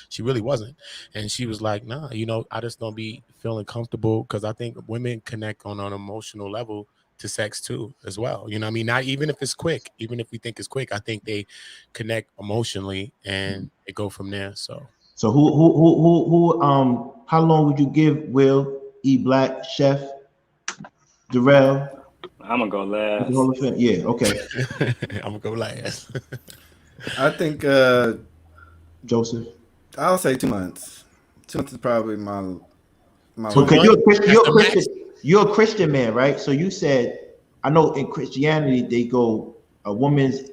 She really wasn't. And she was like, nah, I just don't be feeling comfortable, because I think women connect on an emotional level to sex too, as well. You know what I mean? Not even if it's quick, even if we think it's quick, I think they connect emotionally and they go from there. So how long would you give Will E. Black, Chef, Darrel? I'm gonna go last. Yeah, okay. I'm gonna go last. I think Joseph. I'll say 2 months. 2 months is probably my Because you're a Christian man, right? So you said, I know in Christianity they go a woman's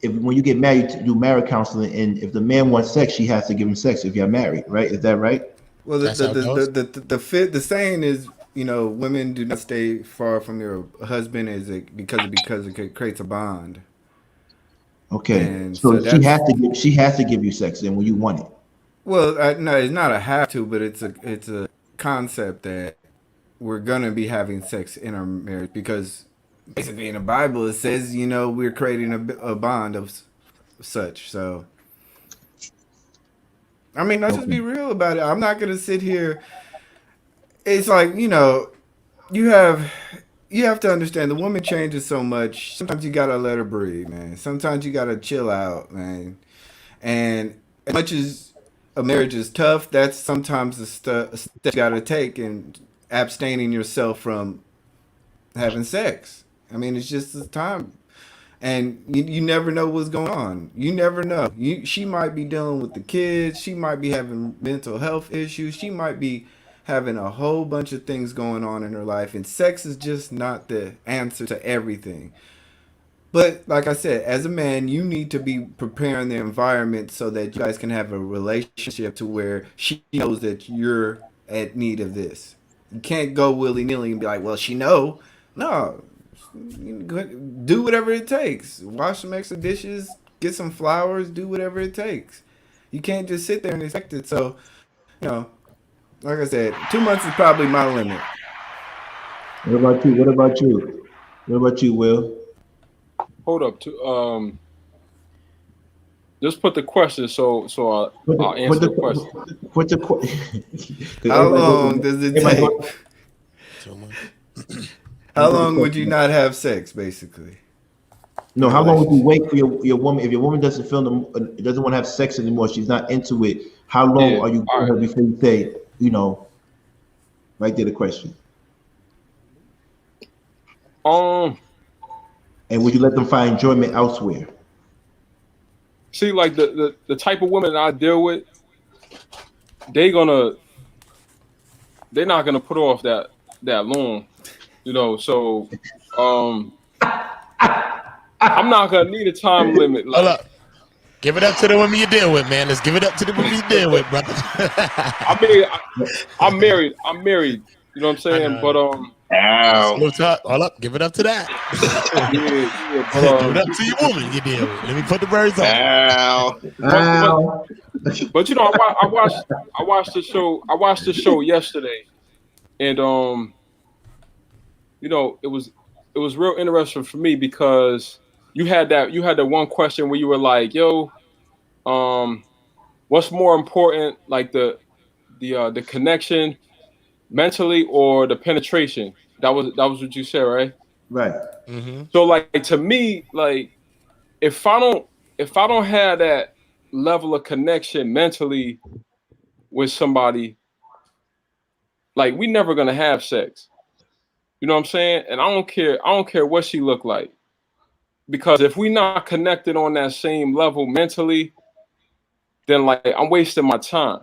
if when you get married to do marriage counseling, and if the man wants sex, she has to give him sex if you're married, right? Is that right? Well, the saying is, women do not stay far from their husband because it creates a bond. Okay, And so she has to give you sex then when you want it. Well, no, it's not a have to, but it's a concept that we're gonna be having sex in our marriage, because basically in the Bible it says, we're creating a bond of such. So, I mean, let's just be real about it. I'm not gonna sit here. It's like, you have to understand the woman changes so much. Sometimes you gotta let her breathe, man. Sometimes you gotta chill out, man. And as much as a marriage is tough, that's sometimes the step you gotta take in abstaining yourself from having sex. I mean, it's just the time. And you never know what's going on. You never know. She might be dealing with the kids. She might be having mental health issues. She might be having a whole bunch of things going on in her life. And sex is just not the answer to everything. But like I said, as a man, you need to be preparing the environment so that you guys can have a relationship to where she knows that you're at need of this. You can't go willy-nilly and be like, well, she know. No. Do whatever it takes. Wash some extra dishes, get some flowers, do whatever it takes. You can't just sit there and expect it. So, like I said, 2 months is probably my limit. What about you? What about you, Will? Hold up. Just put the question so I'll answer the question. Put the question. How long does it take? 2 months. How long would you not have sex, basically? No, how long would you wait for your woman if your woman doesn't want to have sex anymore? She's not into it. How long Yeah. are you All with her right. before you say, you know, right there the question? Um. And would you let them find enjoyment elsewhere? See, like the type of women that I deal with, they gonna they're not gonna put off that long, you know. So, I'm not gonna need a time limit. Hold Like, up. Give it up to the women you deal with, man. Let's give it up to the women you deal with, brother. I mean, I'm married. I'm married. You know what I'm I saying? know. But Ow. Salute to, hold up. Give it up to that. yeah. But Give it up to your woman you deal with. Let me put the birds on. Ow. Ow. but you know, I watched the show. I watched the show yesterday, and you know, it was real interesting for me because you had that one question where you were like, "Yo, um, what's more important, like the connection mentally or the penetration?" That was what you said, right? Right. Mm-hmm. So like to me, like if I don't if I don't have that level of connection mentally with somebody, like we never gonna have sex. You know what I'm saying? And I don't care what she look like. Because if we not connected on that same level mentally, then like I'm wasting my time.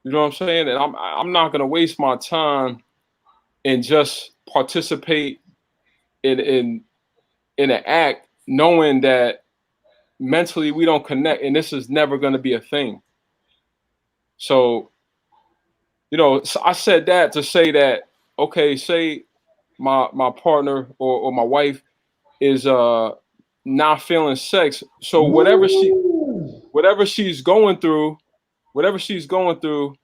You know what I'm saying? And I'm not gonna waste my time and just participate in an act knowing that mentally we don't connect and this is never gonna be a thing. So, you know, so I said that to say that, okay, say my partner or my wife is not feeling sex. So Woo. whatever she's going through, whatever she's going through.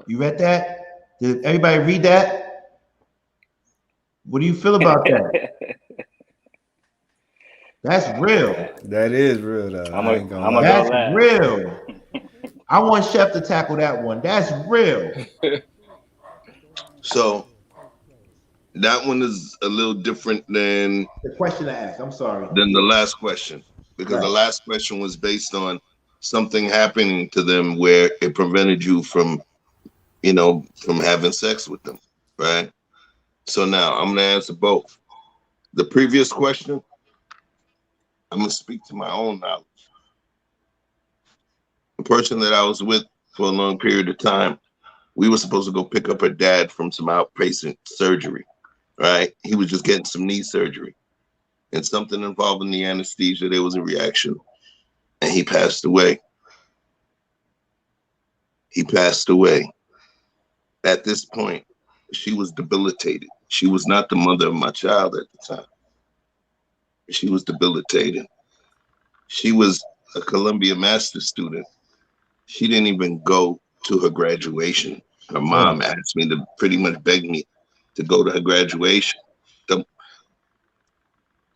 You read that? Did everybody read that? What do you feel about that? That's real. That is real though. I'm I a, ain't gonna I'm gonna lie. go That's last. real. I want Chef to tackle that one. That's real. So that one is a little different The question I asked. I'm sorry. than the last question, because the Right. last question was based on something happening to them where it prevented you from, from having sex with them, right? So now I'm gonna answer both. The previous question, I'm gonna speak to my own knowledge. The person that I was with for a long period of time, we were supposed to go pick up her dad from some outpatient surgery, right? He was just getting some knee surgery, and something involving the anesthesia, there was a reaction, and he passed away. He passed away. At this point, she was debilitated. She was not the mother of my child at the time. She was debilitated. She was a Columbia master's student. She didn't even go to her graduation. Her mom asked me to pretty much beg me to go to her graduation. The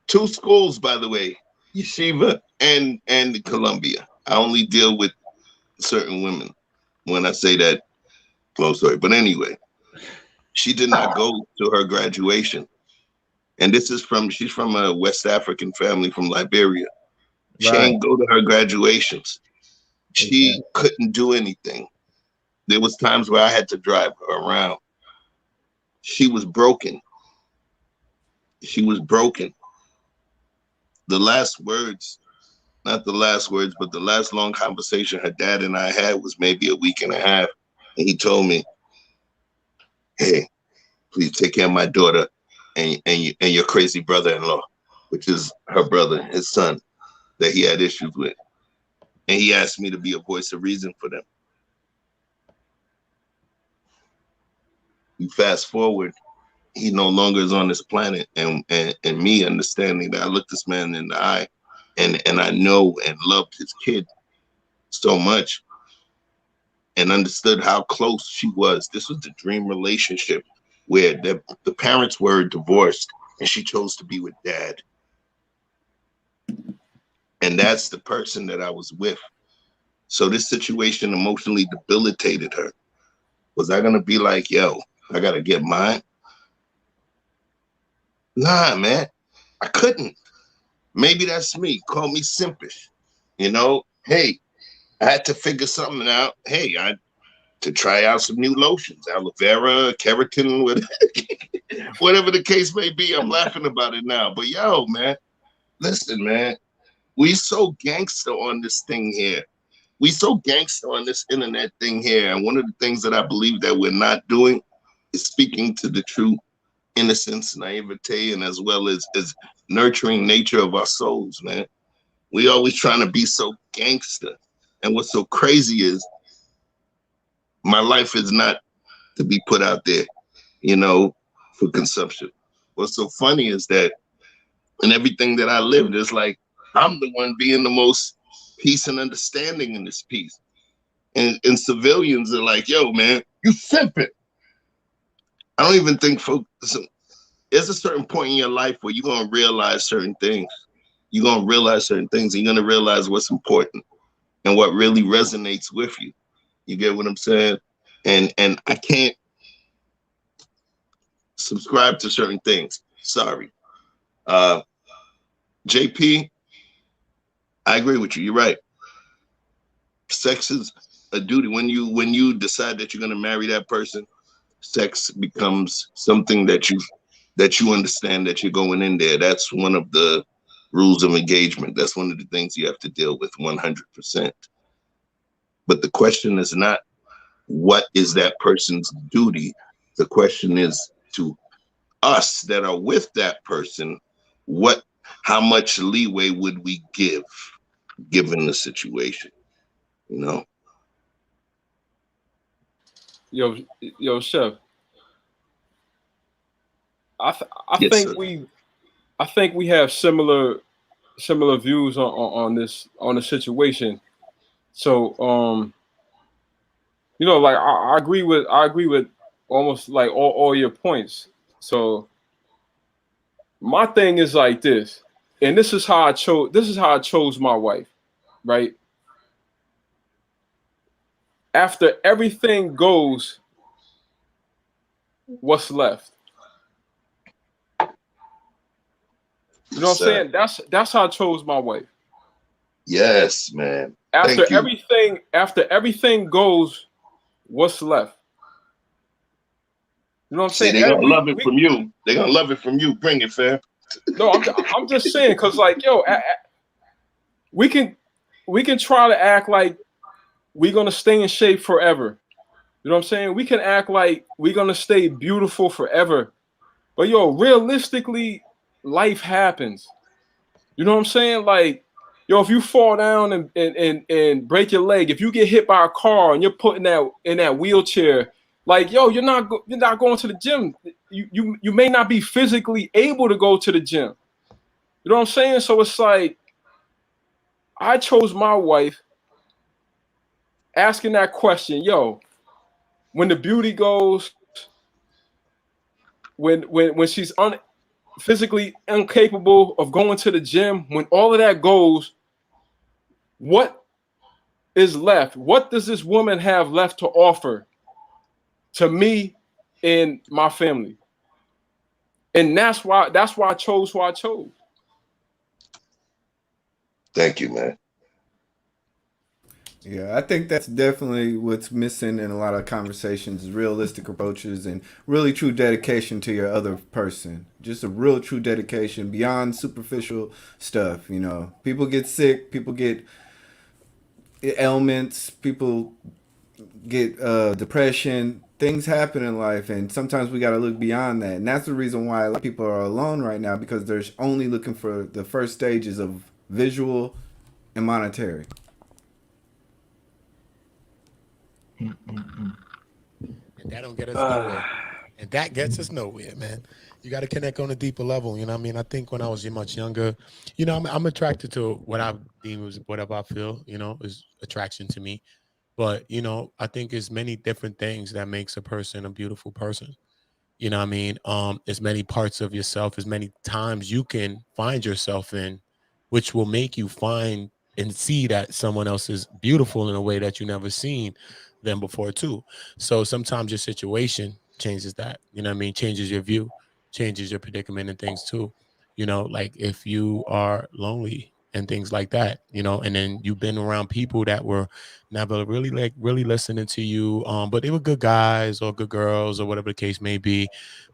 two schools, by the way, Yeshiva and Columbia. I only deal with certain women when I say that. Well, sorry, but anyway, she did not go to her graduation. And she's from a West African family from Liberia. She Right. ain't go to her graduations. Okay. She couldn't do anything. There was times where I had to drive her around. She was broken. She was broken. The last words, not the last words, but the last long conversation her dad and I had was maybe a week and a half. And he told me, "Hey, please take care of my daughter and your crazy brother-in-law," which is her brother, his son, that he had issues with. And he asked me to be a voice of reason for them. You fast forward, he no longer is on this planet, and me understanding that I looked this man in the eye, and I know and loved his kid so much, and understood how close she was. This was the dream relationship where the parents were divorced, and she chose to be with dad. And that's the person that I was with. So this situation emotionally debilitated her. Was I gonna be like, yo, I gotta get mine? Nah, man, I couldn't. Maybe that's me. Call me simpish. Hey, I had to figure something out. Hey, to try out some new lotions, aloe vera, keratin, whatever the case may be. I'm laughing about it now. But yo, man, listen, man, we so gangster on this thing here. We so gangster on this internet thing here. And one of the things that I believe that we're not doing is speaking to the true innocence, naivete, and as well as nurturing nature of our souls, man. We always trying to be so gangster. And what's so crazy is my life is not to be put out there, you know, for consumption. What's so funny is that in everything that I lived, it's like I'm the one being the most peace and understanding in this piece. And civilians are like, yo, man, you simping. I don't even think folks, there's a certain point in your life where you're going to realize certain things. You're going to realize certain things. And you're going to realize what's important and what really resonates with you. You get what I'm saying? And I can't subscribe to certain things. Sorry. JP, I agree with you. You're right. Sex is a duty. When you decide that you're going to marry that person, sex becomes something that you understand that you're going in there. That's one of the rules of engagement. That's one of the things you have to deal with 100%. But the question is not what is that person's duty. The question is to us that are with that person, how much leeway would we give given the situation, you know? Yo, Chef. I Yes, think sir. we have similar views on the situation. So you know, like I agree with almost like all your points. So my thing is like this, and this is how I chose my wife, right? After everything goes, what's left? You know what I'm saying? That's how I chose my wife. Yes, man. After Thank you. everything goes, what's left? You know what I'm See, saying? they're gonna love it from you. They're gonna love it from you. Bring it, fam. No, I'm just saying, because like, yo, we can try to act like we're gonna stay in shape forever. You know what I'm saying? We can act like we're gonna stay beautiful forever. But yo, realistically, life happens. You know what I'm saying? Like, yo, if you fall down and break your leg, if you get hit by a car and you're put in that wheelchair, like, yo, you're not going to the gym. You may not be physically able to go to the gym. You know what I'm saying? So it's like, I chose my wife asking that question, yo, when the beauty goes, when she's physically incapable of going to the gym, when all of that goes, what is left? What does this woman have left to offer to me and my family? And that's why I chose who I chose. Thank you, man. Yeah, I think that's definitely what's missing in a lot of conversations is realistic approaches and really true dedication to your other person. Just a real true dedication beyond superficial stuff, you know. People get sick, people get ailments, people get depression. Things happen in life, and sometimes we got to look beyond that. And that's the reason why a lot of people are alone right now, because they're only looking for the first stages of visual and monetary. And that don't get us nowhere. And that gets us nowhere, man. You got to connect on a deeper level. You know what I mean? I think when I was much younger, you know, I'm attracted to what I deem as whatever I feel, you know, is attraction to me. But, you know, I think there's many different things that makes a person a beautiful person. You know what I mean? As many parts of yourself, as many times you can find yourself in, which will make you find and see that someone else is beautiful in a way that you never seen them before too. So sometimes your situation changes that, you know what I mean? Changes your view, changes your predicament and things too. You know, like if you are lonely and things like that, and then you've been around people that were never really listening to you, but they were good guys or good girls or whatever the case may be,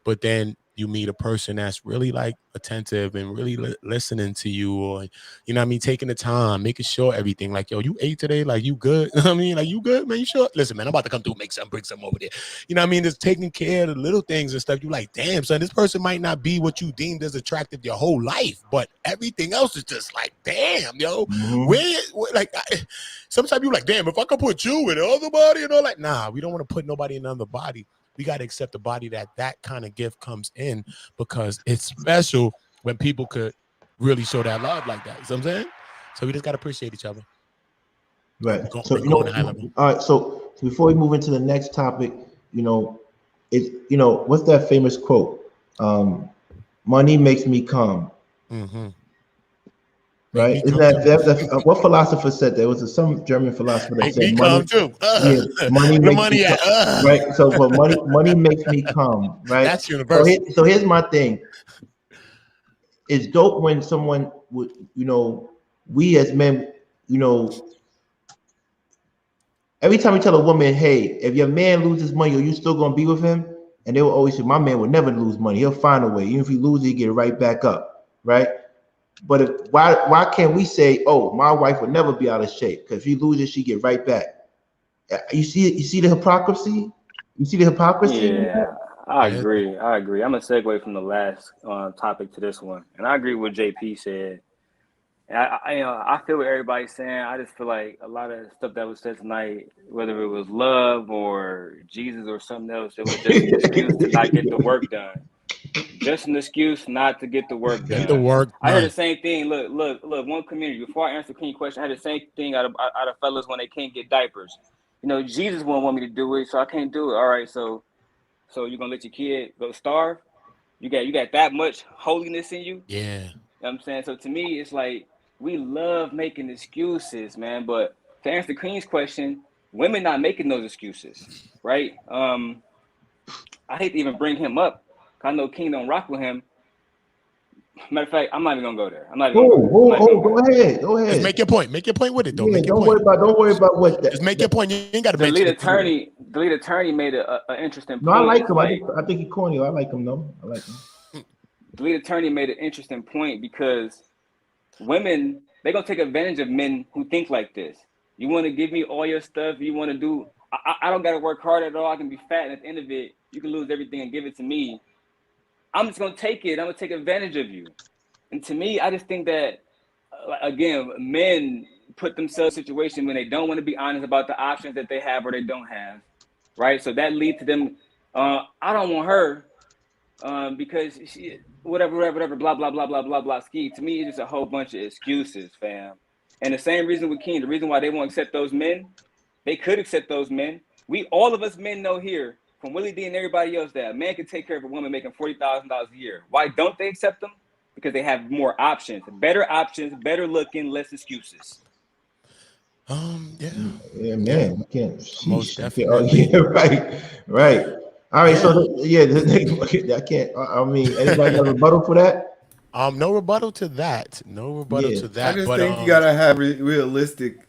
but then you meet a person that's really like attentive and really listening to you, or taking the time, making sure everything, like, yo, you ate today, like, you good? Like, you good, man? You sure? Listen, man, I'm about to come through, bring some over there. Just taking care of the little things and stuff. You like, damn, son, this person might not be what you deemed as attractive your whole life, but everything else is just like, damn, yo, where like, sometimes you like, damn, if I could put you in another body and all that, nah, we don't want to put nobody in another body. We got to accept the body that kind of gift comes in, because it's special when people could really show that love like that. You know what I'm saying? So we just got to appreciate each other. Right. So, all right. So before we move into the next topic, what's that famous quote? Money makes me come. Mm-hmm. Right? Isn't that what philosopher said that? Was some German philosopher that said money? Too. Yeah, money makes me come. Right. So, but money makes me come. Right. That's universal. So here's my thing. It's dope when someone would, we as men, every time we tell a woman, hey, if your man loses money, are you still gonna be with him? And they will always say, my man would never lose money. He'll find a way. Even if he loses, he get it right back up. Right. But why can't we say, oh, my wife would never be out of shape? Because if he loses, she get right back. You see the hypocrisy? You see the hypocrisy? Yeah, I agree. I'm gonna segue from the last topic to this one, and I agree with JP said. And I feel what everybody's saying. I just feel like a lot of stuff that was said tonight, whether it was love or Jesus or something else, it was just an excuse to not get the work done. Just an excuse not to get the work done. I heard the same thing. Look. One community. Before I answer the King question, I had the same thing out of fellas when they can't get diapers. Jesus won't want me to do it, so I can't do it. All right, so you're gonna let your kid go starve? You got that much holiness in you? Yeah. You know what I'm saying? So to me, it's like we love making excuses, man. But to answer the Queen's question, women not making those excuses, right? I hate to even bring him up. I know King don't rock with him. Matter of fact, I'm not even gonna go there. Go ahead. Just make your point. Make your point with it, though. Yeah, don't worry about what. Just make your point. You ain't got to the mention lead attorney made an interesting point. No, I like him. I think he's corny. I like him though. I like him. The lead attorney made an interesting point, because women, they're gonna take advantage of men who think like this. You want to give me all your stuff. You want to do. I don't got to work hard at all. I can be fat, and at the end of it, you can lose everything and give it to me. I'm just gonna take it. I'm gonna take advantage of you. And to me, I just think that again, men put themselves in a situation when they don't want to be honest about the options that they have or they don't have, right? So that leads to them. I don't want her because she whatever, blah blah blah blah blah blah. Ski. To me, it's just a whole bunch of excuses, fam. And the same reason with King, the reason why they won't accept those men, they could accept those men. All of us men know here, from Willie D and everybody else, that a man can take care of a woman making $40,000 a year. Why don't they accept them? Because they have more options, better looking, less excuses. Yeah, man, you can't. Most definitely. Yeah, right. All right, so I can't. I mean, anybody got a rebuttal for that? No rebuttal to that. I just think you gotta have realistic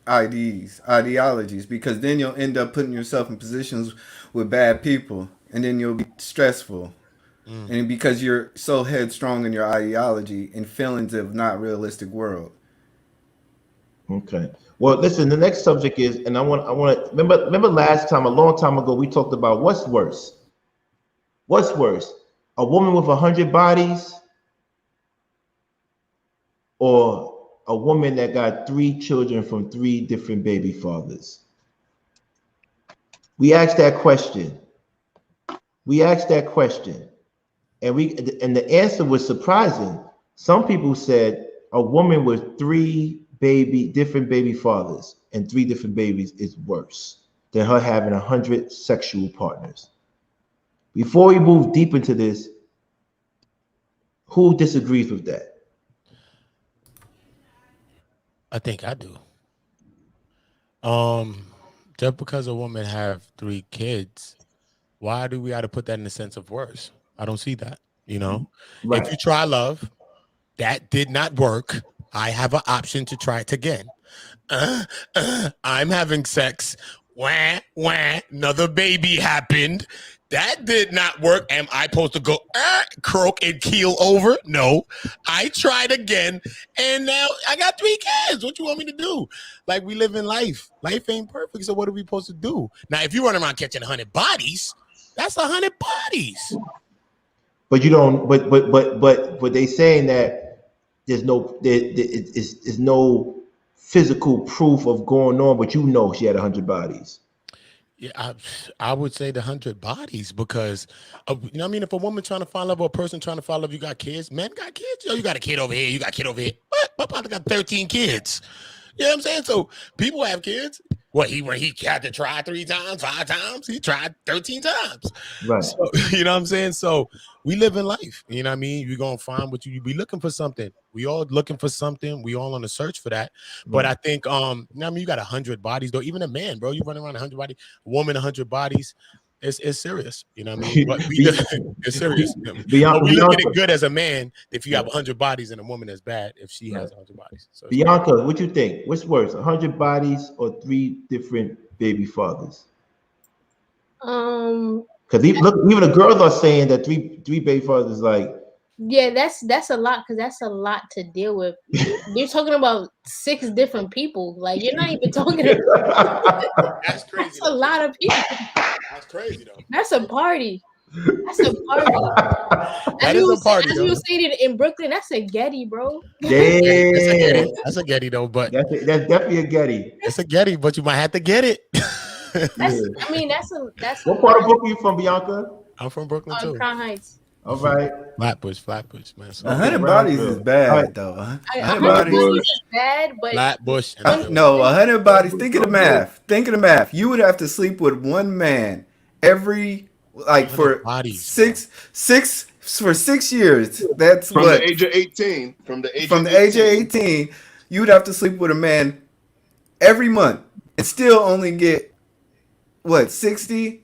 ideologies, because then you'll end up putting yourself in positions with bad people, and then you'll be stressful. And because you're so headstrong in your ideology and feelings of not realistic world. Okay. Well, listen, the next subject is, and I want to remember last time, a long time ago, we talked about what's worse. What's worse? A woman with 100 bodies, or a woman that got 3 children from 3 different baby fathers? We asked that question. And the answer was surprising. Some people said a woman with 3 different baby fathers and 3 different babies is worse than her having 100 sexual partners. Before we move deep into this, who disagrees with that? I think I do. Just because a woman have 3 kids, why do we have to put that in the sense of worse? I don't see that. Right. If you try love, that did not work. I have an option to try it again. I'm having sex. Wah, wah, another baby happened. That did not work. Am I supposed to go croak and keel over? No. I tried again, and now I got 3 kids. What you want me to do? Like, we live in life. Life ain't perfect, so what are we supposed to do? Now, if you run around catching 100 bodies, that's 100 bodies. But you don't. But they saying that there's no physical proof of going on, but you know she had 100 bodies. Yeah, I would say the 100 bodies because, you know what I mean? If a woman trying to find love or a person trying to find love, you got kids. Men got kids. Yo, you got a kid over here. You got a kid over here. What? My partner got 13 kids. You know what I'm saying? So people have kids. What, when he had to try 3 times, 5 times, he tried 13 times. Right. So, you know what I'm saying? So we live in life. You know what I mean? You're going to find what you be looking for something. We all looking for something. We all on the search for that. But I think, you know what I mean? You got 100 bodies, though. Even a man, bro, you running around 100 bodies, a woman, 100 bodies. It's serious. You know what I mean? But it's serious. But we look at it good as a man if you have 100 bodies and a woman that's bad if she has 100 bodies. So Bianca, what you think? What's worse, 100 bodies or 3 different baby fathers? Because even the girls are saying that three baby fathers is like. Yeah, that's a lot because that's a lot to deal with. You're talking about 6 different people. Like you're not even talking about. That's crazy. That's a lot of people. That's crazy though. That's a party. That's a party. That is a party. As you were saying in Brooklyn, that's a Getty, bro. Damn. That's a Getty though, but that's definitely a Getty. It's a Getty, but you might have to get it. I mean, that's what part of Brooklyn you from, Bianca? I'm from Brooklyn too. Crown Heights. All right. Flatbush, man. So 100 bodies is bad though. 100 bodies is bad, but Flatbush. No, 100 bodies. Think of the math. You would have to sleep with one man every for bodies, 6 years. That's from what the age of 18. From the age of 18, you would have to sleep with a man every month and still only get what 60.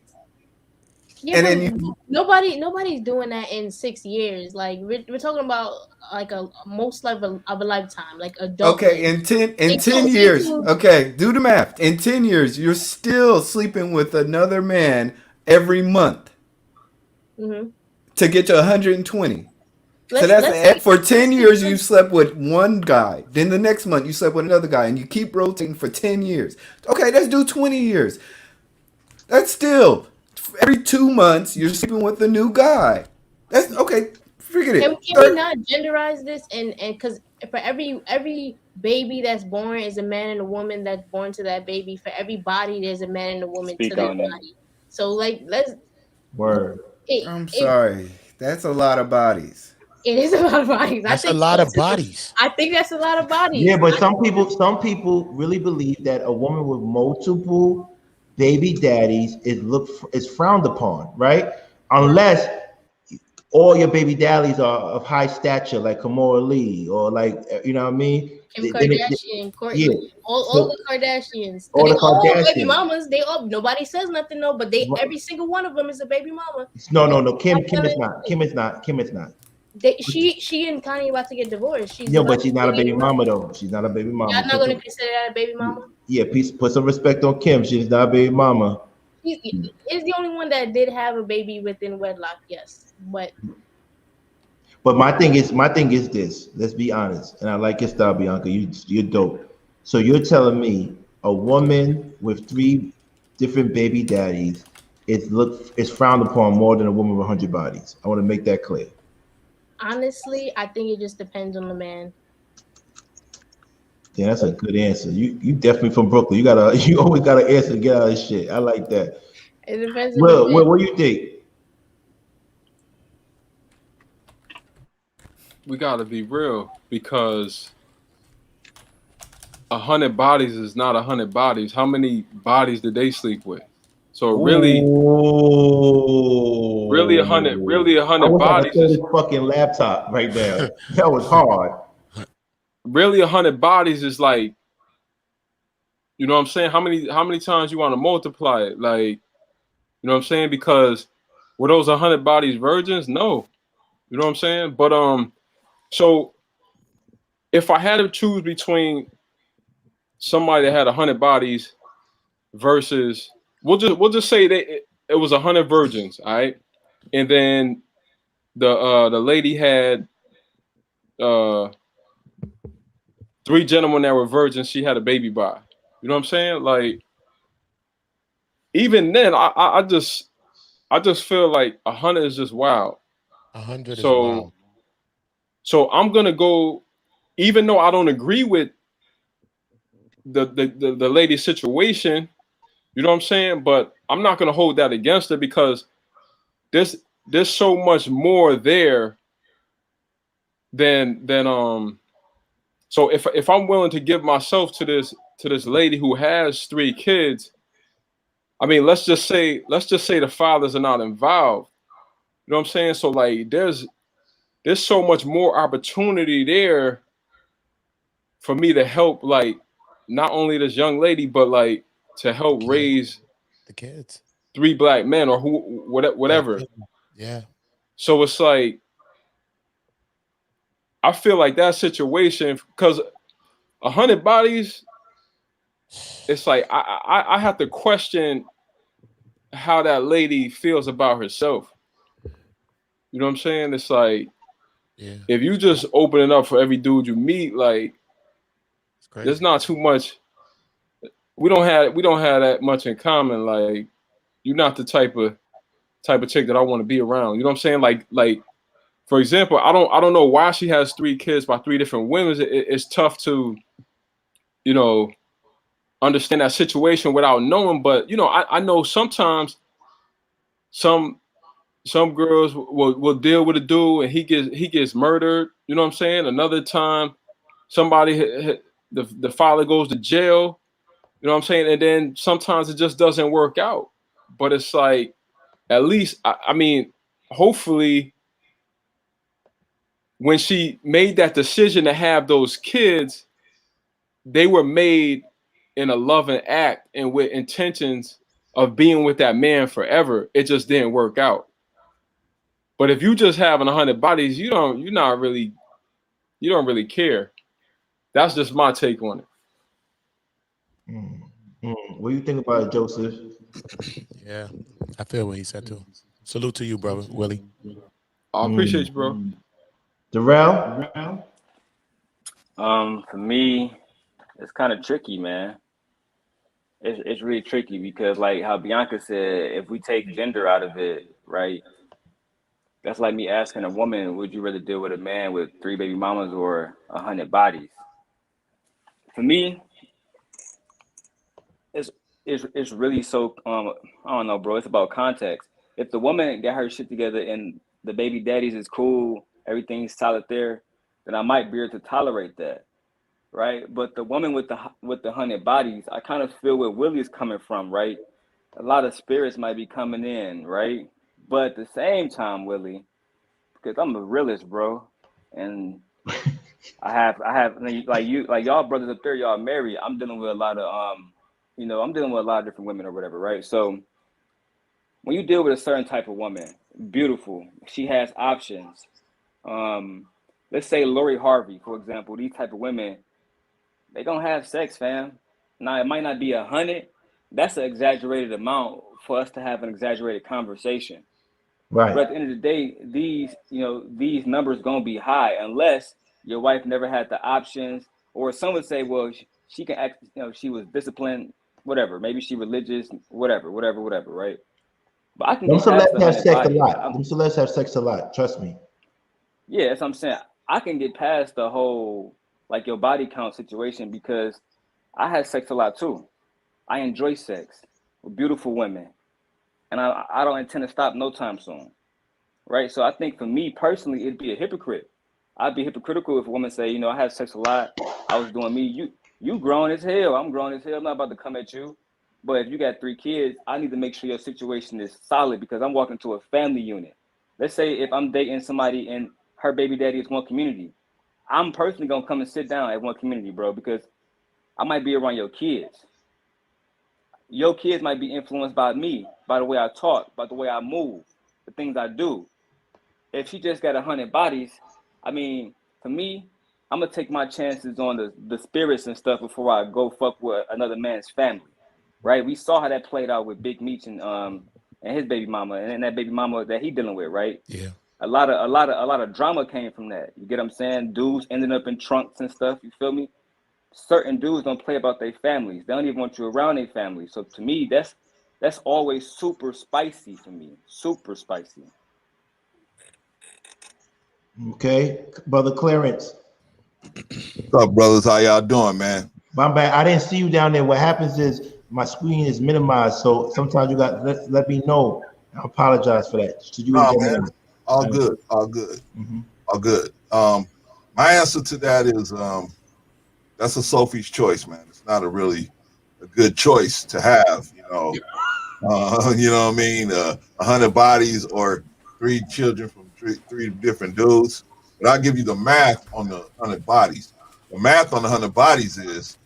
Yeah, and then nobody's doing that in 6 years. Like we're talking about like a most of a lifetime, like adult. Okay, in 10 years. Okay, do the math. In 10 years, you're still sleeping with another man every month to get to 120. So that's for 10 years you slept with one guy. Then the next month you slept with another guy, and you keep rotating for 10 years. Okay, let's do 20 years. That's still. Every 2 months, you're sleeping with a new guy. That's okay. Forget it. Can we not genderize this? And because for every baby that's born is a man and a woman that's born to that baby. For every body, there's a man and a woman to that body. So let's. Word. I'm sorry. That's a lot of bodies. It is a lot of bodies. That's a lot of bodies. I think that's a lot of bodies. Yeah, but some people really believe that a woman with multiple baby daddies is frowned upon, right? Unless all your baby daddies are of high stature, like Kamora Lee, or like you know what I mean. Kim Kardashian, Kourtney, yeah. all the Kardashians, all the Kardashians. All baby mamas. Nobody says nothing though, but every single one of them is a baby mama. No. Kim is not. Kim is not. She and Kanye about to get divorced. But she's not a baby mama though. She's not a baby mama. Y'all not gonna consider that a baby mama? Yeah, put some respect on Kim. She's not a baby mama. He's the only one that did have a baby within wedlock. Yes, but my thing is this. Let's be honest, and I like your style, Bianca. You're dope. So you're telling me a woman with 3 different baby daddies is frowned upon more than a woman with 100 bodies. I want to make that clear. Honestly, I think it just depends on the man. Yeah, that's a good answer. You definitely from Brooklyn. You always gotta answer to get out of this shit. I like that. It depends. Well, what do you think? We gotta be real because 100 bodies is not 100 bodies. How many bodies did they sleep with? So really 100 bodies. This fucking laptop right there. That was hard. Really 100 bodies is like, you know what I'm saying? How many times you want to multiply it? Like, you know what I'm saying? Because were those 100 bodies virgins? No. You know what I'm saying? But so if I had to choose between somebody that had 100 bodies versus we'll just say it was 100 virgins, all right, and then the lady had 3 gentlemen that were virgins. She had a baby by. You know what I'm saying? Like even then, I just feel like 100 is just wild. 100 is wild. So I'm gonna go, even though I don't agree with the lady's situation. You know what I'm saying? But I'm not gonna hold that against her because there's so much more there than so if I'm willing to give myself to this lady who has 3 kids, I mean let's just say the fathers are not involved. You know what I'm saying? So like there's so much more opportunity there for me to help, like not only this young lady but like to help raise the kids, 3 black men or whatever. Yeah. So it's like I feel like that situation, because 100 bodies, it's like I have to question how that lady feels about herself. You know what I'm saying? It's like, if you just open it up for every dude you meet, like there's not too much. We don't have that much in common. Like you're not the type of chick that I want to be around. You know what I'm saying? Like for example, I don't know why she has 3 kids by 3 different women. It's tough to, you know, understand that situation without knowing. But you know, I know sometimes some girls will deal with a dude and he gets murdered. You know what I'm saying? Another time, somebody the father goes to jail. You know what I'm saying? And then sometimes it just doesn't work out. But it's like, at least I mean, hopefully, when she made that decision to have those kids, they were made in a loving act and with intentions of being with that man forever. It just didn't work out. But if you just having 100 bodies, you don't really care. That's just my take on it. What do you think about it, Joseph? Yeah, I feel what he said too. Salute to you, brother Willie. I appreciate you, bro. Darrel? For me, it's kind of tricky, man. It's really tricky because, like how Bianca said, if we take gender out of it, right? That's like me asking a woman, would you rather deal with a man with 3 baby mamas or 100 bodies? For me, it's really so I don't know, bro. It's about context. If the woman got her shit together and the baby daddies is cool, everything's solid there, then I might be able to tolerate that, right? But the woman with the 100 bodies, I kind of feel where Willie is coming from, right? A lot of spirits might be coming in, right? But at the same time, Willie, because I'm a realist, bro, and I have like y'all brothers up there, y'all married. I'm dealing with a lot of I'm dealing with a lot of different women or whatever, right? So when you deal with a certain type of woman, beautiful, she has options. Let's say Lori Harvey, for example. These type of women, they don't have sex, fam. Now it might not be 100. That's an exaggerated amount for us to have an exaggerated conversation. Right. But at the end of the day, these numbers gonna be high unless your wife never had the options, or some would say, well, she can act, she was disciplined, whatever. Maybe she religious, whatever, right? But I can Them get past celebs the have 100 sex a bodies. lot. Them celebs have sex a lot. Trust me. Yeah, that's what I'm saying. I can get past the whole like your body count situation because I had sex a lot too. I enjoy sex with beautiful women, and I don't intend to stop no time soon. Right. So I think for me personally, it'd be a hypocrite. I'd be hypocritical if a woman say, I had sex a lot. I was doing me. You grown as hell. I'm grown as hell. I'm not about to come at you. But if you got 3 kids, I need to make sure your situation is solid because I'm walking to a family unit. Let's say if I'm dating somebody and her baby daddy is one community, I'm personally gonna come and sit down at one community, bro, because I might be around your kids. Your kids might be influenced by me, by the way I talk, by the way I move, the things I do. If she just got 100 bodies, I mean, for me, I'm gonna take my chances on the spirits and stuff before I go fuck with another man's family, right? We saw how that played out with Big Meech and his baby mama and that baby mama that he dealing with, right? Yeah. A lot of drama came from that. You get what I'm saying? Dudes ended up in trunks and stuff. You feel me? Certain dudes don't play about their families. They don't even want you around their family. So to me, that's always super spicy for me. Super spicy. Okay, brother Clarence. What's up, brothers? How y'all doing, man? My bad. I didn't see you down there. What happens is my screen is minimized, so sometimes you got let me know. I apologize for that. To you and man. All good. All good. All good. My answer to that is that's a Sophie's choice, man. It's not a good choice to have, you know. You know what I mean? 100 bodies or 3 children from three different dudes. But I'll give you the math on the 100 bodies. The math on the 100 bodies is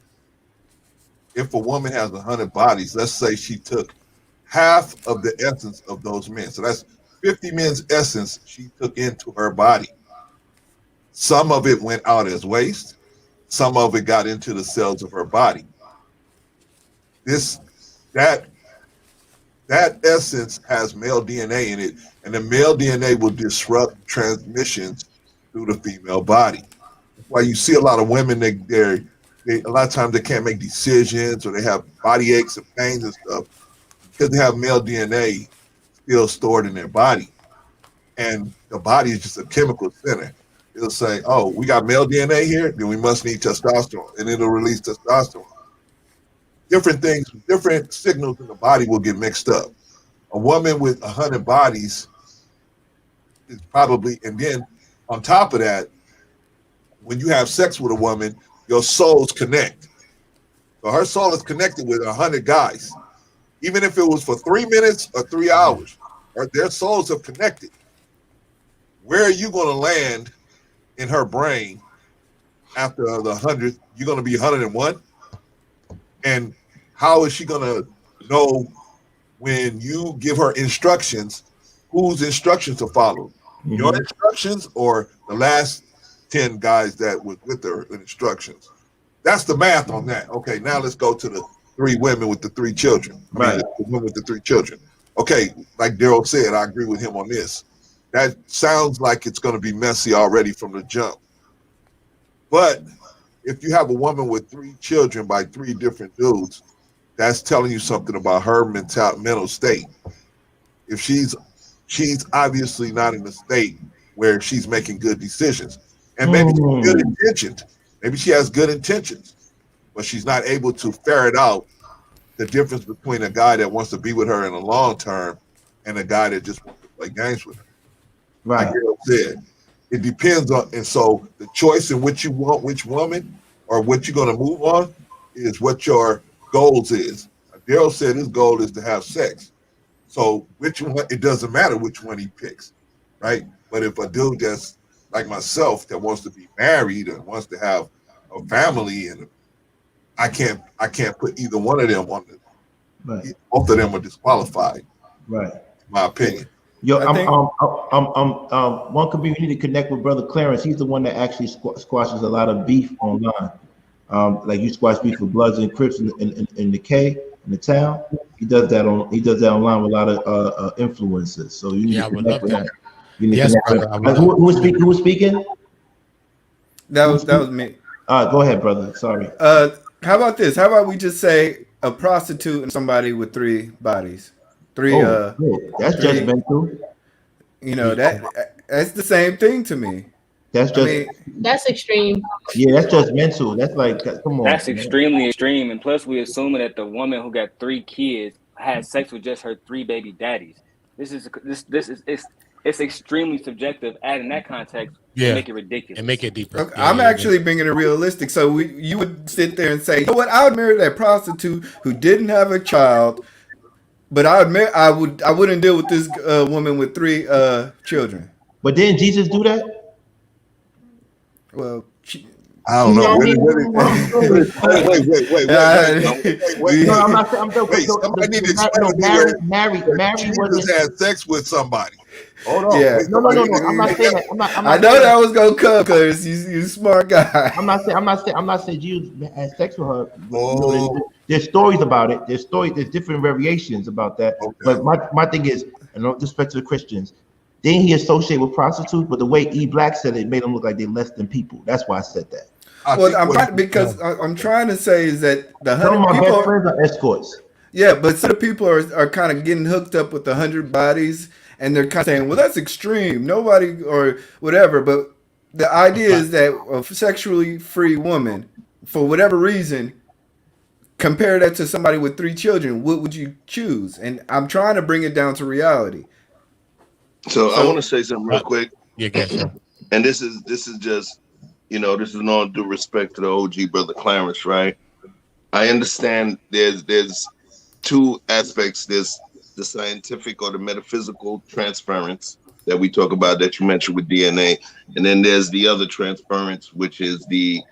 if a woman has 100 bodies, let's say she took half of the essence of those men. So that's 50 men's essence she took into her body. Some of it went out as waste. Some of it got into the cells of her body. That essence has male DNA in it, and the male DNA will disrupt transmissions through the female body. That's why you see a lot of women, they a lot of times they can't make decisions, or they have body aches and pains and stuff because they have male DNA still stored in their body. And the body is just a chemical center. It'll say, oh, we got male DNA here, then we must need testosterone, and it'll release testosterone. Different things, different signals in the body will get mixed up. A woman with 100 bodies is probably, and then on top of that, when you have sex with a woman, your souls connect. So her soul is connected with 100 guys. Even if it was for 3 minutes or 3 hours, their souls have connected. Where are you going to land in her brain after the 100th? You're going to be 101? And how is she going to know when you give her instructions, whose instructions to follow? Your instructions or the last 10 guys that was with her in instructions? That's the math on that. Okay, now let's go to the 3 women with the 3 children. The women with the 3 children. Okay, like Darrel said, I agree with him on this. That sounds like it's going to be messy already from the jump. But if you have a woman with 3 children by 3 different dudes, that's telling you something about her mental state. If she's obviously not in a state where she's making good decisions, and maybe she's good intentioned. Maybe she has good intentions, but she's not able to ferret out the difference between a guy that wants to be with her in the long term and a guy that just wants to play games with her. Right. Like Darrel said, it depends on, and so the choice in which you want which woman or what you're going to move on is what your goals is. Darrel said his goal is to have sex. So which one, it doesn't matter which one he picks, right? But if a dude that's like myself that wants to be married and wants to have a family, and I can't put either one of them on the, right. Both of them are disqualified. Right. In my opinion. Yo, one could be, we need to connect with Brother Clarence. He's the one that actually squashes a lot of beef online. Like you squash beef with Bloods and Crips in the K in the town. He does that online with a lot of influencers. So you need to connect with that. Yes, brother. Who was speaking? That was me. Go ahead, brother. Sorry. How about this? How about we just say a prostitute and somebody with 3 bodies? That's judgmental. You know, that's the same thing to me. That's extreme. Yeah, that's judgmental. That's like, come on. That's extremely extreme. And plus, we assuming that the woman who got 3 kids had sex with just her 3 baby daddies. It's extremely subjective. Adding that context to make it ridiculous and make it deeper. Okay, I'm actually bringing it realistic. So you would sit there and say, you know what? I would marry that prostitute who didn't have a child, but I wouldn't deal with this woman with 3 children. But didn't Jesus do that? Well, I don't know. Wait. Somebody need to explain. Mary wasn't had sex with somebody. Hold on. Yeah. Wait, no. I'm not saying that. I'm not I know saying that was gonna come because you smart guy. I'm not saying Jesus had sex with her, but Oh, there's stories about it. There's different variations about that. okay. But my thing is, and no disrespect to the Christians, didn't he associate with prostitutes? But the way E Black said it made them look like they're less than people. That's why I said that. Well, I'm trying to say is that the Some of 100 my best people. friends are escorts. Yeah, but some people are kind of getting hooked up with the 100 bodies, and they're kind of saying, "Well, that's extreme. Nobody or whatever." But the idea is that a sexually free woman, for whatever reason, compare that to somebody with 3 children. What would you choose? And I'm trying to bring it down to reality. So I want to So, say something real quick. Yeah, guess so. And this is just, this is in all due respect to the OG brother Clarence, right? I understand there's two aspects. There's the scientific or the metaphysical transference that we talk about that you mentioned with DNA, and then there's the other transference, which is the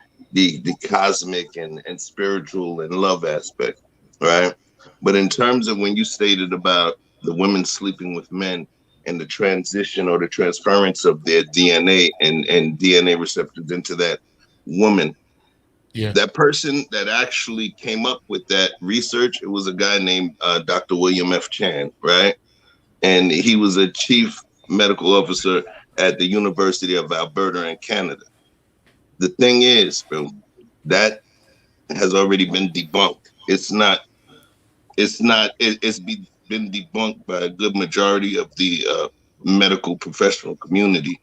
cosmic and spiritual and love aspect, right? But in terms of when you stated about the women sleeping with men and the transition or the transference of their DNA and DNA receptors into that woman, Yeah. that person that actually came up with that research, it was a guy named Dr. William F. Chan, right? And he was a chief medical officer at the University of Alberta in Canada. The thing is, bro, that has already been debunked. It's been debunked by a good majority of the medical professional community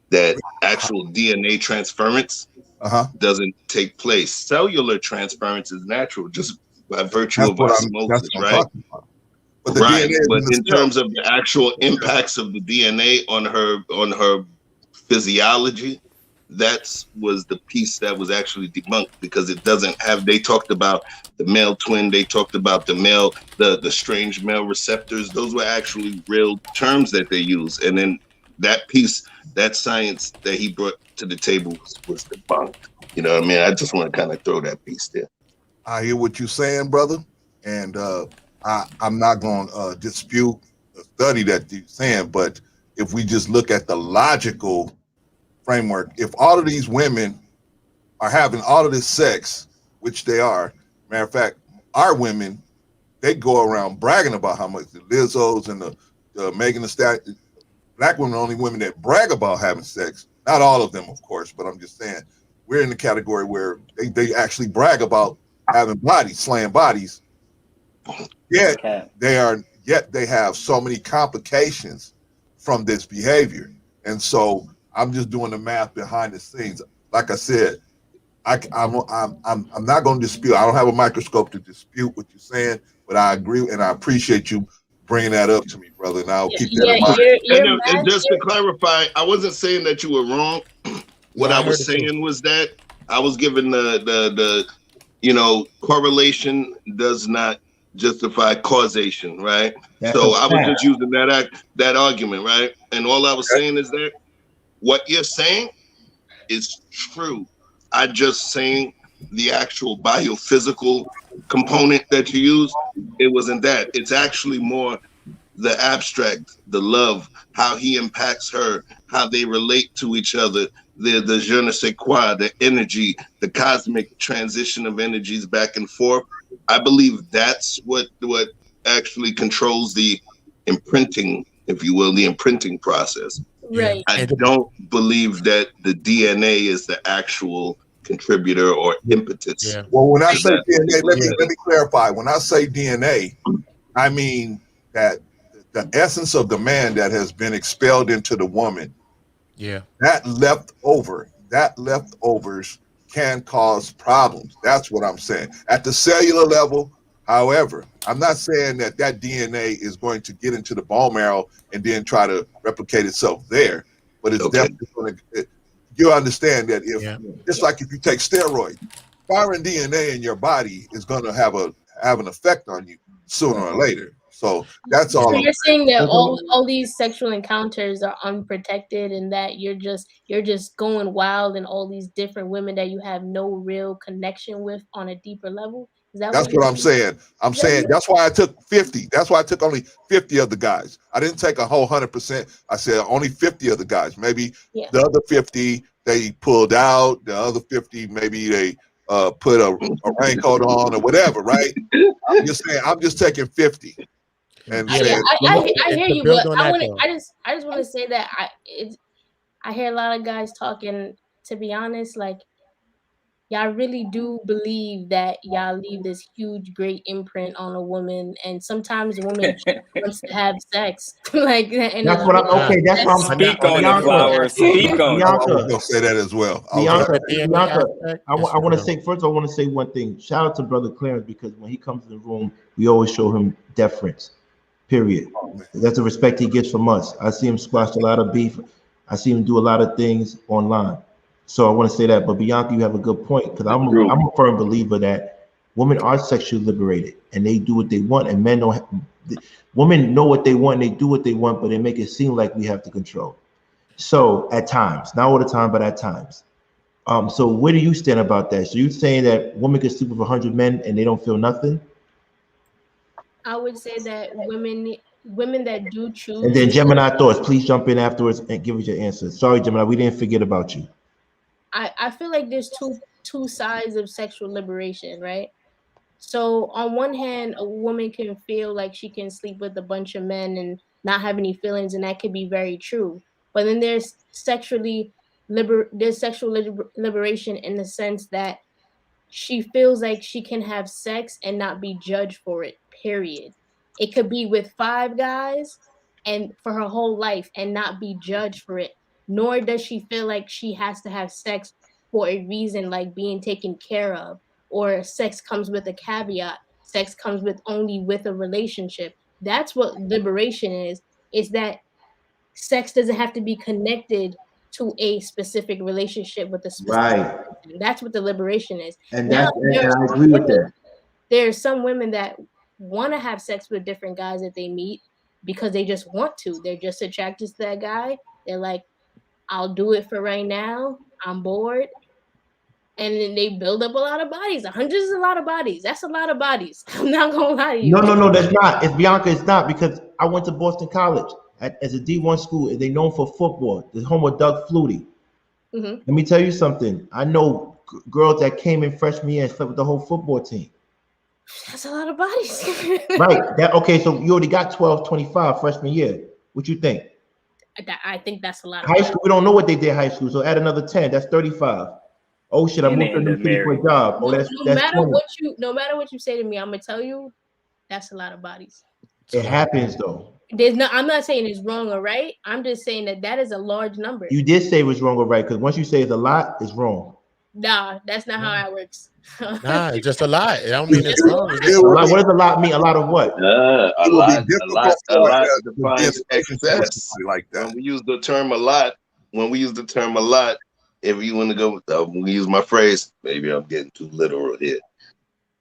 that actual DNA transference doesn't take place. Cellular transference is natural just by virtue That's of what osmosis, I'm right? talking about. But the DNA is But in the in cell. terms of the actual impacts of the DNA on her physiology, that's was the piece that was actually debunked because it doesn't have. They talked about the male twin. They talked about the strange male receptors. Those were actually real terms that they use. And then that piece, that science that he brought to the table was debunked. You know what I mean? I just want to kind of throw that piece there. I hear what you're saying, brother, and I'm not going to dispute the study that you're saying. But if we just look at the logical framework, if all of these women are having all of this sex, which they are, matter of fact, our women, they go around bragging about how much the Lizzos and the Megan Thee Stallion, black women are the only women that brag about having sex. Not all of them, of course, but I'm just saying we're in the category where they actually brag about having bodies, slaying bodies. Yet they have so many complications from this behavior. And so I'm just doing the math behind the scenes. Like I said, I'm not going to dispute. I don't have a microscope to dispute what you're saying, but I agree and I appreciate you bringing that up to me, brother. And I'll keep that in mind. And just to clarify, I wasn't saying that you were wrong. What I was saying was that I was giving the correlation does not justify causation, right? So I was just using that argument, right? And all I was saying is that what you're saying is true. I just saying the actual biophysical component that you use, it wasn't that. It's actually more the abstract, the love, how he impacts her, how they relate to each other, the je ne sais quoi, the energy, the cosmic transition of energies back and forth. I believe that's what actually controls the imprinting, if you will, the imprinting process. Right. I don't believe that the DNA is the actual contributor or impetus. Well, when I say DNA, let me clarify. When I say DNA, I mean that the essence of the man that has been expelled into the woman, that leftovers can cause problems. That's what I'm saying. At the cellular level, however, I'm not saying that DNA is going to get into the bone marrow and then try to replicate itself there, but it's definitely going to. You understand that just like if you take steroids, firing DNA in your body is going to have an effect on you sooner or later. So that's all. So you're saying that all these sexual encounters are unprotected, and that you're just going wild in all these different women that you have no real connection with on a deeper level. Is that That's what I'm saying. I'm saying that's why I took 50. That's why I took only 50 of the guys. I didn't take a whole 100%. I said only 50 of the guys. Maybe the other 50 they pulled out. The other 50 maybe they put a raincoat on or whatever. Right? I'm just saying. I'm just taking 50. And I hear you, but I just want to say that I hear a lot of guys talking. To be honest, like, y'all really do believe that y'all leave this huge, great imprint on a woman, and sometimes a woman just wants to have sex. Like, and that's what I'm. Okay, that's what I'm. Speak on it, Flowers. Speak on it. I was gonna say that as well. Bianca, I want to say first. I want to say one thing. Shout out to Brother Clarence, because when he comes to the room, we always show him deference. Period. That's the respect he gets from us. I see him squash a lot of beef. I see him do a lot of things online. So I want to say that. But Bianca, you have a good point, because I'm a firm believer that women are sexually liberated and they do what they want, and men don't. Women know what they want, and they do what they want, but they make it seem like we have to control. So at times, not all the time, but at times. So where do you stand about that? So you saying that women can sleep with 100 men and they don't feel nothing? I would say that women that do choose. And then Gemini thoughts, please jump in afterwards and give us your answer. Sorry, Gemini, we didn't forget about you. I feel like there's two sides of sexual liberation, right? So on one hand, a woman can feel like she can sleep with a bunch of men and not have any feelings, and that could be very true. But then there's sexual liberation in the sense that she feels like she can have sex and not be judged for it, period. It could be with 5 guys and for her whole life and not be judged for it. Nor does she feel like she has to have sex for a reason, like being taken care of, or sex comes with a caveat. Sex comes with only with a relationship. That's what liberation is that sex doesn't have to be connected to a specific relationship with a specific person. That's what the liberation is. And now, and I agree with that. There are some women that want to have sex with different guys that they meet because they just want to. They're just attracted to that guy. They're like, I'll do it for right now. I'm bored. And then they build up a lot of bodies. 100 is a lot of bodies. That's a lot of bodies. I'm not gonna lie to you. No, that's not. It's Bianca. It's not, because I went to Boston College as a D1 school, and they known for football. The home of Doug Flutie. Mm-hmm. Let me tell you something. I know girls that came in freshman year and slept with the whole football team. That's a lot of bodies. Right. Okay, so you already got 12, 25 freshman year. What you think? I think that's a lot of high school. We don't know what they did high school, so add another 10. That's 35. Oh shit! I moved to a new city for a job. Oh, that's no matter 20. what you say to me, I'm gonna tell you that's a lot of bodies. It happens though. I'm not saying it's wrong or right. I'm just saying that is a large number. You did say it was wrong or right, because once you say it's a lot, it's wrong. Nah, that's not how it works. Nah, it's just a lot. I don't mean it's wrong. It's just a lot. What does a lot mean? A lot of what? A lot defines excess. Like that. When we use the term a lot, if you want to go, we use my phrase. Maybe I'm getting too literal here,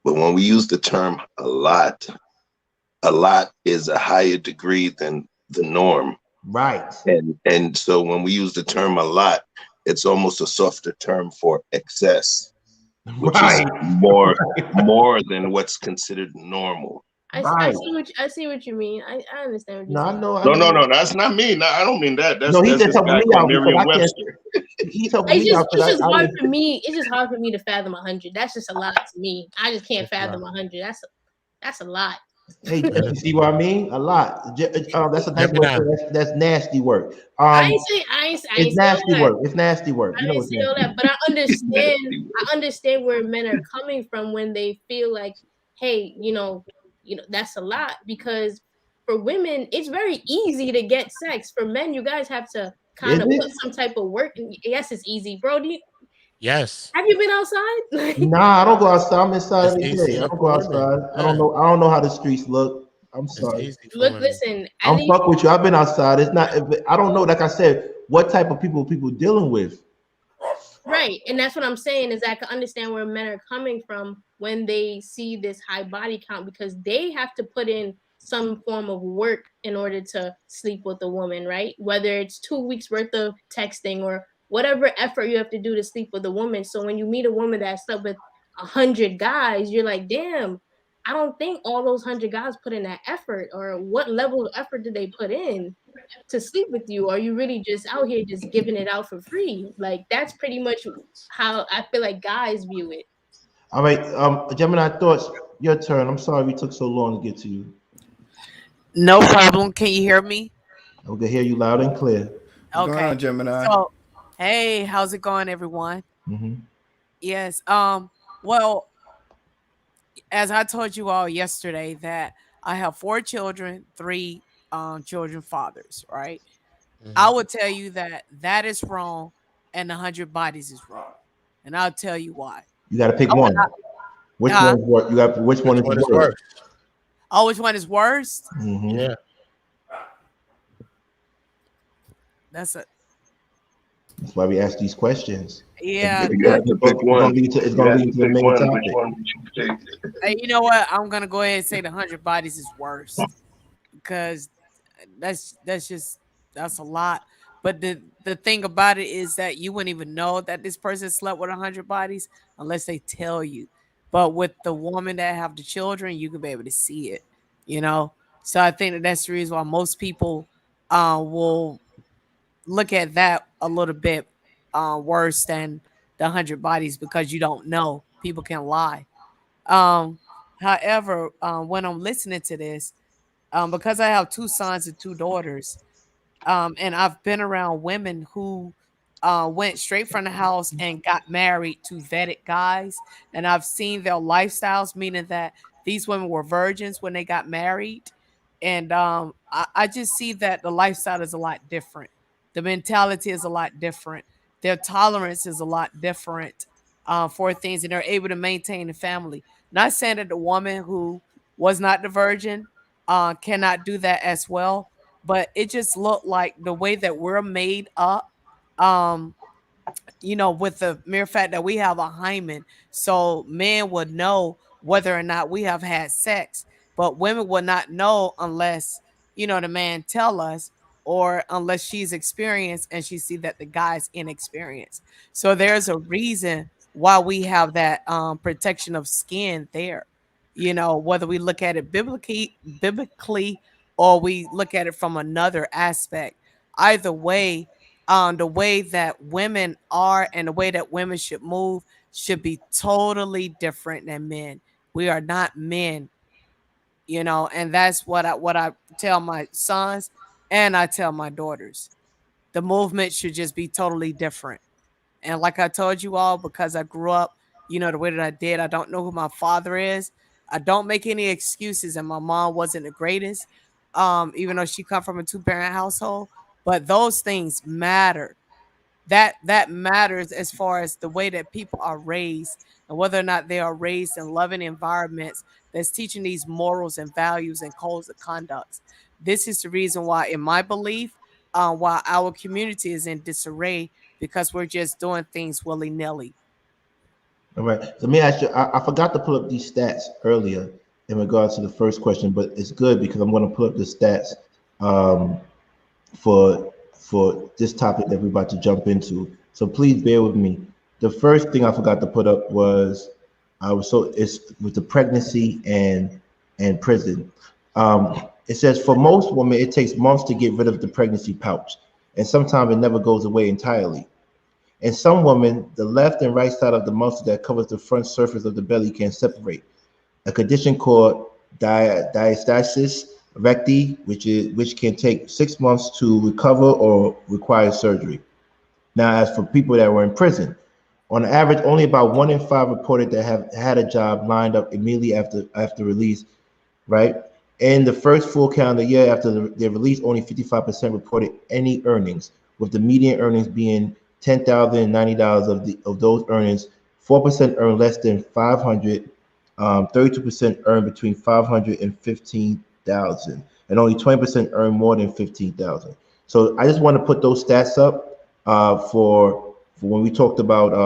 but when we use the term a lot is a higher degree than the norm. Right. And so when we use the term a lot, it's almost a softer term for excess, which is more than what's considered normal. I see what you mean. I understand what you're saying. No, that's not me. No, I don't mean that. That's he's just helping me out. Merriam-Webster. He's helping me out. It's just hard for me. It's just hard for me to fathom 100. That's just a lot to me. I just can't fathom 100. That's a lot. Hey, you see what I mean? A lot. That's a nice word. That's nasty work. It's nasty work. It's nasty work. I didn't say all that, but I understand where men are coming from when they feel like, hey, that's a lot, because for women it's very easy to get sex. For men, you guys have to kind of put some type of work in. Yes, it's easy, bro. Yes. Have you been outside? Nah, I don't go outside. I'm inside every day. I don't go outside. I don't know how the streets look. I'm sorry. Look, listen. I'm fuck with you. I've been outside. It's not. I don't know. Like I said, what type of people dealing with? Right, and that's what I'm saying is I can understand where men are coming from when they see this high body count, because they have to put in some form of work in order to sleep with a woman, right? Whether it's 2 weeks worth of texting or whatever effort you have to do to sleep with a woman. So when you meet a woman that slept with 100 guys, you're like, damn, I don't think all those 100 guys put in that effort, or what level of effort did they put in to sleep with you? Are you really just out here just giving it out for free? Like, that's pretty much how I feel like guys view it. All right, Gemini thoughts. Your turn. I'm sorry we took so long to get to you. No problem. Can you hear me? We can hear you loud and clear. What's going Okay. on, Gemini? So, hey, how's it going, everyone? Mm-hmm. Yes. Well, as I told you all yesterday, that I have 4 children, 3 children fathers, right? I would tell you that that is wrong and 100 bodies is wrong. And I'll tell you why. You got to pick one. Which one? You got which one is worse? Oh, which one is worst? Mm-hmm. Yeah. That's why we ask these questions. Yeah. You have to pick one. It's going to be into the main topic. Which one would you take? Hey, you know what? I'm gonna go ahead and say the 100 bodies is worst because that's a lot. But the thing about it is that you wouldn't even know that this person slept with 100 bodies unless they tell you. But with the woman that have the children, you can be able to see it. You know, so I think that's the reason why most people will look at that a little bit worse than the 100 bodies because you don't know. People can lie. However, when I'm listening to this, because I have 2 sons and 2 daughters, and I've been around women who went straight from the house and got married to vetted guys, and I've seen their lifestyles, meaning that these women were virgins when they got married, and I just see that the lifestyle is a lot different. The mentality is a lot different. Their tolerance is a lot different for things, and they're able to maintain the family. Not saying that the woman who was not the virgin cannot do that as well, but it just looked like the way that we're made up, um with the mere fact that we have a hymen, so men would know whether or not we have had sex, but women would not know unless the man tell us, or unless she's experienced and she see that the guy's inexperienced. So there's a reason why we have that protection of skin there, whether we look at it biblically or we look at it from another aspect. Either way, the way that women are and the way that women should move should be totally different than men. We are not men, and that's what I tell my sons and I tell my daughters. The movement should just be totally different. And like I told you all, because I grew up, the way that I did, I don't know who my father is. I don't make any excuses, and my mom wasn't the greatest, even though she come from a 2-parent household. But those things matter. That matters as far as the way that people are raised and whether or not they are raised in loving environments that's teaching these morals and values and codes of conduct. This is the reason why, in my belief, why our community is in disarray, because we're just doing things willy-nilly. All right. So let me ask you, I forgot to pull up these stats earlier in regards to the first question, but it's good because I'm going to pull up the stats for this topic that we're about to jump into. So please bear with me. The first thing I forgot to put up was it's with the pregnancy and prison. It says for most women, it takes months to get rid of the pregnancy pouch, and sometimes it never goes away entirely. In some women, the left and right side of the muscle that covers the front surface of the belly can separate. A condition called diastasis recti, which can take 6 months to recover or require surgery. Now, as for people that were in prison, on average, only about 1 in 5 reported that have had a job lined up immediately after release, right? In the first full calendar year after their release, only 55% reported any earnings, with the median earnings being $10,090 of those earnings. 4% earned less than 500, 32% earned between 500 and 15,000, and only 20% earned more than 15,000. So I just want to put those stats up for when we talked about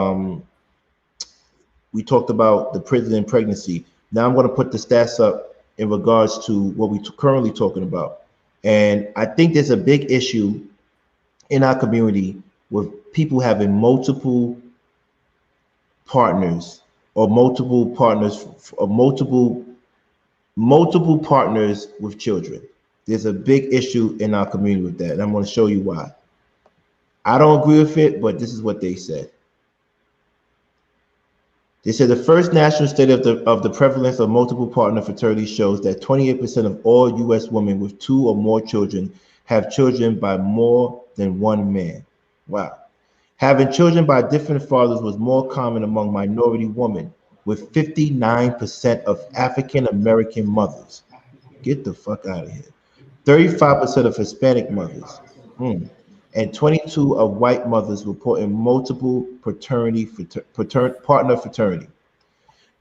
the prison and pregnancy. Now I'm going to put the stats up in regards to what we're currently talking about. And I think there's a big issue in our community with people having multiple partners or multiple partners or multiple partners with children. There's a big issue in our community with that, and I'm going to show you why. I don't agree with it, but this is what they said. They said the first national study of the prevalence of multiple partner fertility shows that 28% of all U.S. women with 2 or more children have children by more than one man. Wow. Having children by different fathers was more common among minority women, with 59% of African American mothers. Get the fuck out of here. 35% of Hispanic mothers. And 22 of white mothers reporting multiple partner fraternity.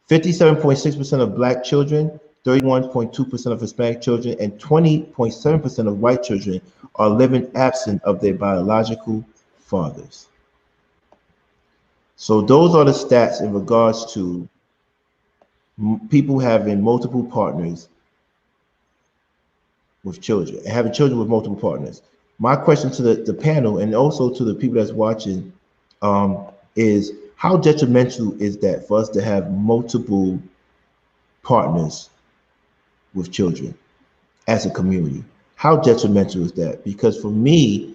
57.6% of black children, 31.2% of Hispanic children, and 20.7% of white children are living absent of their biological fathers. So those are the stats in regards to people having multiple partners with children and having children with multiple partners. My question to the panel and also to the people that's watching is how detrimental is that for us to have multiple partners with children as a community? How detrimental is that? Because for me,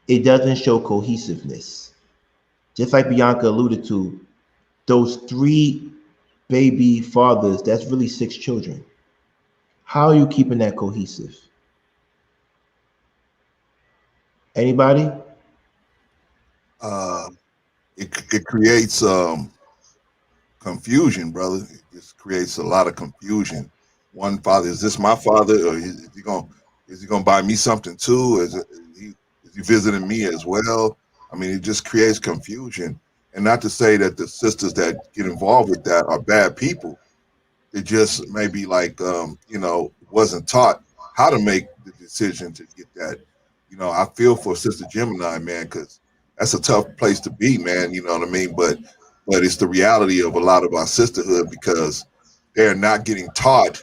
it doesn't show cohesiveness. Just like Bianca alluded to, those 3 baby fathers, that's really 6 children. How are you keeping that cohesive? Anybody? It creates confusion, brother. It just creates a lot of confusion. One father, is this my father, or is he gonna buy me something too? Is he visiting me as well? I mean, it just creates confusion. And not to say that the sisters that get involved with that are bad people. It just maybe like wasn't taught how to make the decision to get that. I feel for Sister Gemini, man, because that's a tough place to be, man. You know what I mean? But it's the reality of a lot of our sisterhood because they're not getting taught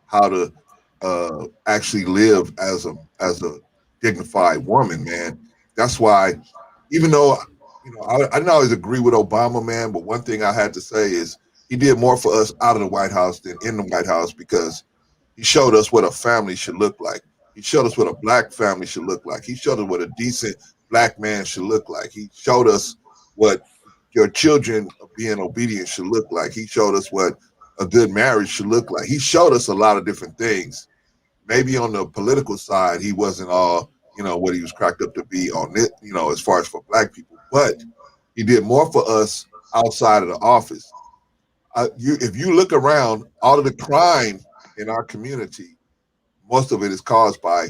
how to actually live as a dignified woman, man. That's why, even though I didn't always agree with Obama, man, but one thing I had to say is he did more for us out of the White House than in the White House because he showed us what a family should look like. He showed us what a black family should look like. He showed us what a decent black man should look like. He showed us what your children being obedient should look like. He showed us what a good marriage should look like. He showed us a lot of different things. Maybe on the political side, he wasn't all, what he was cracked up to be on it, as far as for black people. But he did more for us outside of the office. If you look around, all of the crime in our community, most of it is caused by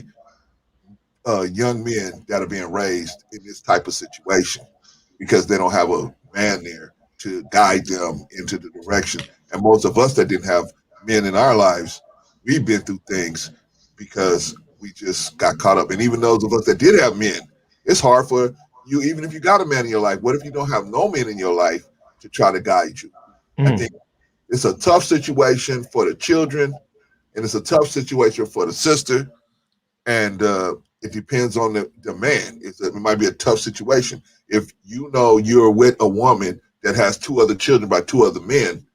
young men that are being raised in this type of situation because they don't have a man there to guide them into the direction. And most of us that didn't have men in our lives, we've been through things because we just got caught up. And even those of us that did have men, it's hard for you, even if you got a man in your life. What if you don't have no men in your life to try to guide you? I think it's a tough situation for the children, and it's a tough situation for the sister. And it depends on the man. It might be a tough situation. If you know you're with a woman that has 2 other children by 2 other men,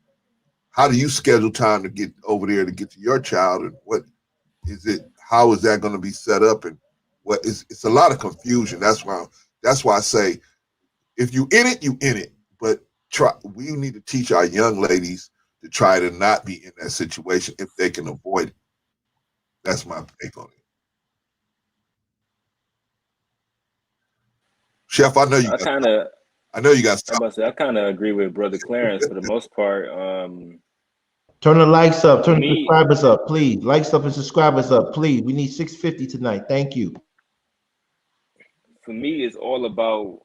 how do you schedule time to get over there to get to your child? And what is it? How is that going to be set up? And it's a lot of confusion. That's why I say, if you in it, you in it. But we need to teach our young ladies to try to not be in that situation if they can avoid it. That's my take on it. Chef, I know you got something. I kind of agree with Brother Clarence for the most part. Turn the likes up, turn the me, subscribers up, please. Likes up and subscribers up, please. We need 650 tonight. Thank you. for me, it's all about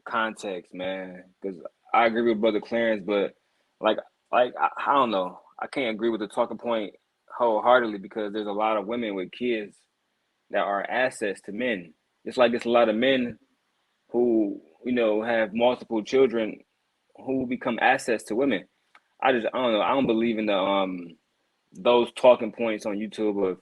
context, man. Because I agree with Brother Clarence, but like I don't know. I can't agree with the talking point wholeheartedly because there's a lot of women with kids that are assets to men. Just like there's a lot of men who have multiple children who become assets to women. I don't know. I don't believe in the those talking points on YouTube of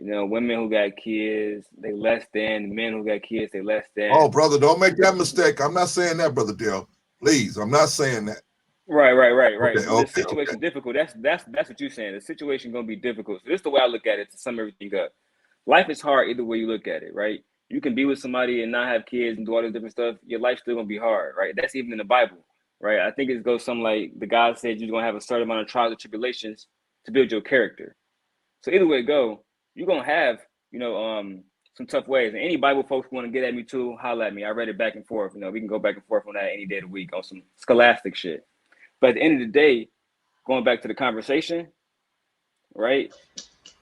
You know, women who got kids, they less than. Men who got kids, they less than. Oh, brother, don't make that mistake. I'm not saying that, brother Darrel. Please, I'm not saying that. Right. Okay, The situation difficult. That's what you're saying. The situation gonna be difficult. So this is the way I look at it to sum everything up. Life is hard either way you look at it, right? You can be with somebody and not have kids and do all this different stuff. Your life's still gonna be hard, right? That's even in the Bible, right? I think it goes something like the God said you're gonna have a certain amount of trials and tribulations to build your character. So either way it go, you're gonna have, some tough ways. And any Bible folks want to get at me too, holla at me. I read it back and forth. We can go back and forth on that any day of the week on some scholastic shit. But at the end of the day, going back to the conversation, right?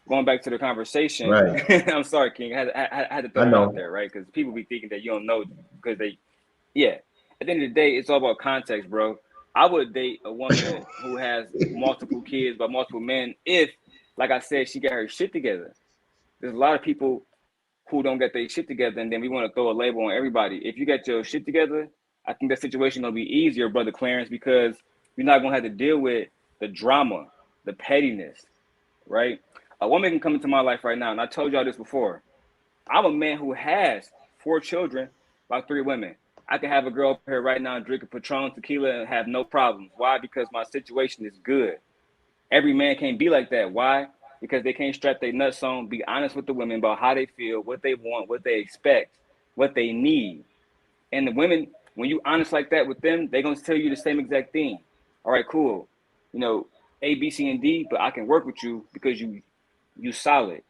Going back to the conversation, Right. I'm sorry, King. I had to throw I that know. out there, right? Because people be thinking that you don't know because yeah. At the end of the day, it's all about context, bro. I would date a woman who has multiple kids by multiple men if, like I said, she got her shit together. There's a lot of people who don't get their shit together, and then we want to throw a label on everybody. If you get your shit together, I think that situation gonna be easier, brother Clarence, because you're not gonna have to deal with the drama, the pettiness, right? A woman can come into my life right now, and I told y'all this before. I'm a man who has 4 children by 3 women. I can have a girl up here right now drinking Patron tequila and have no problems. Why? Because my situation is good. Every man can't be like that. Why? Because they can't strap their nuts on, be honest with the women about how they feel, what they want, what they expect, what they need. And the women, when you honest like that with them, they're gonna tell you the same exact thing. All right, cool. A, B, C, and D, but I can work with you because you solid.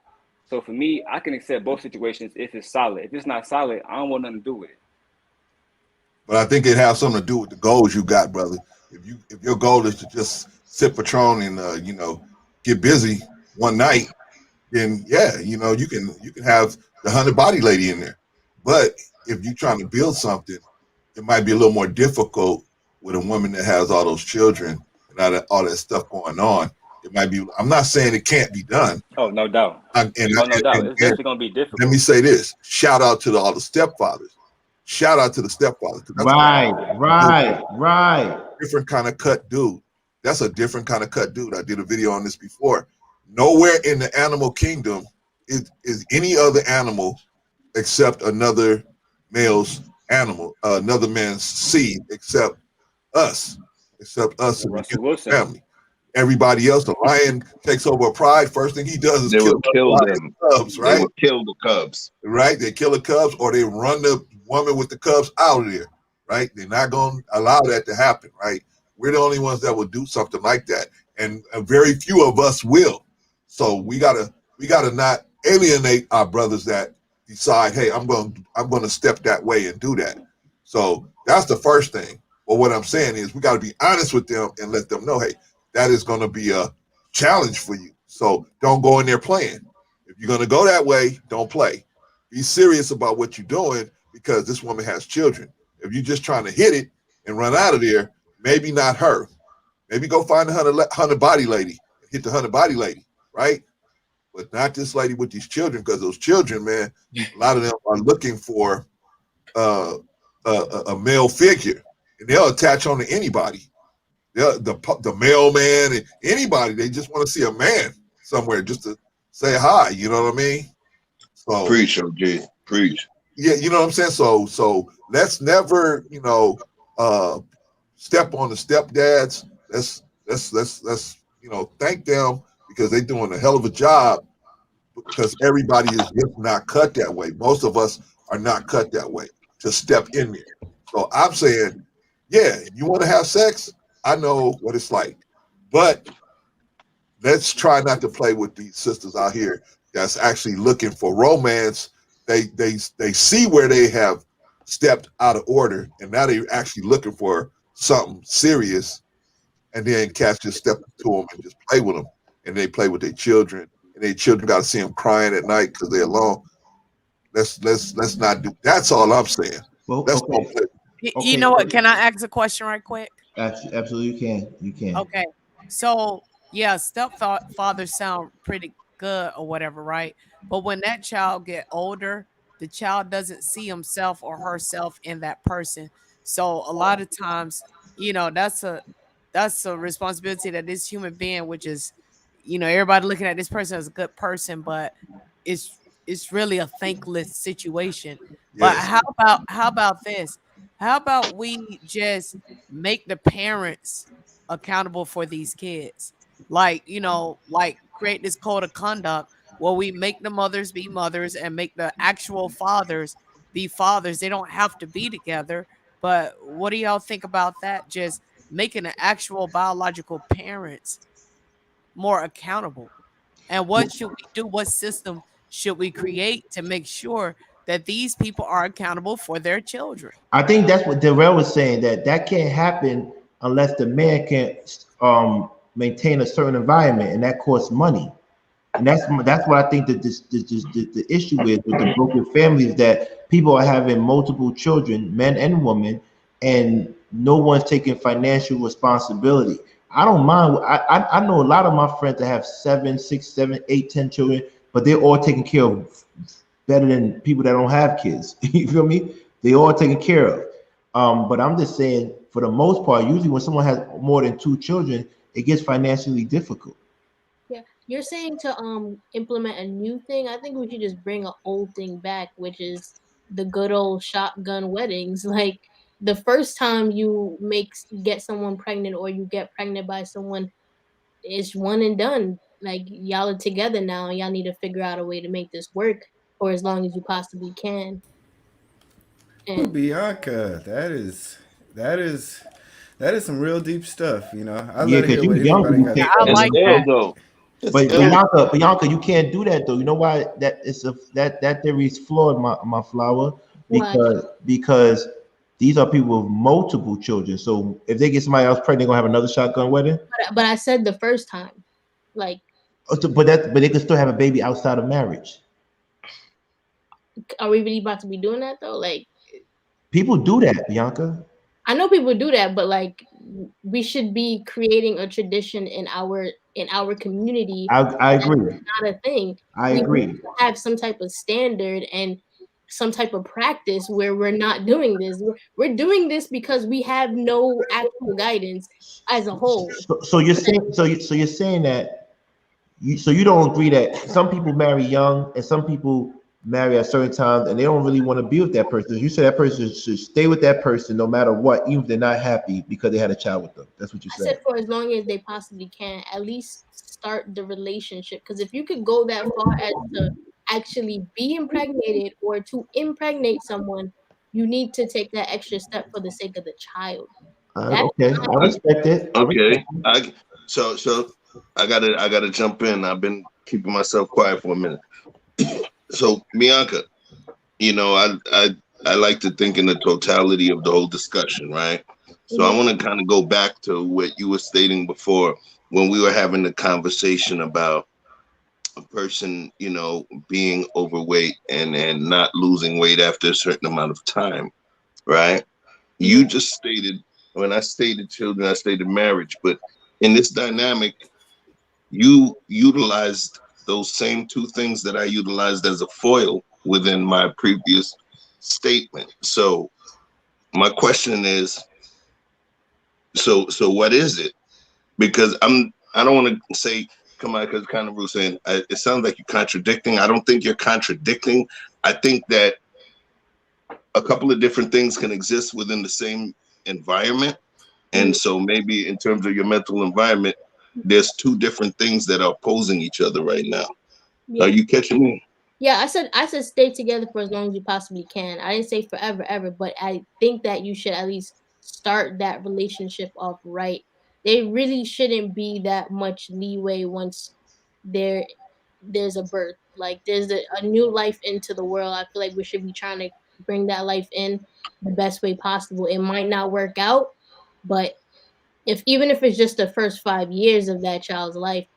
So for me, I can accept both situations if it's solid. If it's not solid, I don't want nothing to do with it. But I think it has something to do with the goals you got, brother. If your goal is to just sip Patron and get busy one night, then yeah, you can have the 100 body lady in there. But if you're trying to build something, it might be a little more difficult with a woman that has all those children and all that stuff going on. It might be. I'm not saying it can't be done. Oh, no doubt. And It's definitely gonna be difficult. let me say this: shout out to all the stepfathers. Shout out to the stepfathers. Right. Different kind of cut dude. That's a different kind of cut dude. I did a video on this before. Nowhere in the animal kingdom is any other animal except another another man's seed, except us in the human family. Everybody else, the lion takes over a pride. First thing he does is kill them. Cubs, right? They will kill the cubs. Right? They kill the cubs, or they run the woman with the cubs out of there, right? They're not going to allow that to happen, right? We're the only ones that will do something like that, and very few of us will. So we gotta not alienate our brothers that decide, hey, I'm going to step that way and do that. So that's the first thing. But what I'm saying is we got to be honest with them and let them know, hey, that is going to be a challenge for you. So don't go in there playing. If you're going to go that way, don't play. Be serious about what you're doing because this woman has children. If you're just trying to hit it and run out of there, maybe not her. Maybe go find a 100 body lady and hit the 100 body lady, right? But not this lady with these children, because those children, man, a lot of them are looking for a male figure, and they'll attach on to anybody. The mailman and anybody. They just want to see a man somewhere just to say hi. You know what I mean? So preach, OG, preach. Yeah, you know what I'm saying. So let's never, step on the stepdads. Let's thank them because they're doing a hell of a job. Because everybody is just not cut that way. Most of us are not cut that way to step in there. So I'm saying, yeah, if you want to have sex, I know what it's like. But let's try not to play with these sisters out here that's actually looking for romance. They see where they have stepped out of order, and now they're actually looking for something serious, and then cats just step to them and just play with them, and they play with their children. And their children got to see them crying at night because they're alone. Let's not do. That's all I'm saying. Well, let's okay. don't play. You know what? Can I ask a question right quick? Absolutely, you can. Okay, so yeah, stepfathers sound pretty good or whatever, right? But when that child get older, the child doesn't see himself or herself in that person. So a lot of times, that's a responsibility that this human being, which is, everybody looking at this person as a good person, but it's really a thankless situation. But Yes. how about this? How about we just make the parents accountable for these kids? Like, like create this code of conduct where we make the mothers be mothers and make the actual fathers be fathers. They don't have to be together. But what do y'all think about that? Just making the actual biological parents more accountable. And what should we do? What system should we create to make sure that these people are accountable for their children? I think that's what Darrell was saying, that can't happen unless the man can maintain a certain environment, and that costs money. And that's what I think that the issue is with the broken families, that people are having multiple children, men and women, and no one's taking financial responsibility. I don't mind. I know a lot of my friends that have 7, 6, 7, 8, 10 children, but they're all taken care of better than people that don't have kids. You feel me? They all taken care of. But I'm just saying, for the most part, usually when someone has more than 2 children, it gets financially difficult. Yeah, you're saying to implement a new thing. I think we should just bring an old thing back, which is the good old shotgun weddings. Like the first time you get someone pregnant or you get pregnant by someone, it's one and done. Like y'all are together now, and y'all need to figure out a way to make this work for as long as you possibly can. Ooh, And Bianca, that is some real deep stuff. I Yeah, love to because hear you what younger, anybody you got to can't. I say. It's like ill that. though. It's But ill. Bianca, you can't do that though. You know why? That theory is flawed, my flower, why? because these are people with multiple children. So if they get somebody else pregnant, they're gonna have another shotgun wedding. But I said the first time, like, But they can still have a baby outside of marriage. are we really about to be doing that though? Like, People do that, Bianca. I know people do that, but like we should be creating a tradition in our community. I agree. That's not a thing. I We need agree. to have some type of standard and some type of practice where we're not doing this. We're doing this because we have no actual guidance as a whole. So you're saying so you're saying that you don't agree that some people marry young and some people marry at certain times and they don't really want to be with that person. You say that person should stay with that person no matter what, even if they're not happy because they had a child with them. That's what you're I saying. said for as long as they possibly can, at least start the relationship. Because if you could go that far as to actually be impregnated or to impregnate someone, you need to take that extra step for the sake of the child. That's Okay, I respect it. I respect Okay. it. So I gotta jump in. I've been keeping myself quiet for a minute. So Bianca, I like to think in the totality of the whole discussion, right? So I Mhm. want to kind of go back to what you were stating before when we were having the conversation about a person, being overweight and not losing weight after a certain amount of time, right? You Mhm. just stated, when I stated children, I stated marriage, but in this dynamic, you utilized those same two things that I utilized as a foil within my previous statement. So my question is, so what is it? Because I don't want to say, come on, because kind of Ruth saying it sounds like you're contradicting. I don't think you're contradicting. I think that a couple of different things can exist within the same environment. And Mhm. so maybe in terms of your mental environment, there's two different things that are opposing each other right now. Are Yeah. you catching me? Yeah, I said stay together for as long as you possibly can. I didn't say forever ever, but I think that you should at least start that relationship off right. There really shouldn't be that much leeway once there there's a birth. Like there's a new life into the world. I feel like we should be trying to bring that life in the best way possible. It might not work out, but if even if it's just the first 5 years of that child's life,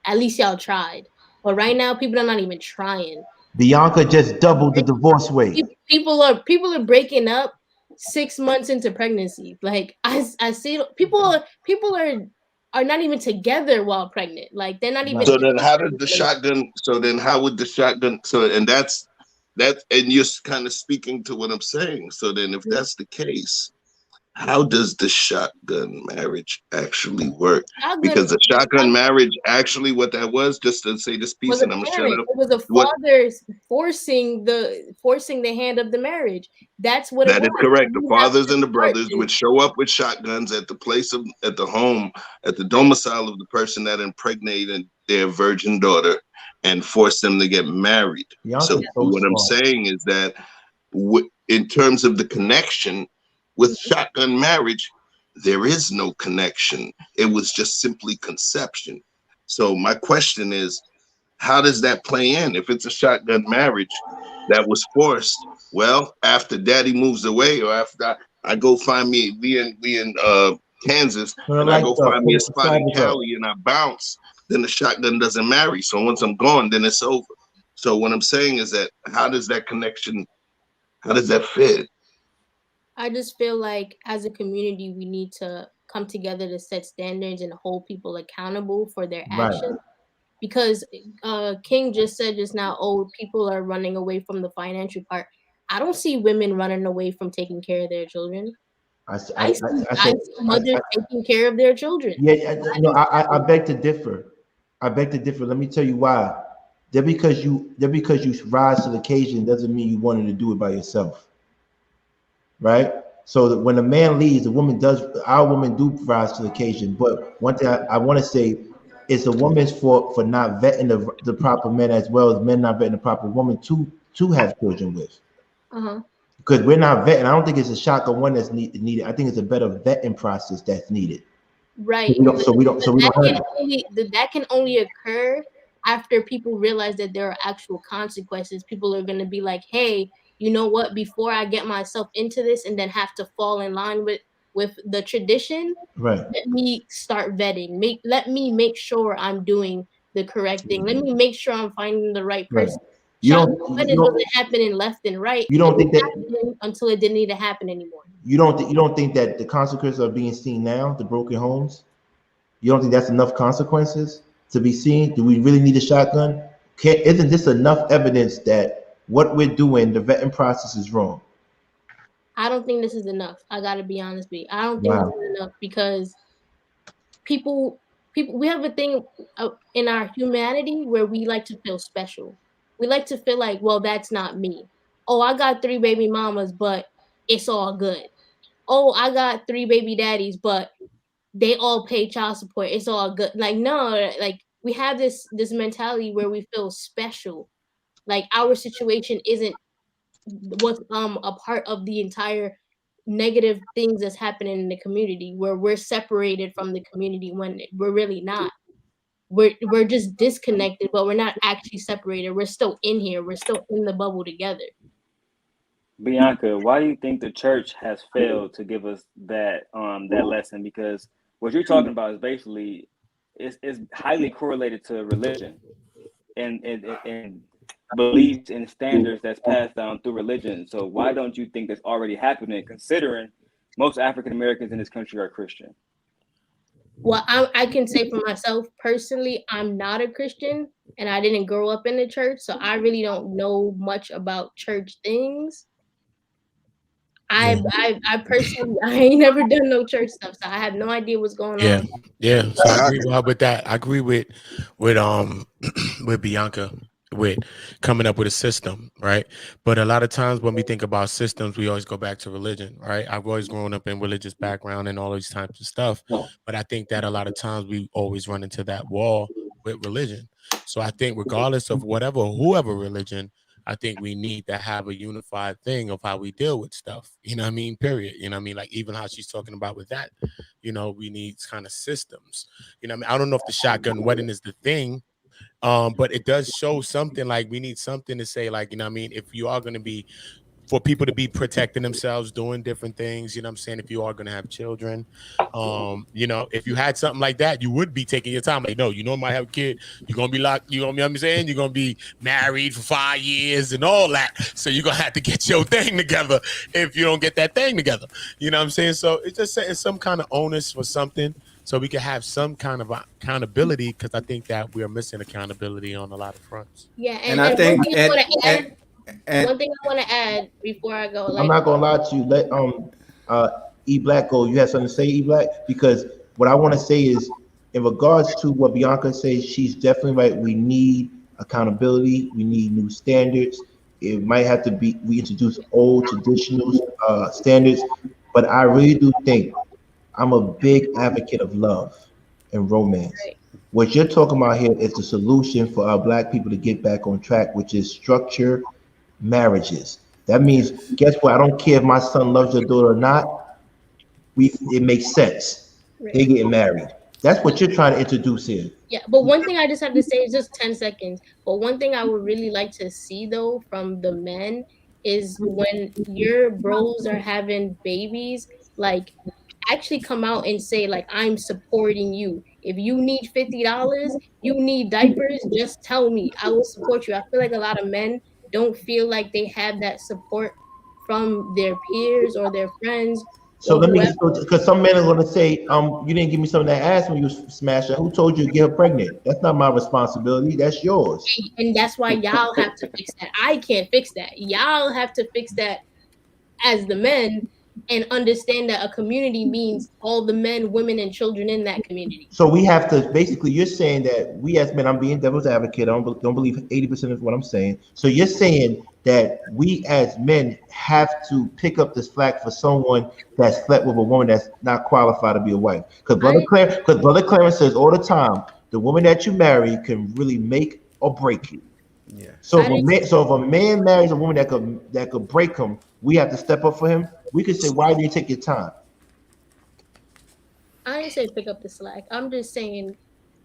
at least y'all tried. But right now, people are not even trying. Bianca just doubled the divorce rate. People are breaking up 6 months into pregnancy. Like I see people are not even together while pregnant. Like they're not even Right. So then in how a did the relationship. shotgun, so then how would the shotgun, so, and and you're kind of speaking to what I'm saying. So then if that's the case, how does the shotgun marriage actually work? Shotgun, Because the shotgun marriage, actually, what that was, just to say this piece, was a and I'm gonna shut parent. up. It was a What father forcing the hand of the marriage. That's what it That was. is correct. The You have fathers to and the start brothers this. would show up with shotguns at the place of, at the home, at the domicile of the person that impregnated their virgin daughter, and force them to get married. So Bianca's so what I'm smart. saying is that, in terms of the connection with shotgun marriage, there is no connection. It was just simply conception. So my question is, how does that play in? If it's a shotgun marriage that was forced, well, after daddy moves away, or after I go find me, we in Kansas, Turn the and I lights go up. find me a Put the spot in subscribers up. Cali and I bounce, then the shotgun doesn't marry. So once I'm gone, then it's over. So what I'm saying is that, how does that connection, how does that fit? I just feel like as a community, we need to come together to set standards and hold people accountable for their Right. actions. Because King just said just now, oh, people are running away from the financial part. I don't see women running away from taking care of their children. I see mothers taking care of their children. No, I beg to differ. I beg to differ. Let me tell you why. Just because you rise to the occasion doesn't mean you wanted to do it by yourself, right? So that when a man leaves, our woman do rise to the occasion. But one thing I want to say, it's a woman's fault for not vetting the proper men, as well as men not vetting the proper woman to have children with. Because we're not vetting. I don't think it's a shotgun one that's needed. I think it's a better vetting process that's needed. Right. So we don't hurt. That can only occur after people realize that there are actual consequences. People are going to be like, hey, you know what? Before I get myself into this and then have to fall in line with the tradition, right, let me start vetting. Let me make sure I'm doing the correct thing. Let me make sure I'm finding the right right. person. You Shotgun don't weddings wasn't happening left and right. You don't It think was that happening until it didn't need to happen anymore. you don't think that the consequences are being seen now, the broken homes? You don't think that's enough consequences to be seen? Do we really need a shotgun? Isn't this enough evidence that what we're doing, the vetting process, is wrong? I don't think this is enough. I gotta be honest with you. I don't think this Wow. is enough because people we have a thing in our humanity where we like to feel special. We like to feel like, well, that's not me. Oh, I got 3 baby mamas, but it's all good. Oh, I got 3 baby daddies, but they all pay child support. It's all good. Like, no, like we have this mentality where we feel special. Like our situation isn't what's a part of the entire negative things that's happening in the community, where we're separated from the community when we're really not. We're just disconnected, but we're not actually separated. We're still in here. We're still in the bubble together. Bianca, why do you think the church has failed to give us that lesson? Because what you're talking about is basically is highly correlated to religion and beliefs and standards that's passed down through religion. So why don't you think that's already happening, considering most African Americans in this country are Christian? Well, I can say for myself personally, I'm not a Christian and I didn't grow up in the church, so I really don't know much about church things. I personally I ain't never done no church stuff, so I have no idea what's going on. Yeah. So I agree with that. I agree with with Bianca with coming up with a system, right? But a lot of times when we think about systems, we always go back to religion, right? I've always grown up in religious background and all these types of stuff, but I think that a lot of times we always run into that wall with religion. So I think regardless of whoever religion, I think we need to have a unified thing of how we deal with stuff. You know what I mean? Period. You know what I mean? Like even how she's talking about with that, we need kind of systems. You know what I mean? I don't know if the shotgun wedding is the thing, but it does show something. Like we need something to say, like, you know what I mean? If you are going to be, for people to be protecting themselves, doing different things, you know what I'm saying? If you are going to have children, if you had something like that, you would be taking your time. Like, no, I might have a kid. You're going to be locked. You know what I'm saying? You're going to be married for 5 years and all that. So you're going to have to get your thing together if you don't get that thing together. You know what I'm saying? So it's just setting some kind of onus for something so we can have some kind of accountability, because I think that we are missing accountability on a lot of fronts. Yeah, and I think one thing I want to add before I go, I'm not gonna lie to you. E Black, go. You have something to say, E Black? Because what I want to say is, in regards to what Bianca says, she's definitely right. We need accountability. We need new standards. It might have to be we introduce old traditional standards, but I really do think I'm a big advocate of love and romance. Right. What you're talking about here is the solution for our black people to get back on track, which is structure marriages. That means, Yes. guess what? I don't care if my son loves your daughter or not. It makes sense. They Right. getting married. That's what you're trying to introduce here. Yeah, but one thing I just have to say is just 10 seconds. But one thing I would really like to see though from the men is when your bros are having babies, like actually come out and say like I'm supporting you. If you need $50, you need diapers, just tell me. I will support you. I feel like a lot of men don't feel like they have that support from their peers or their friends So or let me, whoever. because some men are going to say, you didn't give me some of that ass when you was smashing. Who told you to get her pregnant? That's not my responsibility. That's yours. And that's why y'all have to fix that. I can't fix that. Y'all have to fix that as the men and understand that a community means all the men, women, and children in that community. So we have to basically. You're saying that we as men. I'm being devil's advocate. I don't believe 80% of what I'm saying. So you're saying that we as men have to pick up this slack for someone that slept with a woman that's not qualified to be a wife. Because Brother Clarence says all the time, the woman that you marry can really make or break you. Yeah. So I didn't if a man marries a woman that could break him, we have to step up for him. We could say, why didn't you take your time? I didn't say pick up the slack. I'm just saying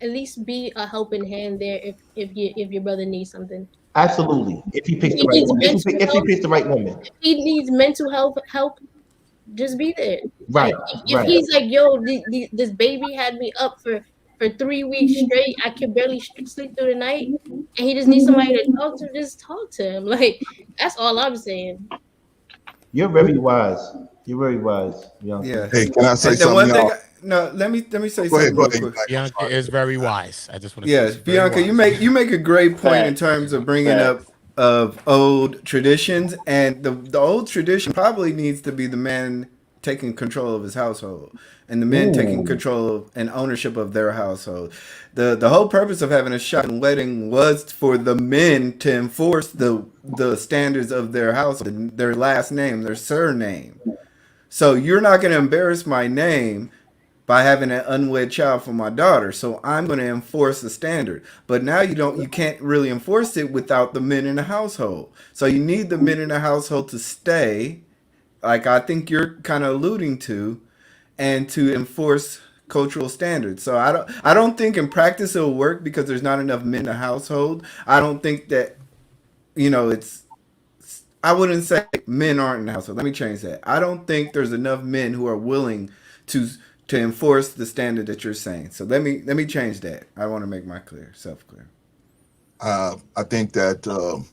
at least be a helping hand there if your brother needs something. Absolutely. If he If picks the he right needs woman. mental If he health, picks the right woman. if he needs mental health help, just be there. Like Right. if Right. he's like, yo, this baby had me up for 3 weeks straight. I could barely sleep through the night, and he just needs somebody to talk to. Just talk to him. Like that's all I'm saying. You're very wise. You're very wise, Bianca. Yes. Hey, can I say And the something, one thing, y'all? no, let me say Go ahead, something go real ahead. quick. I'm Bianca sorry. is very wise. I just want to say Yes, she's very Bianca, you wise. make a great point in Facts. terms of bringing up Facts. of old traditions, and the old tradition probably needs to be the man taking control of his household and the men taking Ooh. control of and ownership of their household. The whole purpose of having a shotgun wedding was for the men to enforce the standards of their household, their last name, their surname. So you're not going to embarrass my name by having an unwed child for my daughter. So I'm going to enforce the standard. But now you can't really enforce it without the men in the household. So you need the men in the household to stay, like I think you're kind of alluding to, and to enforce cultural standards. So I don't think in practice it'll work because there's not enough men in the household. I don't think that it's I wouldn't say men aren't in the household. Let me change that. I don't think there's enough men who are willing to enforce the standard that you're saying. So let me change that. I want to make my self clear. I think that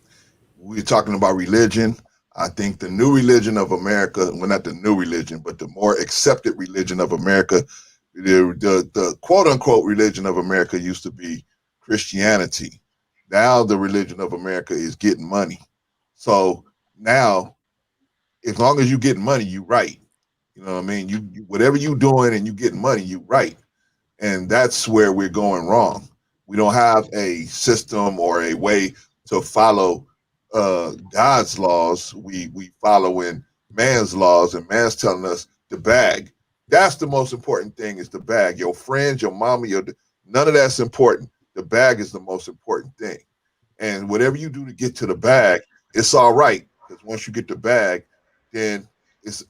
we're talking about religion. I think the new religion of America, well, not the new religion, but the more accepted religion of America, the quote unquote religion of America used to be Christianity. Now the religion of America is getting money. So now, as long as you getting money, you right. You know what I mean? You whatever you doing and you getting money, you right. And that's where we're going wrong. We don't have a system or a way to follow God's laws. We following man's laws, and man's telling us to bag. That's the most important thing, is the bag. Your friends, your mama, none of that's important. The bag is the most important thing. And whatever you do to get to the bag, it's all right. Because once you get the bag, then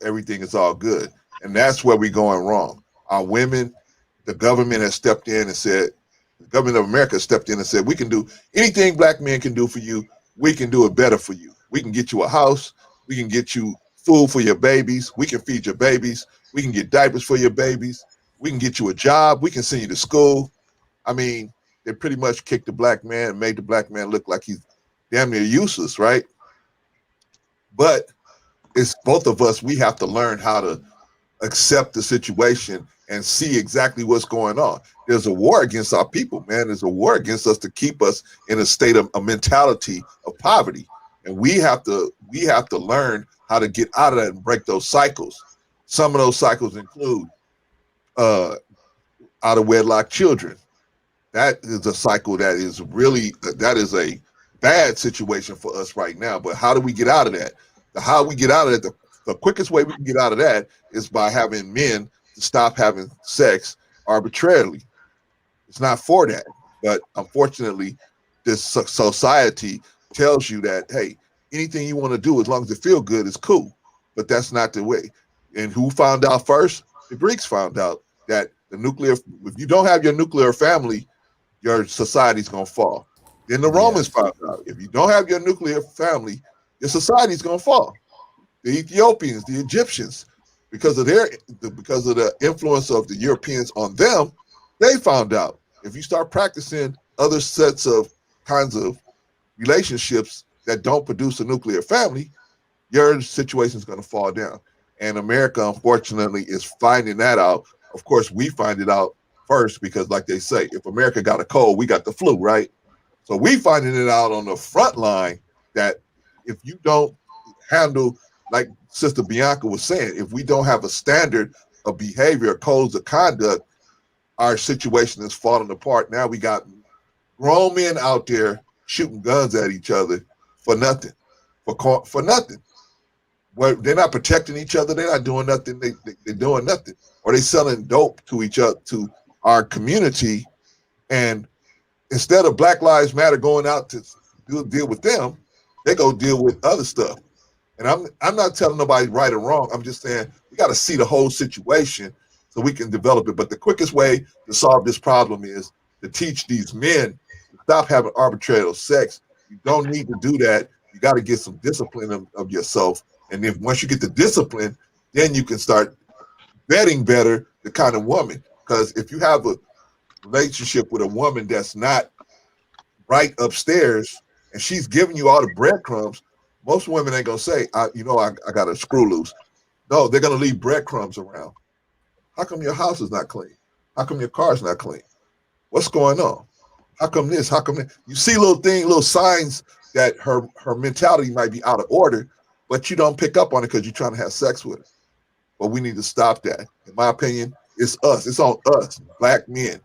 everything is all good. And that's where we're going wrong. Our women, the government has stepped in and said, the government of America stepped in and said, we can do anything black men can do for you. We can do it better for you. We can get you a house. We can get you food for your babies. We can feed your babies. We can get diapers for your babies. We can get you a job. We can send you to school. I mean, they pretty much kicked the black man and made the black man look like he's damn near useless, right? But it's both of us. We have to learn how to accept the situation and see exactly what's going on. There's a war against our people, man. There's a war against us to keep us in a state of a mentality of poverty. And we have to learn how to get out of that and break those cycles. Some of those cycles include out of wedlock children. That is a cycle that is really, that is a bad situation for us right now. But how do we get out of that? How we get out of it, the quickest way we can get out of that is by having men to stop having sex arbitrarily. It's not for that. But unfortunately, this society tells you that, hey, anything you want to do as long as it feel good is cool. But that's not the way. And who found out first? The Greeks found out that if you don't have your nuclear family, your society's gonna fall. Then the Romans found out if you don't have your nuclear family, your society's gonna fall. The Ethiopians, the Egyptians, because of the influence of the Europeans on them, they found out if you start practicing other sets of kinds of relationships that don't produce a nuclear family, your situation is going to fall down. And America, unfortunately, is finding that out. Of course, we find it out first because, like they say, if America got a cold, we got the flu, right? So we finding it out on the front line that if you don't handle, like Sister Bianca was saying, if we don't have a standard of behavior, codes of conduct, our situation is falling apart. Now we got grown men out there shooting guns at each other for nothing, for nothing. Well, they're not protecting each other. They're not doing nothing. They're doing nothing. Or they selling dope to each other, to our community. And instead of Black Lives Matter going out to deal with them, they go deal with other stuff. And I'm not telling nobody right or wrong. I'm just saying we got to see the whole situation so we can develop it. But the quickest way to solve this problem is to teach these men to stop having arbitrary sex. You don't need to do that. You got to get some discipline of yourself. And then once you get the discipline, then you can start vetting better the kind of woman. Because if you have a relationship with a woman that's not right upstairs and she's giving you all the breadcrumbs, most women ain't gonna say, I got a screw loose. No, they're gonna leave breadcrumbs around. How come your house is not clean? How come your car's not clean? What's going on? How come this? How come that? You see little signs that her mentality might be out of order, but you don't pick up on it because you're trying to have sex with her. But we need to stop that. In my opinion, it's us. It's on us, Black men.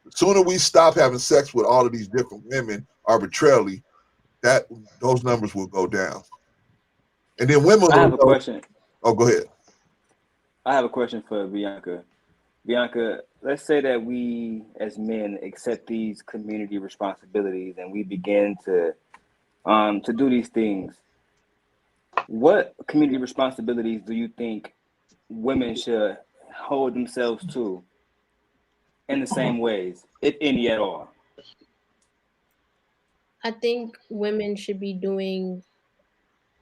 The sooner we stop having sex with all of these different women arbitrarily, those numbers will go down. And then women will I have a question. Oh, go ahead. I have a question for Bianca. Bianca, let's say that we as men accept these community responsibilities and we begin to do these things. What community responsibilities do you think women should hold themselves to in the same ways, if any at all? I think women should be doing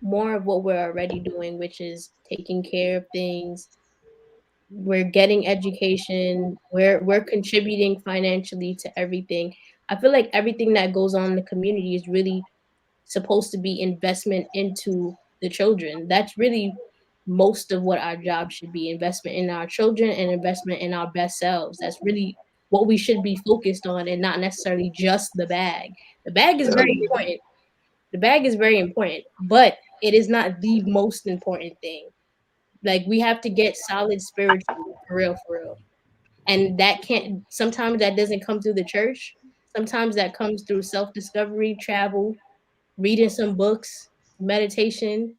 more of what we're already doing, which is taking care of things. We're getting education. We're contributing financially to everything. I feel like everything that goes on in the community is really supposed to be investment into the children. That's really most of what our job should be: investment in our children and investment in our best selves. That's really what we should be focused on, and not necessarily just the bag. The bag is very important. The bag is very important, but it is not the most important thing. Like, we have to get solid spiritually, for real, for real. And that can't, sometimes that doesn't come through the church. Sometimes that comes through self-discovery, travel, reading some books, meditation,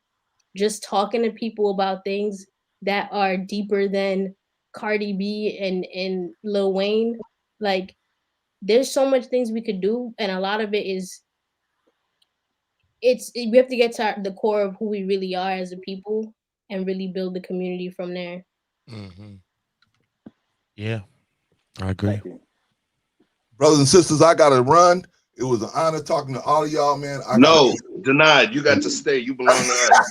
just talking to people about things that are deeper than Cardi B and Lil Wayne. Like, there's so much things we could do, and a lot of it is we have to get to the core of who we really are as a people and really build the community from there. Mm-hmm. Yeah, I agree. Brothers and sisters, I gotta run. It was an honor talking to all of y'all, man. Denied. You got to stay. You belong to us.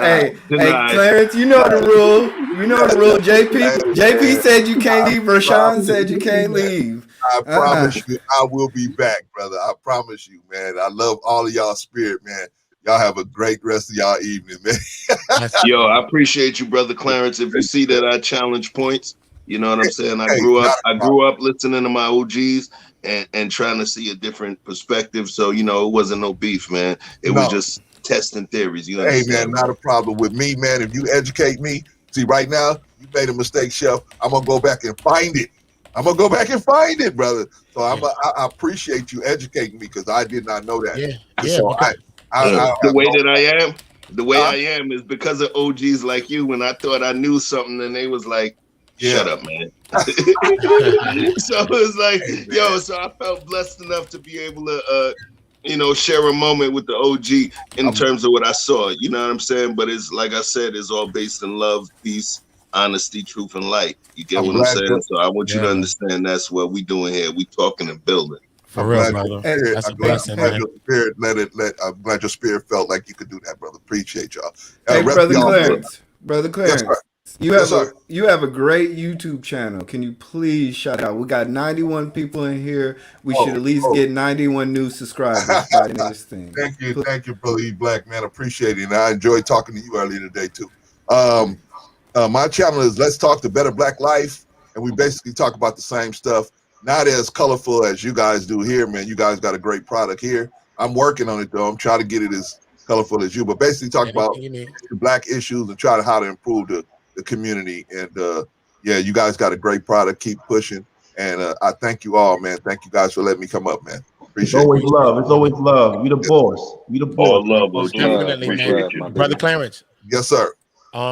Hey, Clarence, you know the rule. You know the rule. JP said you can't leave. Rashawn said you can't leave. I promise you, I will be back, brother. I promise you, man. I love all of y'all spirit, man. Y'all have a great rest of y'all evening, man. Yo, I appreciate you, brother Clarence. If you see that I challenge points, you know what I'm saying? I grew up listening to my OGs and trying to see a different perspective. So, it wasn't no beef, man. It was just testing theories. You Hey man, understand? not a problem with me, man. If you educate me, see right now, you made a mistake, Chef. I'm gonna go back and find it. I'm gonna go back and find it, brother. So I appreciate you educating me because I did not know that. Yeah, And yeah, so because I The have way no. that I am, the way Huh? I am is because of OGs like you. When I thought I knew something, and they was like, Yeah. "Shut up, man." So it was like, Hey yo. man, So I felt blessed enough to be able to, share a moment with the OG in I'm terms of what I saw. You know what I'm saying? But it's like I said, it's all based in love, peace, honesty, truth, and light. You get I'm what I'm glad saying? you So I want you yeah, to man, understand that's what we doing here. We talking and building. for I'm real, glad your brother. Hey, spirit. That's a hey, blessing, I'm glad hey, man. your spirit I'm glad your spirit felt like you could do that, brother. Appreciate y'all. hey, Rest of brother y'all, man. Clarence, brother Yes, sir. Clarence, Yes, sir. you have a great YouTube channel. Can you please shout out? We got 91 people in here. We should at least Oh. get 91 new subscribers by the end of this thing. Thank you, brother E Black, man. Appreciate it. And I enjoyed talking to you earlier today too. My channel is Let's Talk the Better Black Life, and we basically talk about the same stuff. Not as colorful as you guys do here, man. You guys got a great product here. I'm working on it though. I'm trying to get it as colorful as you, but basically talk about Anything you need. the black issues and try to how to improve the community. And yeah, you guys got a great product. Keep pushing. And I thank you all, man. Thank you guys for letting me come up, man. It's Appreciate always you. Appreciate love. you, It's brother. always love. You the boss. You the boss. All love, Most OG. definitely, Much man. Appreciate love, you. my Brother brother. Clarence, Yes, sir.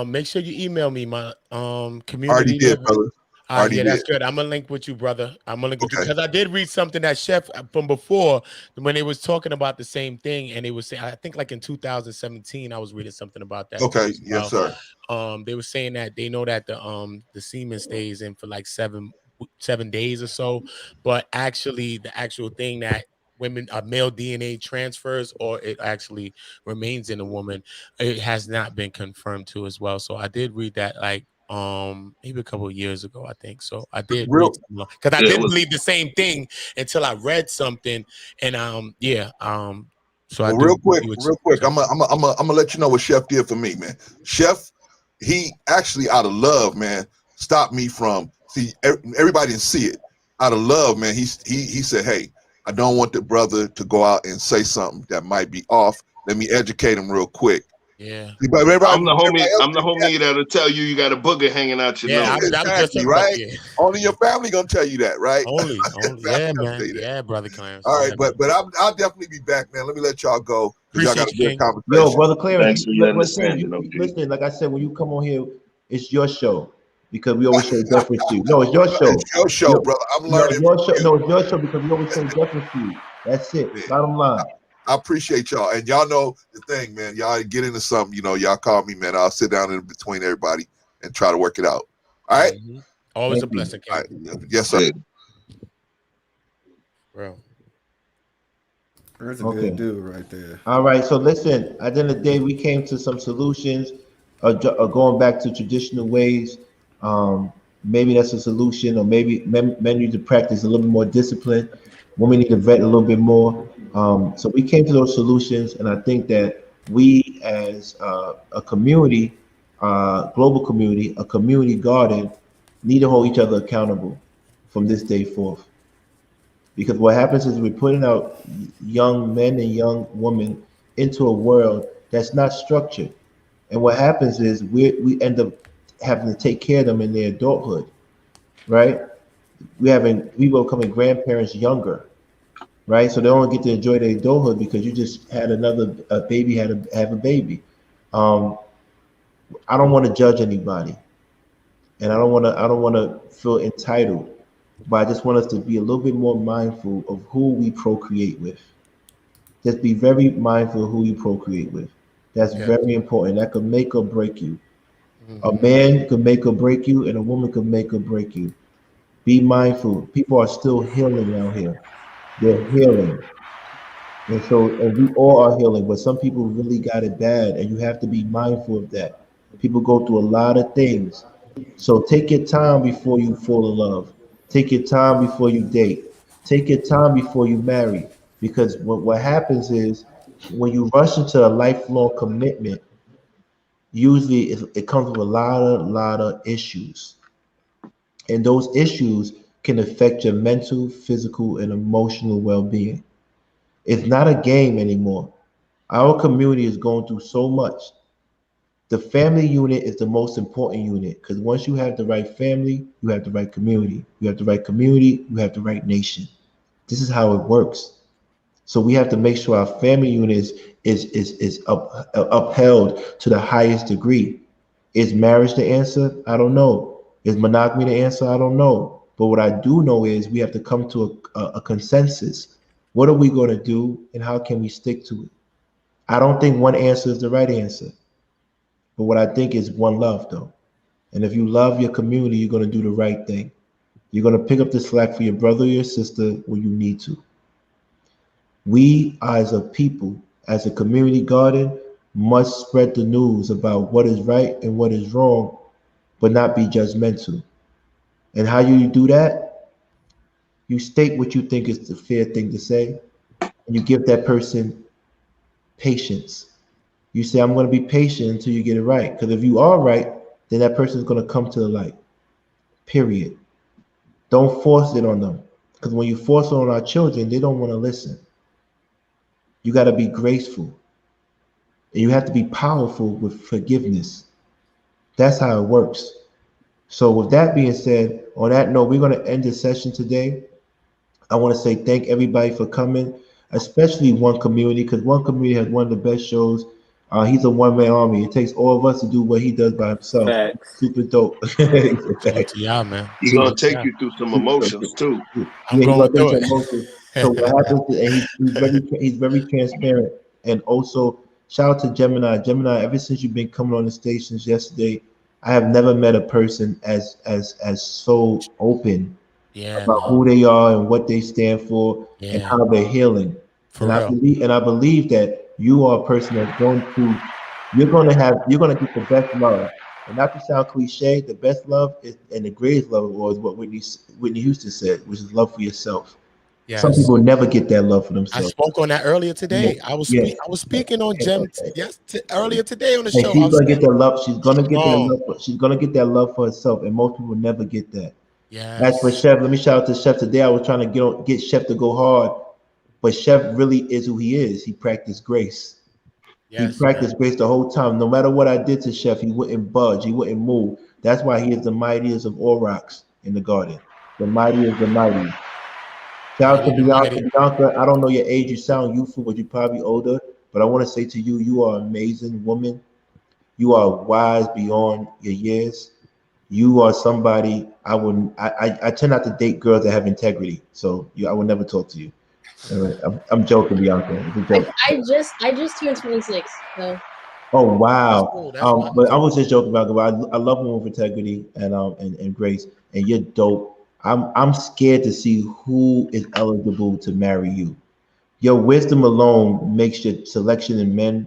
make sure you email me my Already community. did, brother. Already Yeah, did. that's good. I'm gonna link with you, brother. I'm gonna link with you Okay. because I did read something that Chef from before when they was talking about the same thing, and they was saying I think like in 2017 I was reading something about that too Okay. as Yes, well. sir. They were saying that they know that the semen stays in for like 7 days or so, but actually the actual thing that women male DNA transfers or it actually remains in a woman, it has not been confirmed to as well. So I did read that like maybe a couple of years ago, I think. So I did read Real because I Yeah, it didn't was believe the same thing until I read something, and so I well, do agree with real quick. Chef. I'm gonna let you know what Chef did for me, man. Chef, he actually out of love, man, stopped me from see everybody didn't see it. Out of love, man, he said, "Hey, I don't want the brother to go out and say something that might be off. Let me educate him real quick." Yeah, See, but everybody I'm else the did that. homie that'll tell you got a booger hanging out your yeah. nose. I was just Exactly, talking about right? yeah. Only your family gonna tell you that, right? Yeah, Family gonna tell man. you that. Yeah, brother Clarence. All Yeah, right, man. but I'll definitely be back, man. Let me let y'all go because y'all got Appreciate a you, good King. Yo, conversation. brother Clarence, Thanks for your brother Clarence, understanding, OG. listen. Like I said, when you come on here, it's your show because we always show deference to you. No, it's your show. It's your show, brother. I'm No, learning it's your from show. you. No, it's your show because we always show deference to you. That's it. Man, Bottom line. I appreciate y'all, and y'all know the thing, man. Y'all get into something, y'all call me, man. I'll sit down in between everybody and try to work it out. All right. Always a Thank you. blessing, All King. right. Yes, sir. Hey, Bro. That's a Okay. good dude right there. All right. So listen, at the end of the day, we came to some solutions. Going back to traditional ways. Maybe that's a solution, or maybe men need to practice a little bit more discipline. Women need to vet a little bit more. So we came to those solutions, and I think that we, as a community, global community, a community garden, need to hold each other accountable from this day forth. Because what happens is we're putting out young men and young women into a world that's not structured. And what happens is we end up having to take care of them in their adulthood, right? We becoming grandparents younger, right? So they don't get to enjoy their adulthood because you just had a baby have a baby. Um, I don't want to judge anybody, and I don't want to feel entitled, but I just want us to be a little bit more mindful of who we procreate with. Just be very mindful of who you procreate with. That's Yeah. very important. That could make or break you. A Mm-hmm. man could make or break you, and a woman could make or break you. Be mindful. People are still healing out here. They're healing. And we all are healing, but some people really got it bad, and you have to be mindful of that. People go through a lot of things. So take your time before you fall in love. Take your time before you date. Take your time before you marry. Because what happens is when you rush into a lifelong commitment, usually it comes with a lot of issues. And those issues can affect your mental, physical, and emotional well being. It's not a game anymore. Our community is going through so much. The family unit is the most important unit because once you have the right family, you have the right community. You have the right community, you have the right nation. This is how it works. So we have to make sure our family unit is upheld to the highest degree. Is marriage the answer? I don't know. Is monogamy the answer? I don't know. But what I do know is we have to come to a consensus. What are we going to do and how can we stick to it? I don't think one answer is the right answer. But what I think is one love, though. And if you love your community, you're going to do the right thing. You're going to pick up the slack for your brother or your sister when you need to. We, as a people, as a community garden, must spread the news about what is right and what is wrong, but not be judgmental. And how you do that? You state what you think is the fair thing to say, and you give that person patience. You say, I'm going to be patient until you get it right. Because if you are right, then that person is going to come to the light. Period. Don't force it on them. Because when you force it on our children, they don't want to listen. You got to be graceful. And you have to be powerful with forgiveness. That's how it works. So with that being said, on that note, we're going to end the session today. I want to say thank everybody for coming, especially One Community, because One Community has one of the best shows. He's a one-man army. It takes all of us to do what he does by himself. Facts. Super dope. Salute to y'all, man. He's Salute gonna to take y'all. you through some emotions too. I'm Yeah, he's going gonna take through some emotions. So it. what happens is, and he's very transparent. And also shout out to Gemini. Gemini, ever since you've been coming on the station since yesterday, I have never met a person as so open Yeah, about man. who they are and what they stand for and Yeah, how they're healing. for real. And I believe that you are a person that's going to you're gonna get the best love. And not to sound cliche, the best love is and the greatest love is what Whitney Houston said, which is love for yourself. Some Yes. people never get that love for I themselves. spoke on that earlier Yeah, today. yeah. I was speaking on Gem earlier today on the And show. I she's was gonna get saying that love. She's gonna get that strong. love. She's gonna get that love for herself, and most people never get that. As for Yes. Chef, let me shout out to Chef today. I was trying to get Chef to go hard, but Chef really is who he is. He practiced grace. He Yes, man. practiced grace the whole time. No matter what I did to Chef, he wouldn't budge. He wouldn't move. That's why he is the mightiest of all rocks in the garden. The mightiest, the mighty. Shout out to Mighty the Bianca. mighty. Bianca, I don't know your age. You sound youthful, but you're probably older. But I want to say to you, you are an amazing woman. You are wise beyond your years. You are somebody I wouldn't. I tend not to date girls that have integrity. So I would never talk to you. All right, I'm joking, Bianca. It's a joke. I just turned 26, so Oh That's wow. cool. That's But I wonderful. was just joking about it. But I love women with integrity and grace. And you're dope. I'm scared to see who is eligible to marry you. Your wisdom alone makes your selection in men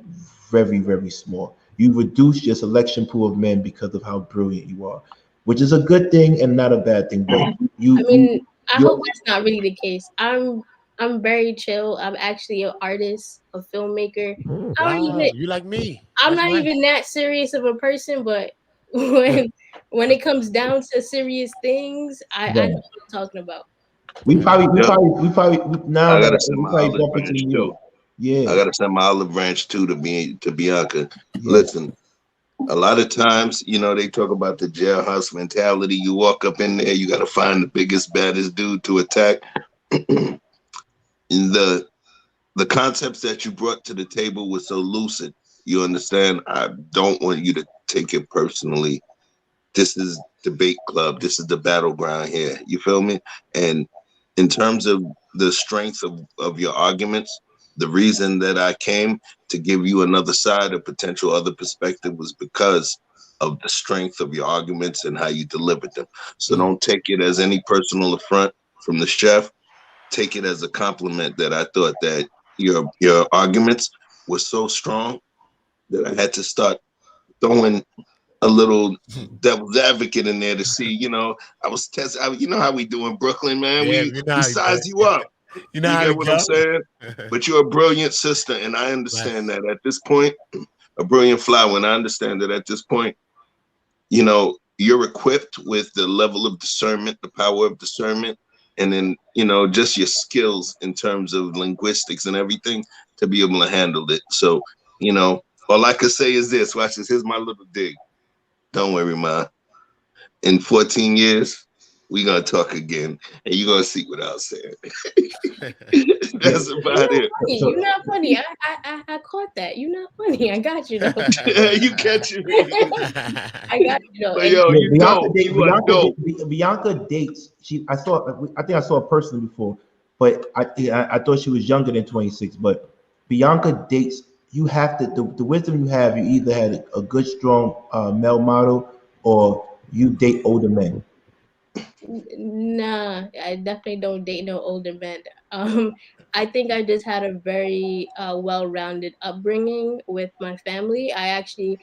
very, very small. You reduce your selection pool of men because of how brilliant you are, which is a good thing and not a bad thing. But I you mean, I you're hope that's not really the case. I'm very chill. I'm actually an artist, a filmmaker. I don't even Wow, you like me. I'm That's not nice. even that serious of a person, but when it comes down to serious things, I know right. what I'm talking about. We Yeah. probably we Yep. probably we probably now I that gotta send we my probably olive bump into branch New York. too. I Yeah, gotta send my olive branch too to Bianca. yeah. Listen, a lot of times, they talk about the jailhouse mentality. You walk up in there, you gotta find the biggest, baddest dude to attack. the the concepts that you brought to the table were so lucid. You understand? I don't want you to take it personally. This is debate club. This is the battleground here. You feel me? And in terms of the strength of your arguments, the reason that I came to give you another side, a potential other perspective, was because of the strength of your arguments and how you delivered them. So Mm. don't take it as any personal affront from the chef. Take it as a compliment that I thought that your arguments were so strong that I had to start throwing a little devil's advocate in there to see, I was testing. You know how we do in Brooklyn, man. Yeah, We you know we how you do size you it. up. You know You how get to what I'm go. saying? But you're a brilliant sister, and I understand Bless. that at this point, a brilliant flower, and I understand that at this point, you're equipped with the level of discernment, the power of discernment, and then, just your skills in terms of linguistics and everything to be able to handle it. So, you know, all I could say is this. Watch this. Here's my little dig. Don't worry, Ma. In 14 years, we're going to talk again, and you're going to see what I'll say. That's about it. You're not funny. I caught that. You're not funny. I got you, though. You catch it. I got you, though. But yo, you dope. You are dope. Bianca dates. I think I saw her personally before, but I thought she was younger than 26. But Bianca dates. You have to the wisdom you have. You either had a good, strong male model, or you date older men. Nah, I definitely don't date no older men. I think I just had a very well-rounded upbringing with my family. I actually,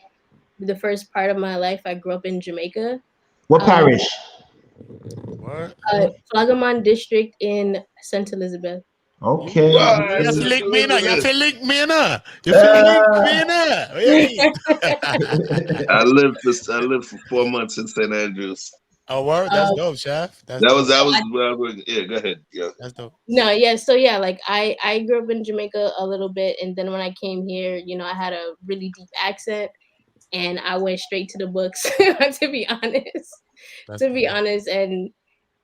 the first part of my life, I grew up in Jamaica. What parish? What? Flagaman district in St. Elizabeth. Okay. You feel link me now. You feel link me now. You feel link me now. I lived for 4 months in St. Andrews. Oh, word. That's dope, chef. That was yeah. Go ahead. Yeah. That's dope. No, yeah. So yeah, like I grew up in Jamaica a little bit, and then when I came here, you know, I had a really deep accent, and I went straight to the books. To be honest, and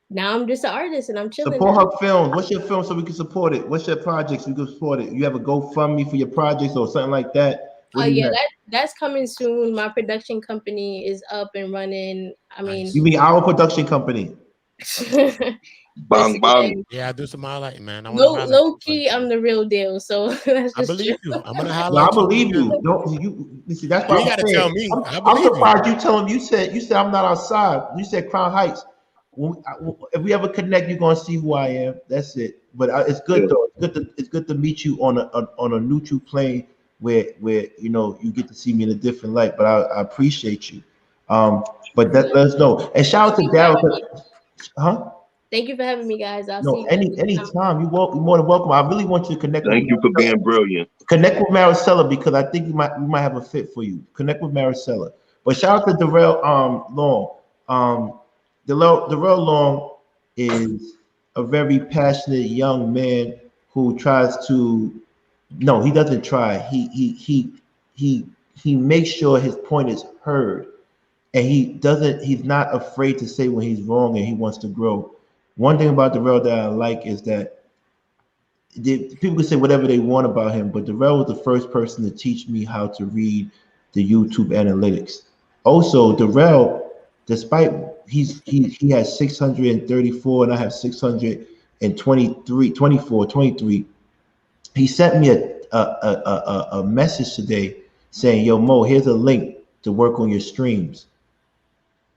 now I'm just an artist, and I'm chilling. Support her film. What's your film so we can support it? What's your projects we can support it? You have a GoFundMe for your projects or something like that? Oh yeah, that's coming soon. My production company is up and running. I mean, you mean our production company? Bang bang. Yeah, I do some highlighting, man. Low key, I'm the real deal. So that's I believe you. I'm gonna highlight. I believe you. Don't you see? That's why you gotta tell me. I'm surprised you telling me. You said I'm not outside. You said Crown Heights. If we ever connect, you're gonna see who I am. That's it. But it's good though. It's good to meet you on a neutral plane where you know you get to see me in a different light. But I appreciate you. But let us know. And shout out to Darrel. Huh? Thank you for having me, guys. I'll see you. Anytime. You're more than welcome. I really want you to connect. Thank you for being brilliant. Connect with Maricela because I think we might have a fit for you. Connect with Maricela. But shout out to Darrel Long. Darrel Long is a very passionate young man who tries to. No, he doesn't try. He makes sure his point is heard, and he's not afraid to say when he's wrong, and he wants to grow. One thing about Darrel that I like is that people can say whatever they want about him, but Darrel was the first person to teach me how to read the YouTube analytics. Also, Darrel, despite he has 634 and I have 623, he sent me a message today saying, "Yo, Mo, here's a link to work on your streams."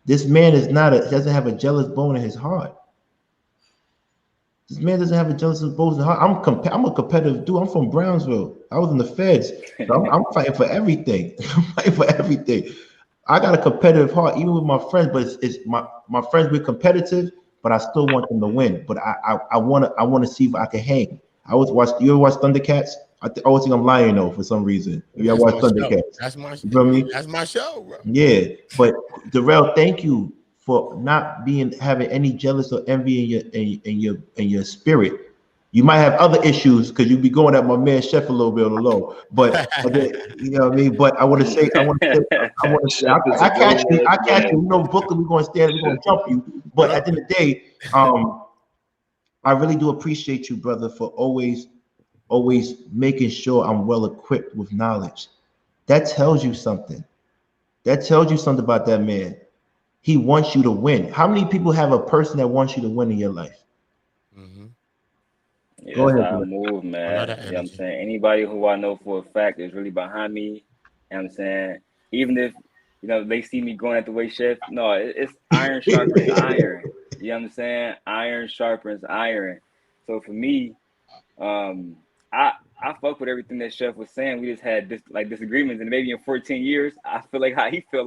This man doesn't have a jealous bone in his heart. This man doesn't have a jealous bone in his heart. I'm a competitive dude. I'm from Brownsville. I was in the feds. So I'm fighting for everything. I'm fighting for everything. I got a competitive heart, even with my friends. But it's my friends. We're competitive, but I still want them to win. But I want to see if I can hang. You ever watch Thundercats? I always think I'm lying though for some reason. Maybe I watch Thundercats. That's my show. You feel me? That's my show, bro. Yeah, but Darrel, thank you for not having any jealous or envy in your spirit. You might have other issues because you be going at my man Chef a little bit on the low, but you know what I mean. But I want to say, I catch you. You know, Brooklyn, we're going to jump you. But at the end of the day, I really do appreciate you, brother, for always making sure I'm well equipped with knowledge. That tells you something. That tells you something about that man. He wants you to win. How many people have a person that wants you to win in your life? Yeah, Go that's ahead, how I bro. move, man. You know what I'm saying? Anybody who I know for a fact is really behind me. You know what I'm saying? Even if, you know, they see me going at the way Chef, no, it's iron sharpens iron. You know what I'm saying? Iron sharpens iron. So for me, I fuck with everything that Chef was saying. We just had disagreements, and maybe in 14 years, I feel like how he said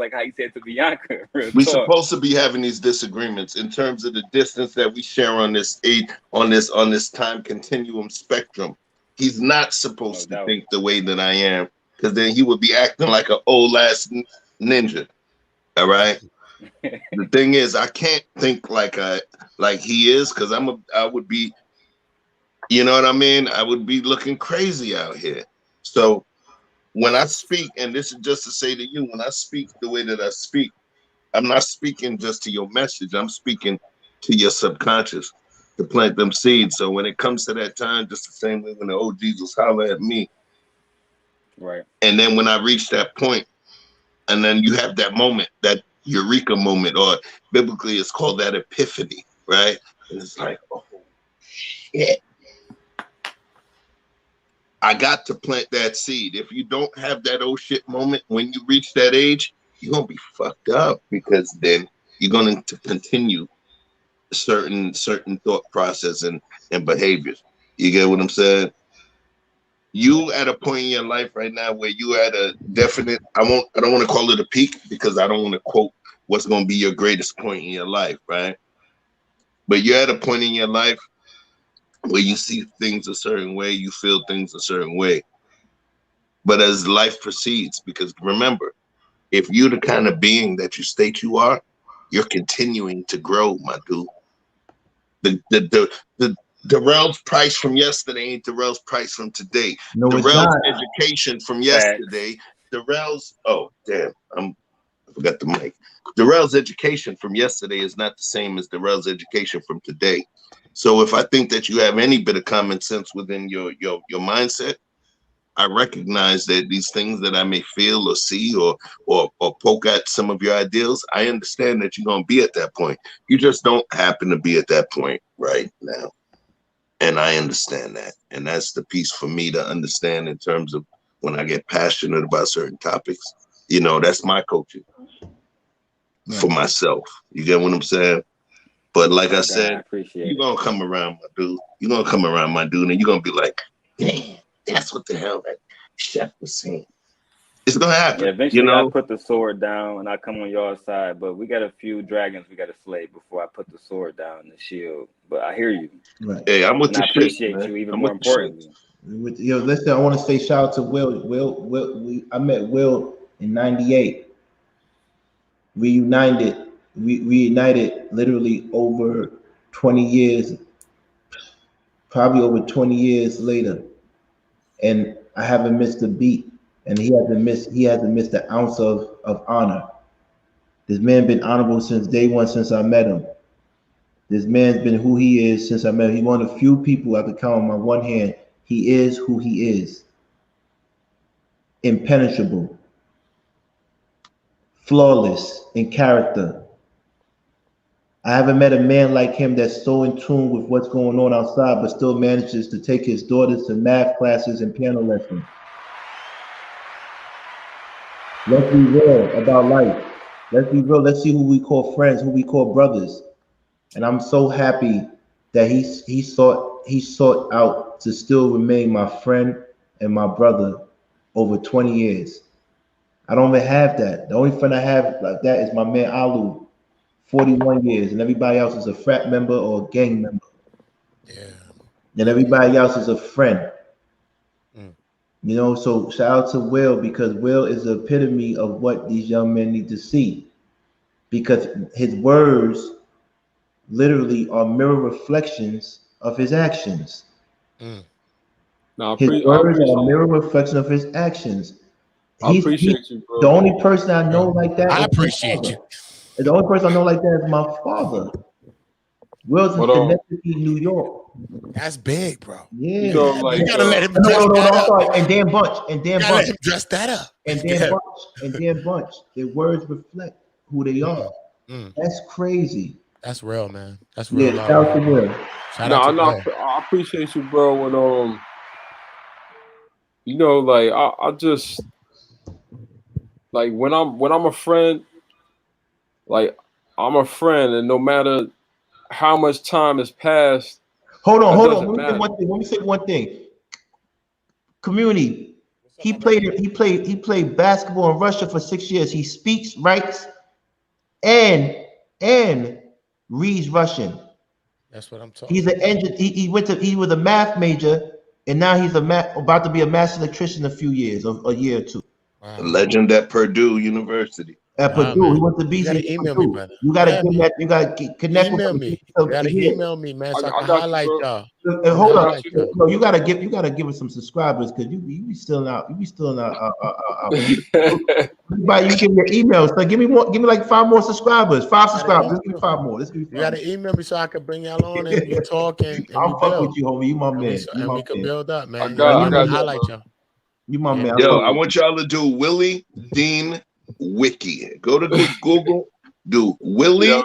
to Bianca. We're supposed to be having these disagreements in terms of the distance that we share on this time continuum spectrum. He's not supposed to think the way that I am, because then he would be acting like an old ass ninja. All right. The thing is, I can't think like he is, because I would be You know what I mean? I would be looking crazy out here. So when I speak, and this is just to say to you, when I speak the way that I speak, I'm not speaking just to your message. I'm speaking to your subconscious to plant them seeds. So when it comes to that time, just the same way when the old Jesus holler at me. Right. And then when I reach that point, and then you have that moment, that eureka moment, or biblically it's called that epiphany, right? And it's like, oh, shit. I got to plant that seed. If you don't have that oh shit moment when you reach that age, you're going to be fucked up, because then you're going to continue certain thought process and behaviors. You get what I'm saying? You at a point in your life right now where you at a definite, I don't want to call it a peak, because I don't want to quote what's going to be your greatest point in your life, right? But you're at a point in your life where you see things a certain way, you feel things a certain way. But as life proceeds, because remember, if you're the kind of being that you state you are, you're continuing to grow, my dude. The Darrel's price from yesterday ain't Darrel's price from today. No, it's Darrel's not. education from yesterday, Darrel's, oh damn, I forgot the mic. Darrel's education from yesterday is not the same as Darrel's education from today. So if I think that you have any bit of common sense within your mindset, I recognize that these things that I may feel or see or poke at some of your ideals, I understand that you're going to be at that point. You just don't happen to be at that point right now. And I understand that. And that's the piece for me to understand in terms of when I get passionate about certain topics. You know, that's my coaching for myself. You get what I'm saying? But like I said, you're going to come around, my dude. You're going to come around, my dude, and you're going to be like, damn. That's what the hell that chef was saying. It's gonna happen. Yeah, eventually, I put the sword down and I come on your side. But we got a few dragons we got to slay before I put the sword down and the shield. But I hear you. Right. Hey, I'm with and the I shit, appreciate man. you even I'm more with the shit. importantly. Yo, listen, I want to say shout out to Will. I met Will in '98. We reunited literally over 20 years, probably over 20 years later. And I haven't missed a beat. And he hasn't missed an ounce of honor. This man been honorable since day one, since I met him. This man's been who he is since I met him. He's one of the few people I could count on my one hand. He is who he is. Impenetrable. Flawless in character. I haven't met a man like him that's so in tune with what's going on outside, but still manages to take his daughters to math classes and piano lessons. Let's be real about life. Let's be real. Let's see who we call friends, who we call brothers. And I'm so happy that he sought out to still remain my friend and my brother over 20 years. I don't even have that. The only friend I have like that is my man Alu, 41 years, and everybody else is a frat member or a gang member. Yeah. And everybody else is a friend. You know, so shout out to Will, because Will is the epitome of what these young men need to see. Because his words literally are mirror reflections of his actions. His words are a mirror reflection of his actions. I appreciate you, bro. The only person I know like that. I appreciate you. The only person I know like that is my father. Will's in Schenectady, New York. That's big, bro. Yeah. You know, like, you gotta let him dress no, that I'm up. sorry. And Dan Bunch. Let him dress that up. And Dan Bunch. Their words reflect who they are. That's crazy. That's real, man. That's real. Yeah, shout out to Will. I appreciate you, bro. And you know, like I just like when I'm a friend, like I'm a friend, and no matter how much time has passed. Hold on. Let me say one thing. Community. He played basketball in Russia for 6 years. He speaks, writes, and reads Russian. That's what I'm talking. He's an engineer. He was a math major, and now he's about to be a master electrician in a few years, a year or two. Wow. A legend at Purdue University. At Purdue, he went to BC. You gotta email me, brother. You gotta connect. You gotta connect email with me. You gotta email me, man, so I can highlight y'all. Hold on, no, you gotta give us some subscribers because you be stealing out. You be stealing out. You give me your emails. Like give me like 5 more subscribers. 5 subscribers. Let's give me 5 more. You gotta email me so I can bring y'all on and we talk and I'll fuck with you, homie. You my man. And we can build up, man. I got highlight y'all. You my man. Yo, I want y'all to do Willie Dean Wiki. Go to Google. Do Willie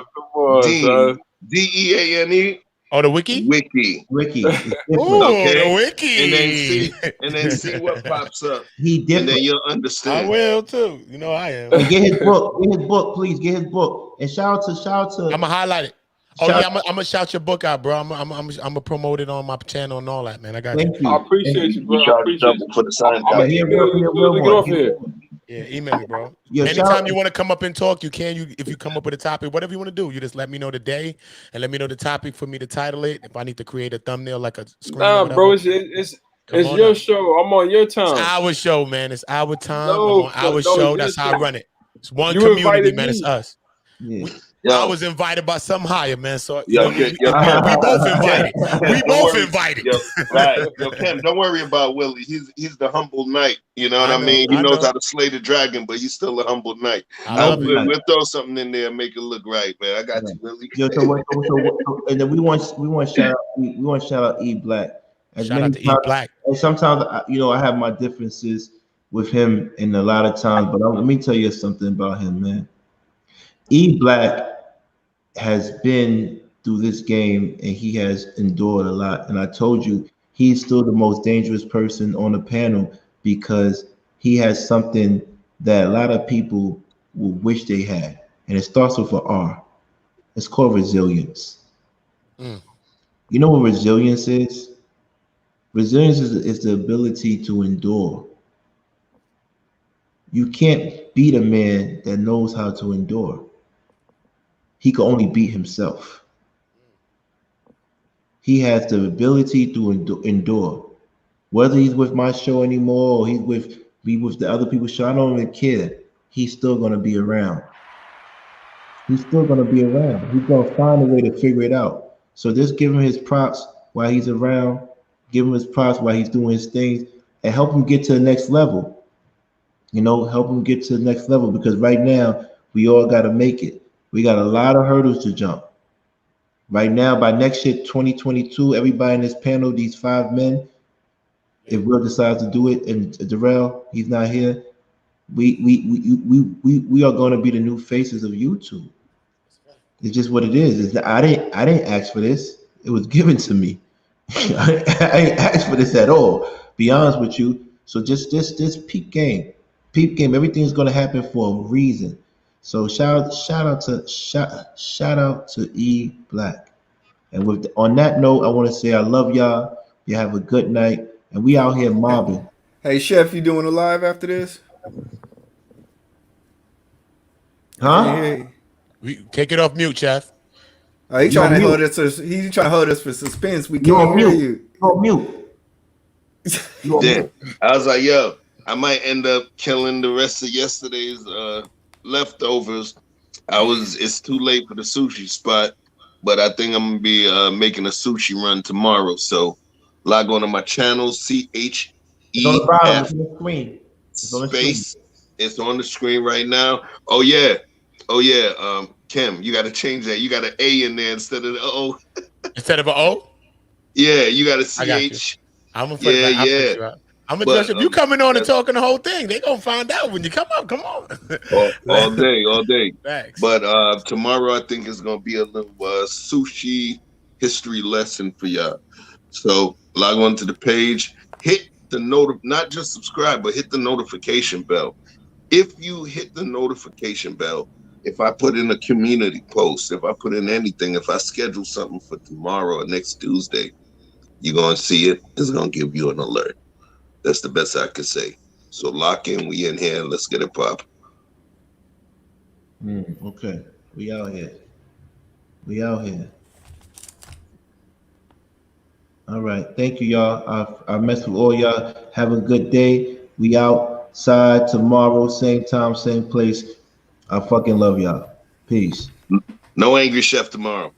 Dean DEANE. Oh, the wiki. Wiki. Okay. The wiki. And then see what pops up. He did. And then you'll understand. I will too. You know I am. And get his book. Get his book, please. Get his book. And shout out to. I'm gonna highlight it. Oh yeah, I'm gonna shout your book out, bro. I'm gonna promote it on my channel and all that, man. I got Thank you. I appreciate you, bro. I appreciate you. For the sign. Get off here. Yeah, email me, bro. Yo, anytime you want to come up and talk, you can. If you come up with a topic, whatever you want to do, you just let me know the day and let me know the topic for me to title it. If I need to create a thumbnail like a screen. Nah, bro, it's your show. I'm on your time. It's our show, man. It's our time. No, I'm on our show. That's how I run it. It's one You community, man. me. It's us. Yeah. I was invited by some higher, man. So we both invited. We both invited. Yo, Ken, don't worry about Willie. He's the humble knight. You know what I mean? He knows how to slay the dragon, but he's still a humble knight. We'll throw something in there and make it look right, man. I got you, Willie. Yo, and then we want to shout out E Black. Shout out to E Black. And sometimes I have my differences with him in a lot of times, but let me tell you something about him, man. E Black has been through this game and he has endured a lot. And I told you, he's still the most dangerous person on the panel because he has something that a lot of people will wish they had. And it starts with an R. It's called resilience. You know what resilience is? Resilience is the ability to endure. You can't beat a man that knows how to endure. He can only beat himself. He has the ability to endure. Whether he's with my show anymore or he's with the other people's show, I don't even care. He's still going to be around. He's still going to be around. He's going to find a way to figure it out. So just give him his props while he's around. Give him his props while he's doing his things and help him get to the next level. Help him get to the next level because right now we all got to make it. We got a lot of hurdles to jump. Right now, by next year, 2022, everybody in this panel, these 5 men, if Will decides to do it, and Darrel, he's not here, we are going to be the new faces of YouTube. It's just what it is. I didn't ask for this. It was given to me. I ain't asked for this at all. Be honest with you. So just peep game. Everything's going to happen for a reason. So shout out to E Black. And on that note, I want to say I love y'all. You have a good night. And we out here mobbing. Hey Chef, you doing a live after this? Huh? Hey. We take it off mute, Chef. He's trying to hold us. He's trying to hold us for suspense. We can't hear you. You're on mute. Yeah. I was like, yo, I might end up killing the rest of yesterday's leftovers. It's too late for the sushi spot, but I think I'm gonna be making a sushi run tomorrow. So log on to my channel, CHEF space. It's on the screen right now. Oh yeah. Kim, you got to change that. You got an A in there instead of the O. Instead of an O? Yeah, you got a CH. I'm gonna put that. I'm gonna just if you coming on and talking the whole thing, they gonna find out when you come up. Come on. all day. Thanks. But tomorrow I think is gonna be a little sushi history lesson for y'all. So log on to the page, hit the not just subscribe, but hit the notification bell. If you hit the notification bell, if I put in a community post, if I put in anything, if I schedule something for tomorrow or next Tuesday, you're gonna see it. It's gonna give you an alert. That's the best I could say. So lock in. We in here. Let's get it pop. Okay. We out here. All right. Thank you, y'all. I messed with all y'all. Have a good day. We outside tomorrow, same time, same place. I fucking love y'all. Peace. No angry chef tomorrow.